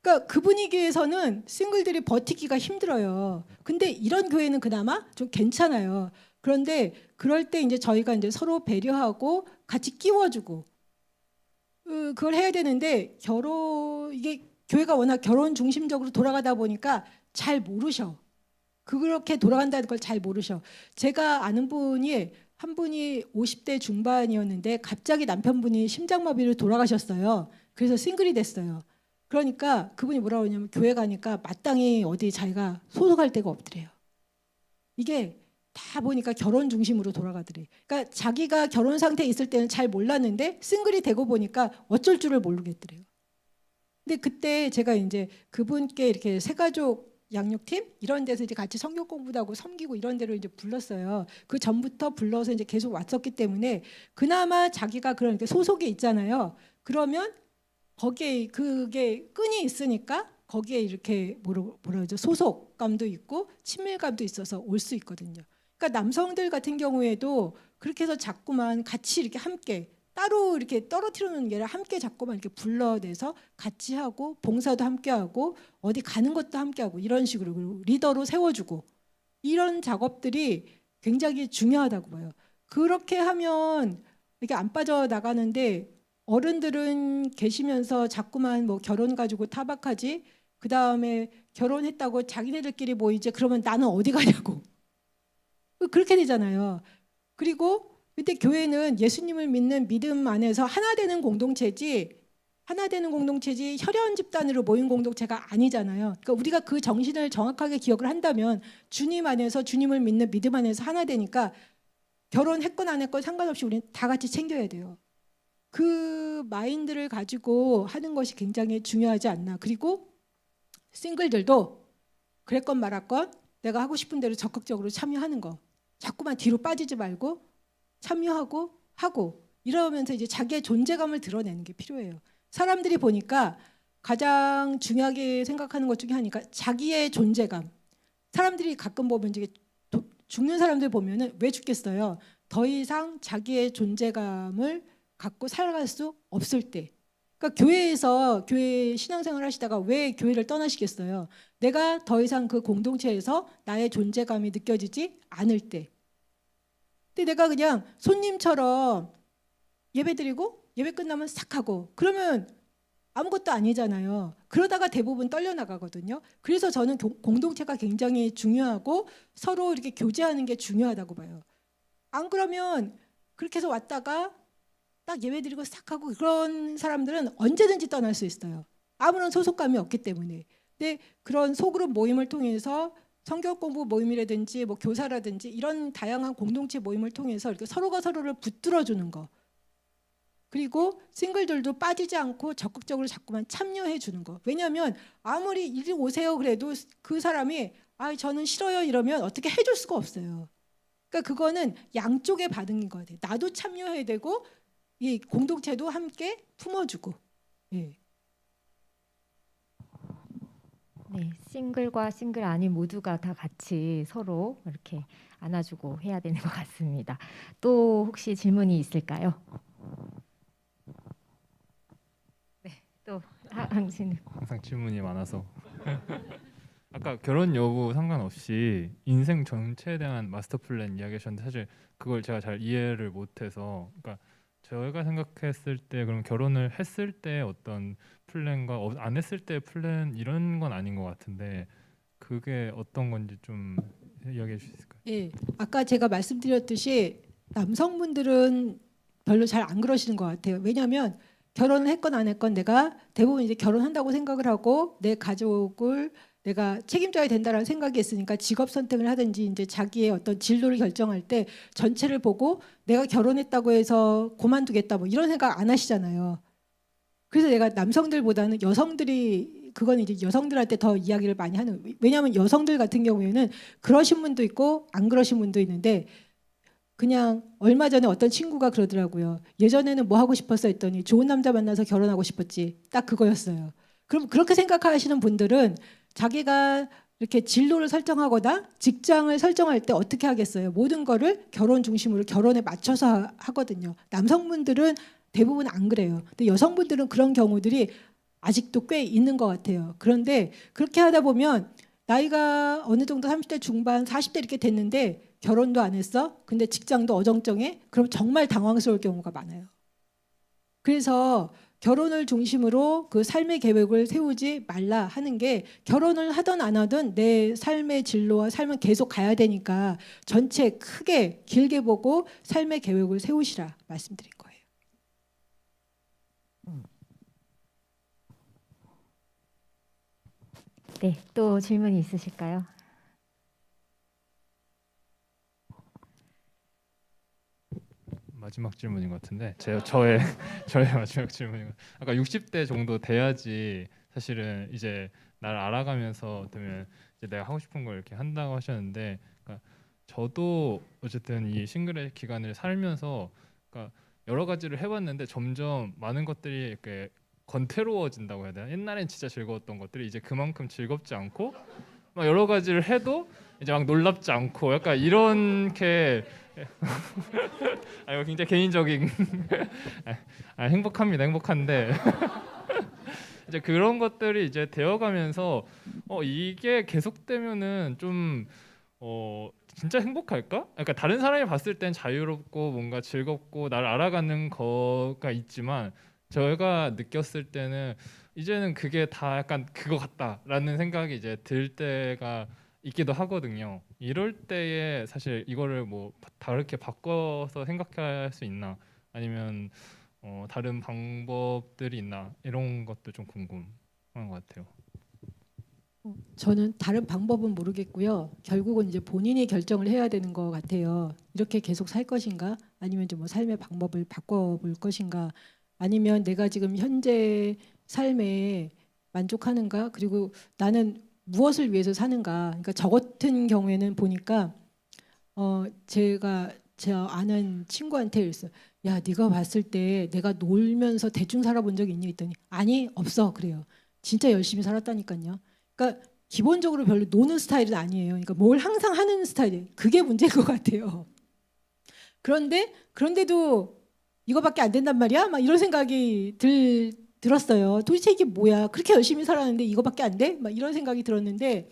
그러니까 그 분위기에서는 싱글들이 버티기가 힘들어요. 근데 이런 교회는 그나마 좀 괜찮아요. 그런데 그럴 때 이제 저희가 이제 서로 배려하고 같이 끼워주고 그걸 해야 되는데 이게 교회가 워낙 결혼 중심적으로 돌아가다 보니까 잘 모르셔. 그렇게 돌아간다는 걸 잘 모르셔. 제가 아는 분이 한 분이 50대 중반이었는데 갑자기 남편분이 심장마비로 돌아가셨어요. 그래서 싱글이 됐어요. 그러니까 그분이 뭐라고 하냐면 교회 가니까 마땅히 어디 자기가 소속할 데가 없더래요. 이게 다 보니까 결혼 중심으로 돌아가더래. 그러니까 자기가 결혼 상태에 있을 때는 잘 몰랐는데 싱글이 되고 보니까 어쩔 줄을 모르겠더래요. 근데 그때 제가 이제 그분께 이렇게 새가족 양육팀 이런 데서 이제 같이 성경 공부도 하고 섬기고 이런 데로 이제 불렀어요. 그 전부터 불러서 이제 계속 왔었기 때문에 그나마 자기가 그런 이렇게 소속이 있잖아요. 그러면 거기에 그게 끈이 있으니까 거기에 이렇게 뭐라 그러죠? 소속감도 있고 친밀감도 있어서 올 수 있거든요. 그러니까 남성들 같은 경우에도 그렇게 해서 자꾸만 같이 이렇게 함께 따로 이렇게 떨어뜨리는 게 아니라 함께 자꾸만 이렇게 불러내서 같이 하고 봉사도 함께 하고 어디 가는 것도 함께 하고 이런 식으로 그리고 리더로 세워주고 이런 작업들이 굉장히 중요하다고 봐요. 그렇게 하면 이게 안 빠져나가는데 어른들은 계시면서 자꾸만 뭐 결혼 가지고 타박하지 그 다음에 결혼했다고 자기네들끼리 뭐 이제 그러면 나는 어디 가냐고 그렇게 되잖아요. 그리고 그때 교회는 예수님을 믿는 믿음 안에서 하나 되는 공동체지 혈연 집단으로 모인 공동체가 아니잖아요. 그러니까 우리가 그 정신을 정확하게 기억을 한다면 주님 안에서 주님을 믿는 믿음 안에서 하나 되니까 결혼했건 안 했건 상관없이 우리는 다 같이 챙겨야 돼요. 그 마인드를 가지고 하는 것이 굉장히 중요하지 않나. 그리고 싱글들도 그랬건 말았건 내가 하고 싶은 대로 적극적으로 참여하는 거. 자꾸만 뒤로 빠지지 말고 참여하고 하고 이러면서 이제 자기의 존재감을 드러내는 게 필요해요. 사람들이 보니까 가장 중요하게 생각하는 것 중에 하나가 자기의 존재감. 사람들이 가끔 보면 이제 죽는 사람들 보면은 왜 죽겠어요? 더 이상 자기의 존재감을 갖고 살아갈 수 없을 때. 그러니까 교회에서 교회 신앙생활 하시다가 왜 교회를 떠나시겠어요? 내가 더 이상 그 공동체에서 나의 존재감이 느껴지지 않을 때. 근데 내가 그냥 손님처럼 예배드리고 예배 끝나면 싹 하고 그러면 아무것도 아니잖아요. 그러다가 대부분 떨려나가거든요. 그래서 저는 공동체가 굉장히 중요하고 서로 이렇게 교제하는 게 중요하다고 봐요. 안 그러면 그렇게 해서 왔다가 딱 예배드리고 싹 하고 그런 사람들은 언제든지 떠날 수 있어요. 아무런 소속감이 없기 때문에. 근데 그런 소그룹 모임을 통해서 성경 공부 모임이라든지 뭐 교사라든지 이런 다양한 공동체 모임을 통해서 이렇게 서로가 서로를 붙들어 주는 거. 그리고 싱글들도 빠지지 않고 적극적으로 자꾸만 참여해 주는 거. 왜냐하면 아무리 이리 오세요 그래도 그 사람이 저는 싫어요 이러면 어떻게 해줄 수가 없어요. 그러니까 그거는 양쪽의 반응인 것 같아요. 나도 참여해야 되고 이 공동체도 함께 품어주고. 예. 네, 싱글과 싱글 아닌 모두가 다 같이 서로 이렇게 안아주고 해야 되는 것 같습니다. 또 혹시 질문이 있을까요? 네, 또 당신. 항상 질문이 많아서 아까 결혼 여부 상관없이 인생 전체에 대한 마스터 플랜 이야기하셨는데 사실 그걸 제가 잘 이해를 못해서 그러니까 저희가 생각했을 때 그럼 결혼을 했을 때 어떤 플랜과 안 했을 때 플랜 이런 건 아닌 것 같은데 그게 어떤 건지 좀 이야기해 주실 수 있을까요? 예. 아까 제가 말씀드렸듯이 남성분들은 별로 잘 안 그러시는 것 같아요. 왜냐하면 결혼을 했건 안 했건 내가 대부분 이제 결혼한다고 생각을 하고 내 가족을 내가 책임져야 된다라는 생각이 있으니까 직업 선택을 하든지 이제 자기의 어떤 진로를 결정할 때 전체를 보고 내가 결혼했다고 해서 그만두겠다 뭐 이런 생각 안 하시잖아요. 그래서 내가 남성들보다는 여성들이 그건 이제 여성들한테 더 이야기를 많이 하는 왜냐하면 여성들 같은 경우에는 그러신 분도 있고 안 그러신 분도 있는데 그냥 얼마 전에 어떤 친구가 그러더라고요. 예전에는 뭐 하고 싶었어 했더니 좋은 남자 만나서 결혼하고 싶었지. 딱 그거였어요. 그럼 그렇게 생각하시는 분들은 자기가 이렇게 진로를 설정하거나 직장을 설정할 때 어떻게 하겠어요? 모든 거를 결혼 중심으로 결혼에 맞춰서 하거든요. 남성분들은 대부분 안 그래요. 근데 여성분들은 그런 경우들이 아직도 꽤 있는 것 같아요. 그런데 그렇게 하다 보면 나이가 어느 정도 30대 중반, 40대 이렇게 됐는데 결혼도 안 했어. 근데 직장도 어정쩡해. 그럼 정말 당황스러울 경우가 많아요. 그래서 결혼을 중심으로 그 삶의 계획을 세우지 말라 하는 게, 결혼을 하든 안 하든 내 삶의 진로와 삶은 계속 가야 되니까 전체 크게 길게 보고 삶의 계획을 세우시라 말씀드린 거예요. 네, 또 질문이 있으실까요? 마지막 질문인 것 같은데 저의 저의 마지막 질문인 것. 아까 60대 정도 돼야지 사실은 이제 나를 알아가면서 되면 이제 내가 하고 싶은 걸 이렇게 한다고 하셨는데, 그러니까 저도 어쨌든 이 싱글의 기간을 살면서 그러니까 여러 가지를 해봤는데 점점 많은 것들이 이렇게 건태로워진다고 해야 되나? 옛날엔 진짜 즐거웠던 것들이 이제 그만큼 즐겁지 않고, 막 여러 가지를 해도 이제 막 놀랍지 않고, 약간 이렇게 이거 굉장히 개인적인 행복합니다. 행복한데 이제 그런 것들이 이제 되어가면서 이게 계속되면은 좀 진짜 행복할까? 그러니까 다른 사람이 봤을 땐 자유롭고 뭔가 즐겁고 나를 알아가는 거가 있지만, 저희가 느꼈을 때는 이제는 그게 다 약간 그거 같다라는 생각이 이제 들 때가 있기도 하거든요. 이럴 때에 사실 이거를 뭐 다르게 바꿔서 생각할 수 있나, 아니면 다른 방법들이 있나, 이런 것도 좀 궁금한 것 같아요. 저는 다른 방법은 모르겠고요. 결국은 이제 본인이 결정을 해야 되는 것 같아요. 이렇게 계속 살 것인가, 아니면 좀 뭐 삶의 방법을 바꿔볼 것인가, 아니면 내가 지금 현재 삶에 만족하는가, 그리고 나는 무엇을 위해서 사는가. 그러니까 저 같은 경우에는 보니까 제가 제 아는 친구한테 그랬어요. 야, 네가 봤을 때 내가 놀면서 대충 살아본 적이 있니? 했더니 아니, 없어. 그래요. 진짜 열심히 살았다니까요. 그러니까 기본적으로 별로 노는 스타일은 아니에요. 그러니까 뭘 항상 하는 스타일이에요. 그게 문제인 것 같아요. 그런데도 이거밖에 안 된단 말이야? 막 이런 생각이 들었어요. 도대체 이게 뭐야? 그렇게 열심히 살았는데 이거밖에 안 돼? 막 이런 생각이 들었는데,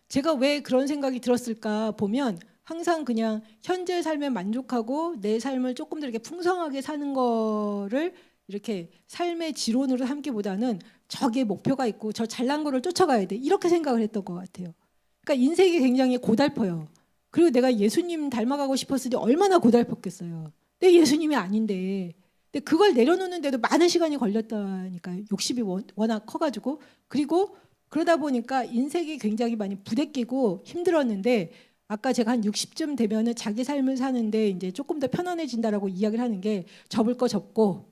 제가 왜 그런 생각이 들었을까 보면, 항상 그냥 현재 삶에 만족하고 내 삶을 조금 더 이렇게 풍성하게 사는 거를 이렇게 삶의 지론으로 삼기보다는 저기에 목표가 있고 저 잘난 거를 쫓아가야 돼, 이렇게 생각을 했던 것 같아요. 그러니까 인생이 굉장히 고달퍼요. 그리고 내가 예수님 닮아가고 싶었으니 얼마나 고달팠겠어요. 내 예수님이 아닌데. 근데 그걸 내려놓는데도 많은 시간이 걸렸다니까요. 욕심이 워낙 커가지고. 그리고 그러다 보니까 인생이 굉장히 많이 부대끼고 힘들었는데, 아까 제가 한 60쯤 되면은 자기 삶을 사는데 이제 조금 더 편안해진다라고 이야기를 하는 게, 접을 거 접고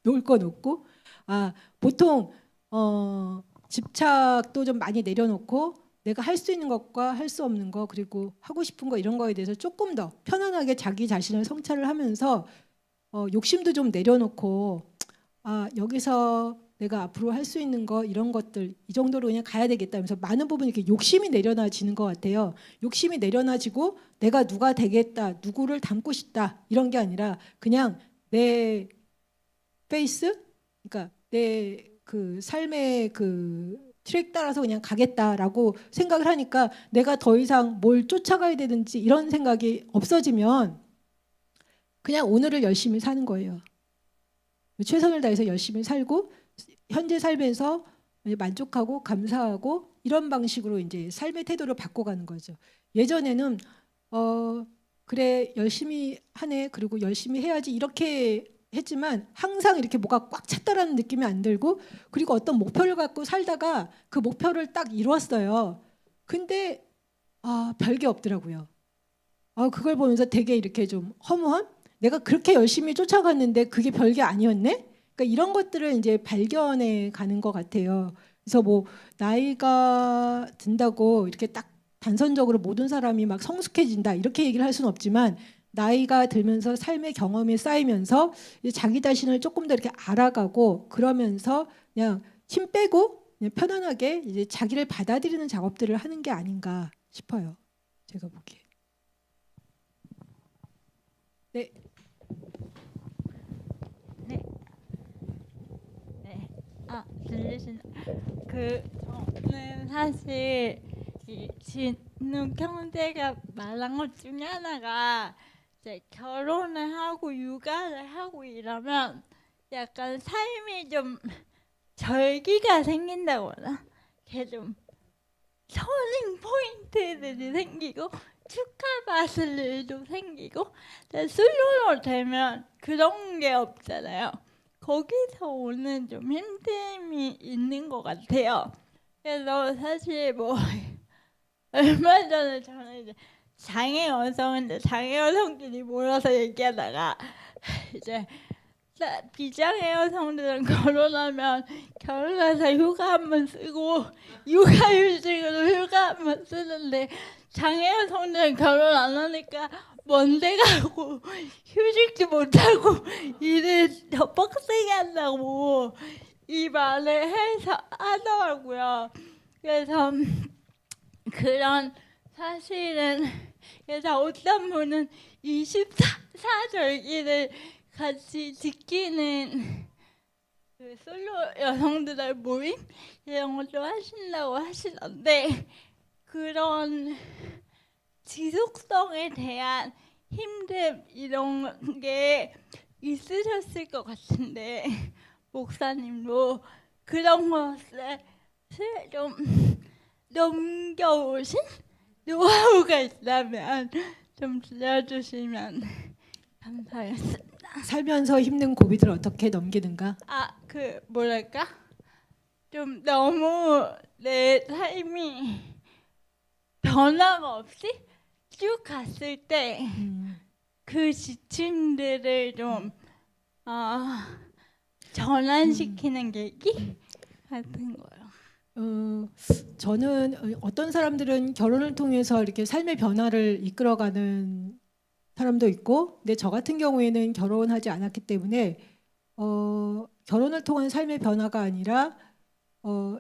놓을 거 놓고, 보통 집착도 좀 많이 내려놓고 내가 할 수 있는 것과 할 수 없는 거, 그리고 하고 싶은 거, 이런 거에 대해서 조금 더 편안하게 자기 자신을 성찰을 하면서 욕심도 좀 내려놓고, 여기서 내가 앞으로 할 수 있는 거, 이런 것들 이 정도로 그냥 가야 되겠다 하면서 많은 부분이 이렇게 욕심이 내려놔지는 것 같아요. 욕심이 내려놔지고 내가 누가 되겠다, 누구를 닮고 싶다, 이런 게 아니라 그냥 내 페이스, 그러니까 내 그 삶의 그 트랙 따라서 그냥 가겠다라고 생각을 하니까, 내가 더 이상 뭘 쫓아가야 되든지 이런 생각이 없어지면 그냥 오늘을 열심히 사는 거예요. 최선을 다해서 열심히 살고 현재 삶에서 만족하고 감사하고, 이런 방식으로 이제 삶의 태도를 바꿔가는 거죠. 예전에는 그래 열심히 하네, 그리고 열심히 해야지, 이렇게 했지만 항상 이렇게 뭐가 꽉 찼다라는 느낌이 안 들고, 그리고 어떤 목표를 갖고 살다가 그 목표를 딱 이루었어요. 근데 별게 없더라고요. 그걸 보면서 되게 이렇게 좀 허무함? 내가 그렇게 열심히 쫓아갔는데 그게 별게 아니었네? 그러니까 이런 것들을 이제 발견해 가는 것 같아요. 그래서 뭐 나이가 든다고 이렇게 딱 단선적으로 모든 사람이 막 성숙해진다, 이렇게 얘기를 할 수는 없지만, 나이가 들면서 삶의 경험이 쌓이면서 이제 자기 자신을 조금 더 이렇게 알아가고, 그러면서 그냥 힘 빼고 그냥 편안하게 이제 자기를 받아들이는 작업들을 하는 게 아닌가 싶어요. 제가 보기에. 네. 네. 들리시나? 저는 사실 이 진욱 형제가 말한 것 중에 하나가 이제 결혼을 하고 육아를 하고 이러면 약간 삶이 좀 절기가 생긴다거나 이렇게 좀 터닝 포인트들이 생기고 축하받을 일도 생기고 근데 솔로로 되면 그런 게 없잖아요. 거기서 오는 좀 힘듦이 있는 것 같아요. 그래서 사실 뭐 얼마 전에 저는 이제 장애 여성인데 장애 여성끼리 모여서 얘기하다가 이제 비장애 여성들은 결혼하면 결혼해서 휴가 한번 쓰고 육아휴직으로 휴가 한번 쓰는데 장애 여성들은 결혼 안 하니까 먼데 가고 휴직도 못하고 일을 더 빡세게 한다고 이 말을 해서 하더라고요. 그래서 그런 사실은 그래서 어떤 분은 24절기를 같이 지키는 그 솔로 여성들의 모임 이런 것도 하신다고 하시던데 그런 지속성에 대한 힘듦 이런 게 있으셨을 것 같은데 목사님도 그런 것을 좀 넘겨오신 노하우가 있다면 좀 들려주시면 감사하겠습니다. 살면서 힘든 고비들을 어떻게 넘기는가? 뭐랄까? 좀 너무 내 삶이 변화가 없이 쭉 갔을 때 그 지침들을 좀 전환시키는 계기 같은 거요. 저는 어떤 사람들은 결혼을 통해서 이렇게 삶의 변화를 이끌어가는 사람도 있고, 근데 저 같은 경우에는 결혼하지 않았기 때문에 결혼을 통한 삶의 변화가 아니라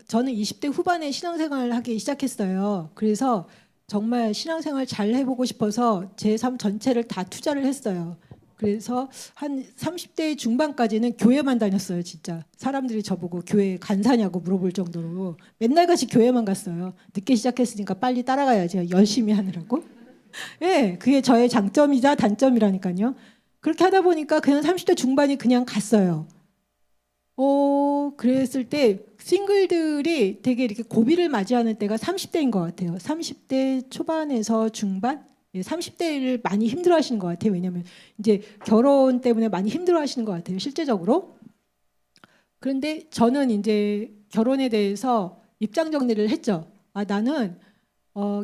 저는 20대 후반에 신앙생활을 하기 시작했어요. 그래서 정말 신앙생활 잘 해보고 싶어서 제 삶 전체를 다 투자를 했어요. 그래서 한 30대 중반까지는 교회만 다녔어요. 진짜 사람들이 저보고 교회 간사냐고 물어볼 정도로 맨날 같이 교회만 갔어요. 늦게 시작했으니까 빨리 따라가야지 열심히 하느라고. 예, 그게 저의 장점이자 단점이라니까요. 그렇게 하다 보니까 그냥 30대 중반이 그냥 갔어요. 그랬을 때 싱글들이 되게 이렇게 고비를 맞이하는 때가 30대인 것 같아요. 30대 초반에서 중반? 30대를 많이 힘들어하시는 것 같아요. 왜냐하면 이제 결혼 때문에 많이 힘들어하시는 것 같아요. 실제적으로. 그런데 저는 이제 결혼에 대해서 입장 정리를 했죠. 나는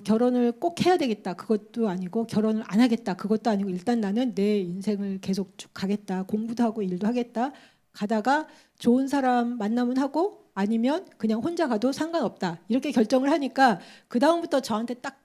결혼을 꼭 해야 되겠다. 그것도 아니고 결혼을 안 하겠다. 그것도 아니고 일단 나는 내 인생을 계속 쭉 가겠다. 공부도 하고 일도 하겠다. 가다가 좋은 사람 만나면 하고 아니면 그냥 혼자 가도 상관없다. 이렇게 결정을 하니까 그 다음부터 저한테 딱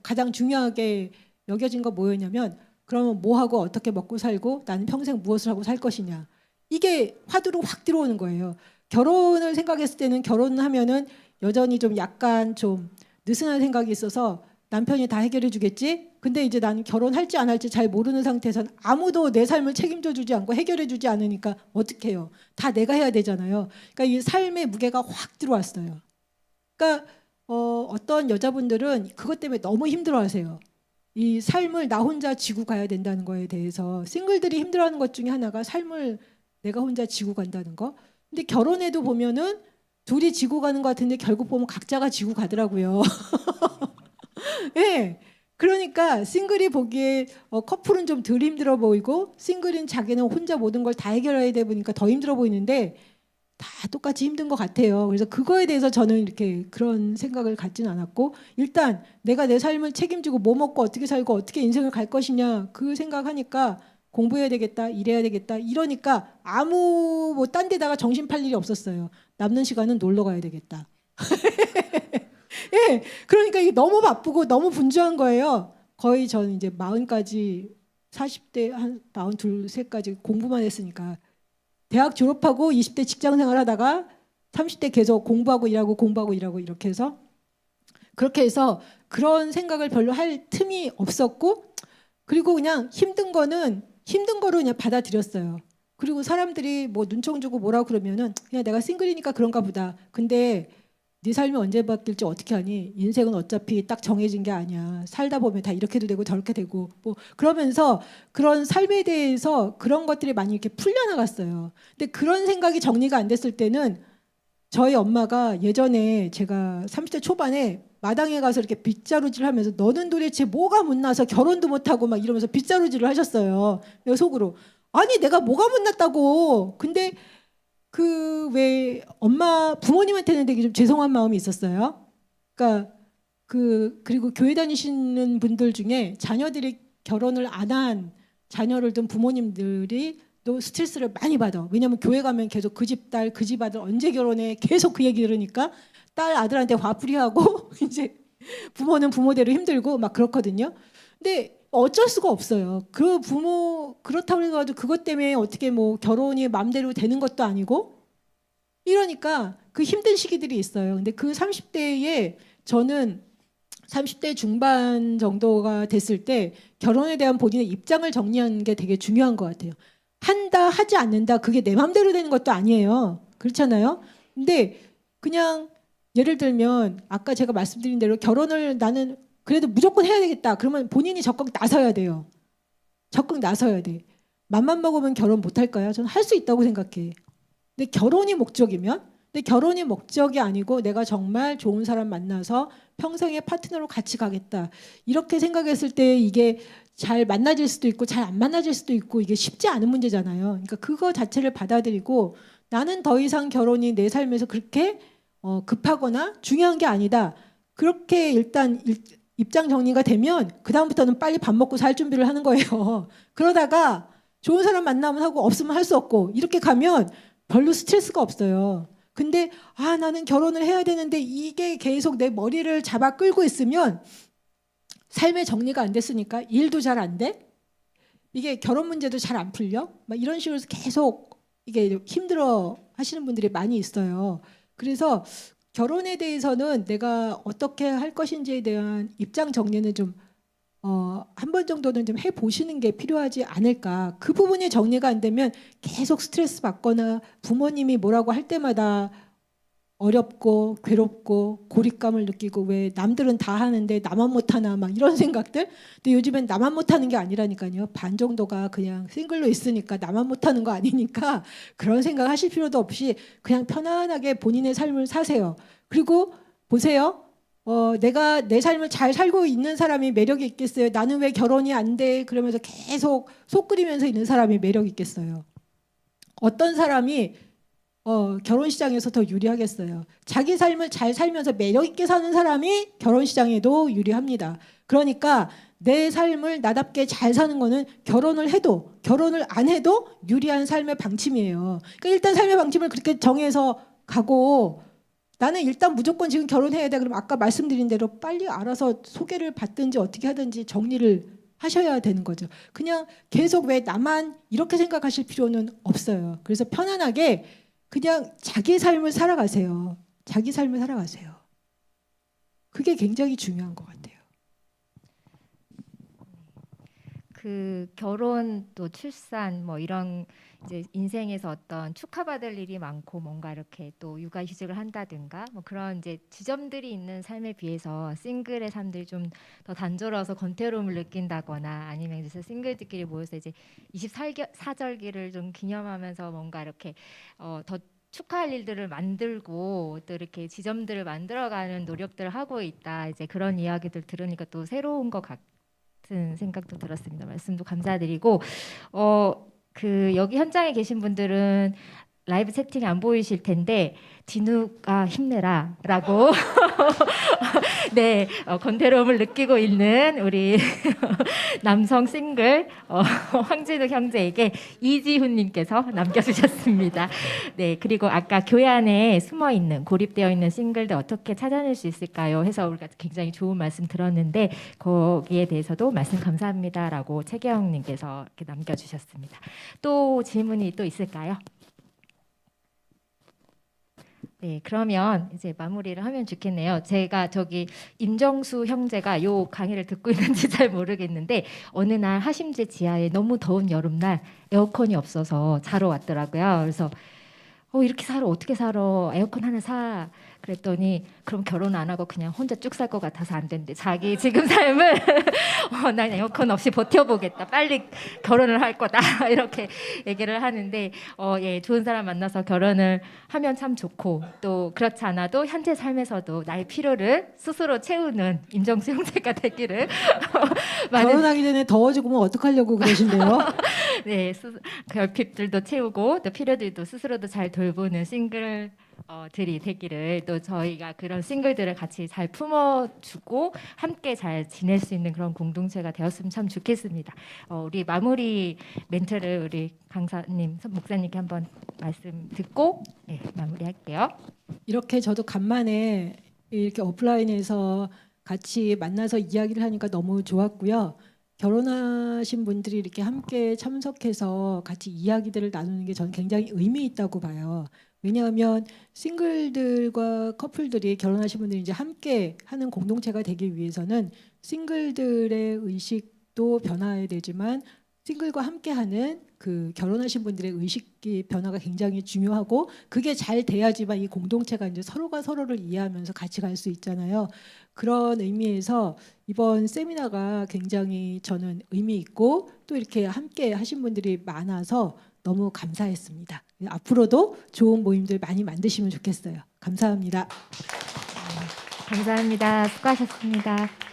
가장 중요하게 여겨진 거 뭐였냐면 그러면 뭐 하고 어떻게 먹고 살고 나는 평생 무엇을 하고 살 것이냐. 이게 화두로 확 들어오는 거예요. 결혼을 생각했을 때는 결혼하면은 여전히 좀 약간 좀 느슨한 생각이 있어서 남편이 다 해결해 주겠지? 근데 이제 나는 결혼할지 안 할지 잘 모르는 상태에서는 아무도 내 삶을 책임져 주지 않고 해결해 주지 않으니까 어떻게 해요? 다 내가 해야 되잖아요. 그러니까 이 삶의 무게가 확 들어왔어요. 그러니까 어떤 여자분들은 그것 때문에 너무 힘들어하세요. 이 삶을 나 혼자 지고 가야 된다는 거에 대해서 싱글들이 힘들어하는 것 중에 하나가 삶을 내가 혼자 지고 간다는 거. 근데 결혼해도 보면은 둘이 지고 가는 것 같은데 결국 보면 각자가 지고 가더라고요. 예. 그러니까 싱글이 보기에 커플은 좀 덜 힘들어 보이고 싱글인 자기는 혼자 모든 걸 다 해결해야 돼 보니까 더 힘들어 보이는데 다 똑같이 힘든 것 같아요. 그래서 그거에 대해서 저는 이렇게 그런 생각을 갖지는 않았고 일단 내가 내 삶을 책임지고 뭐 먹고 어떻게 살고 어떻게 인생을 갈 것이냐 그 생각하니까 공부해야 되겠다, 일해야 되겠다 이러니까 아무 뭐 딴 데다가 정신 팔 일이 없었어요. 남는 시간은 놀러 가야 되겠다. 예, 그러니까 이게 너무 바쁘고 너무 분주한 거예요. 거의 저는 이제 40까지 40대 한 42, 3까지 공부만 했으니까 대학 졸업하고 20대 직장 생활하다가 30대 계속 공부하고 일하고 이렇게 해서 그렇게 해서 그런 생각을 별로 할 틈이 없었고 그리고 그냥 힘든 거로 그냥 받아들였어요. 그리고 사람들이 뭐 눈총 주고 뭐라고 그러면은 그냥 내가 싱글이니까 그런가 보다. 근데 네 삶이 언제 바뀔지 어떻게 하니? 인생은 어차피 딱 정해진 게 아니야. 살다 보면 다 이렇게도 되고 저렇게 되고 뭐 그러면서 그런 삶에 대해서 그런 것들이 많이 이렇게 풀려나갔어요. 근데 그런 생각이 정리가 안 됐을 때는 저희 엄마가 예전에 제가 30대 초반에 마당에 가서 이렇게 빗자루질 하면서 너는 도대체 뭐가 못나서 결혼도 못하고 막 이러면서 빗자루질을 하셨어요. 내가 속으로 아니 내가 뭐가 못났다고. 근데 그 왜 엄마 부모님한테는 되게 좀 죄송한 마음이 있었어요. 그러니까 그리고 교회 다니시는 분들 중에 자녀들이 결혼을 안 한 자녀를 둔 부모님들이 또 스트레스를 많이 받아. 왜냐면 교회 가면 계속 그 집 딸, 그 집 아들 언제 결혼해? 계속 그 얘기 들으니까 딸 아들한테 화풀이하고 이제 부모는 부모대로 힘들고 막 그렇거든요. 근데 어쩔 수가 없어요. 그 부모 그렇다고 해가지고 그것 때문에 어떻게 뭐 결혼이 마음대로 되는 것도 아니고 이러니까 그 힘든 시기들이 있어요. 근데 그 30대에 저는 30대 중반 정도가 됐을 때 결혼에 대한 본인의 입장을 정리하는 게 되게 중요한 것 같아요. 한다 하지 않는다 그게 내 마음대로 되는 것도 아니에요. 그렇잖아요. 근데 그냥 예를 들면 아까 제가 말씀드린 대로 결혼을 나는 그래도 무조건 해야 되겠다. 그러면 본인이 적극 나서야 돼요. 적극 나서야 돼. 맘만 먹으면 결혼 못 할까요? 저는 할 수 있다고 생각해. 근데 결혼이 목적이면 근데 결혼이 목적이 아니고 내가 정말 좋은 사람 만나서 평생의 파트너로 같이 가겠다. 이렇게 생각했을 때 이게 잘 만나질 수도 있고 잘 안 만나질 수도 있고 이게 쉽지 않은 문제잖아요. 그러니까 그거 자체를 받아들이고 나는 더 이상 결혼이 내 삶에서 그렇게 급하거나 중요한 게 아니다. 그렇게 일단 입장 정리가 되면 그 다음부터는 빨리 밥 먹고 살 준비를 하는 거예요. 그러다가 좋은 사람 만나면 하고 없으면 할 수 없고 이렇게 가면 별로 스트레스가 없어요. 근데 나는 결혼을 해야 되는데 이게 계속 내 머리를 잡아 끌고 있으면 삶의 정리가 안 됐으니까 일도 잘 안 돼. 이게 결혼 문제도 잘 안 풀려. 막 이런 식으로 계속 이게 힘들어 하시는 분들이 많이 있어요. 그래서 결혼에 대해서는 내가 어떻게 할 것인지에 대한 입장 정리는 좀 한 번 정도는 좀 해보시는 게 필요하지 않을까. 그 부분이 정리가 안 되면 계속 스트레스 받거나 부모님이 뭐라고 할 때마다 어렵고 괴롭고 고립감을 느끼고 왜 남들은 다 하는데 나만 못하나 막 이런 생각들. 근데 요즘엔 나만 못하는 게 아니라니까요. 반 정도가 그냥 싱글로 있으니까 나만 못하는 거 아니니까 그런 생각 하실 필요도 없이 그냥 편안하게 본인의 삶을 사세요. 그리고 보세요. 내가 내 삶을 잘 살고 있는 사람이 매력이 있겠어요? 나는 왜 결혼이 안 돼? 그러면서 계속 속 끓이면서 있는 사람이 매력이 있겠어요? 어떤 사람이 결혼 시장에서 더 유리하겠어요? 자기 삶을 잘 살면서 매력 있게 사는 사람이 결혼 시장에도 유리합니다. 그러니까 내 삶을 나답게 잘 사는 거는 결혼을 해도 결혼을 안 해도 유리한 삶의 방침이에요. 그러니까 일단 삶의 방침을 그렇게 정해서 가고 나는 일단 무조건 지금 결혼해야 돼. 그럼 아까 말씀드린 대로 빨리 알아서 소개를 받든지 어떻게 하든지 정리를 하셔야 되는 거죠. 그냥 계속 왜 나만 이렇게 생각하실 필요는 없어요. 그래서 편안하게 그냥 자기 삶을 살아가세요. 자기 삶을 살아가세요. 그게 굉장히 중요한 것 같아요. 그 결혼 또 출산 뭐 이런 이제 인생에서 어떤 축하받을 일이 많고 뭔가 이렇게 또 육아휴직을 한다든가 뭐 그런 이제 지점들이 있는 삶에 비해서 싱글의 삶들이 좀 더 단조로워서 권태로움을 느낀다거나 아니면 이제 싱글들끼리 모여서 이제 24절기를 좀 기념하면서 뭔가 이렇게 더 축하할 일들을 만들고 또 이렇게 지점들을 만들어가는 노력들을 하고 있다. 이제 그런 이야기들 들으니까 또 새로운 것 같은 생각도 들었습니다. 말씀도 감사드리고 그 여기 현장에 계신 분들은 라이브 채팅이 안 보이실 텐데 진우가 힘내라라고 네 권태로움을 느끼고 있는 우리 남성 싱글 황진우 형제에게 이지훈님께서 남겨주셨습니다. 네 그리고 아까 교회 안에 숨어 있는 고립되어 있는 싱글들 어떻게 찾아낼 수 있을까요? 해서 우리가 굉장히 좋은 말씀 들었는데 거기에 대해서도 말씀 감사합니다라고 최계영님께서 이렇게 남겨주셨습니다. 또 질문이 또 있을까요? 네, 그러면 이제 마무리를 하면 좋겠네요. 제가 저기 임정수 형제가 요 강의를 듣고 있는지 잘 모르겠는데 어느 날 하심제 지하에 너무 더운 여름날 에어컨이 없어서 자러 왔더라고요. 그래서 이렇게 살아 어떻게 살아? 에어컨 하나 사. 그랬더니 그럼 결혼 안 하고 그냥 혼자 쭉 살 것 같아서 안 된대. 자기 지금 삶을 난 에어컨 없이 버텨보겠다. 빨리 결혼을 할 거다. 이렇게 얘기를 하는데 예, 좋은 사람 만나서 결혼을 하면 참 좋고 또 그렇지 않아도 현재 삶에서도 나의 필요를 스스로 채우는 임정수 형제가 되기를 많은 결혼하기 전에 더워지고 뭐 어떡하려고 그러신데요? 네, 결핍들도 채우고 또 필요들도 스스로도 잘 돌보는 싱글 들이 되기를 또 저희가 그런 싱글들을 같이 잘 품어주고 함께 잘 지낼 수 있는 그런 공동체가 되었으면 참 좋겠습니다. 우리 마무리 멘트를 우리 강사님, 목사님께 한번 말씀 듣고 네, 마무리할게요. 이렇게 저도 간만에 이렇게 오프라인에서 같이 만나서 이야기를 하니까 너무 좋았고요. 결혼하신 분들이 이렇게 함께 참석해서 같이 이야기들을 나누는 게 저는 굉장히 의미 있다고 봐요. 왜냐하면 싱글들과 커플들이 결혼하신 분들이 이제 함께 하는 공동체가 되기 위해서는 싱글들의 의식도 변화해야 되지만 싱글과 함께하는 그 결혼하신 분들의 의식이 변화가 굉장히 중요하고 그게 잘 돼야지만 이 공동체가 이제 서로가 서로를 이해하면서 같이 갈 수 있잖아요. 그런 의미에서 이번 세미나가 굉장히 저는 의미 있고 또 이렇게 함께 하신 분들이 많아서 너무 감사했습니다. 앞으로도 좋은 모임들 많이 만드시면 좋겠어요. 감사합니다. 감사합니다. 수고하셨습니다.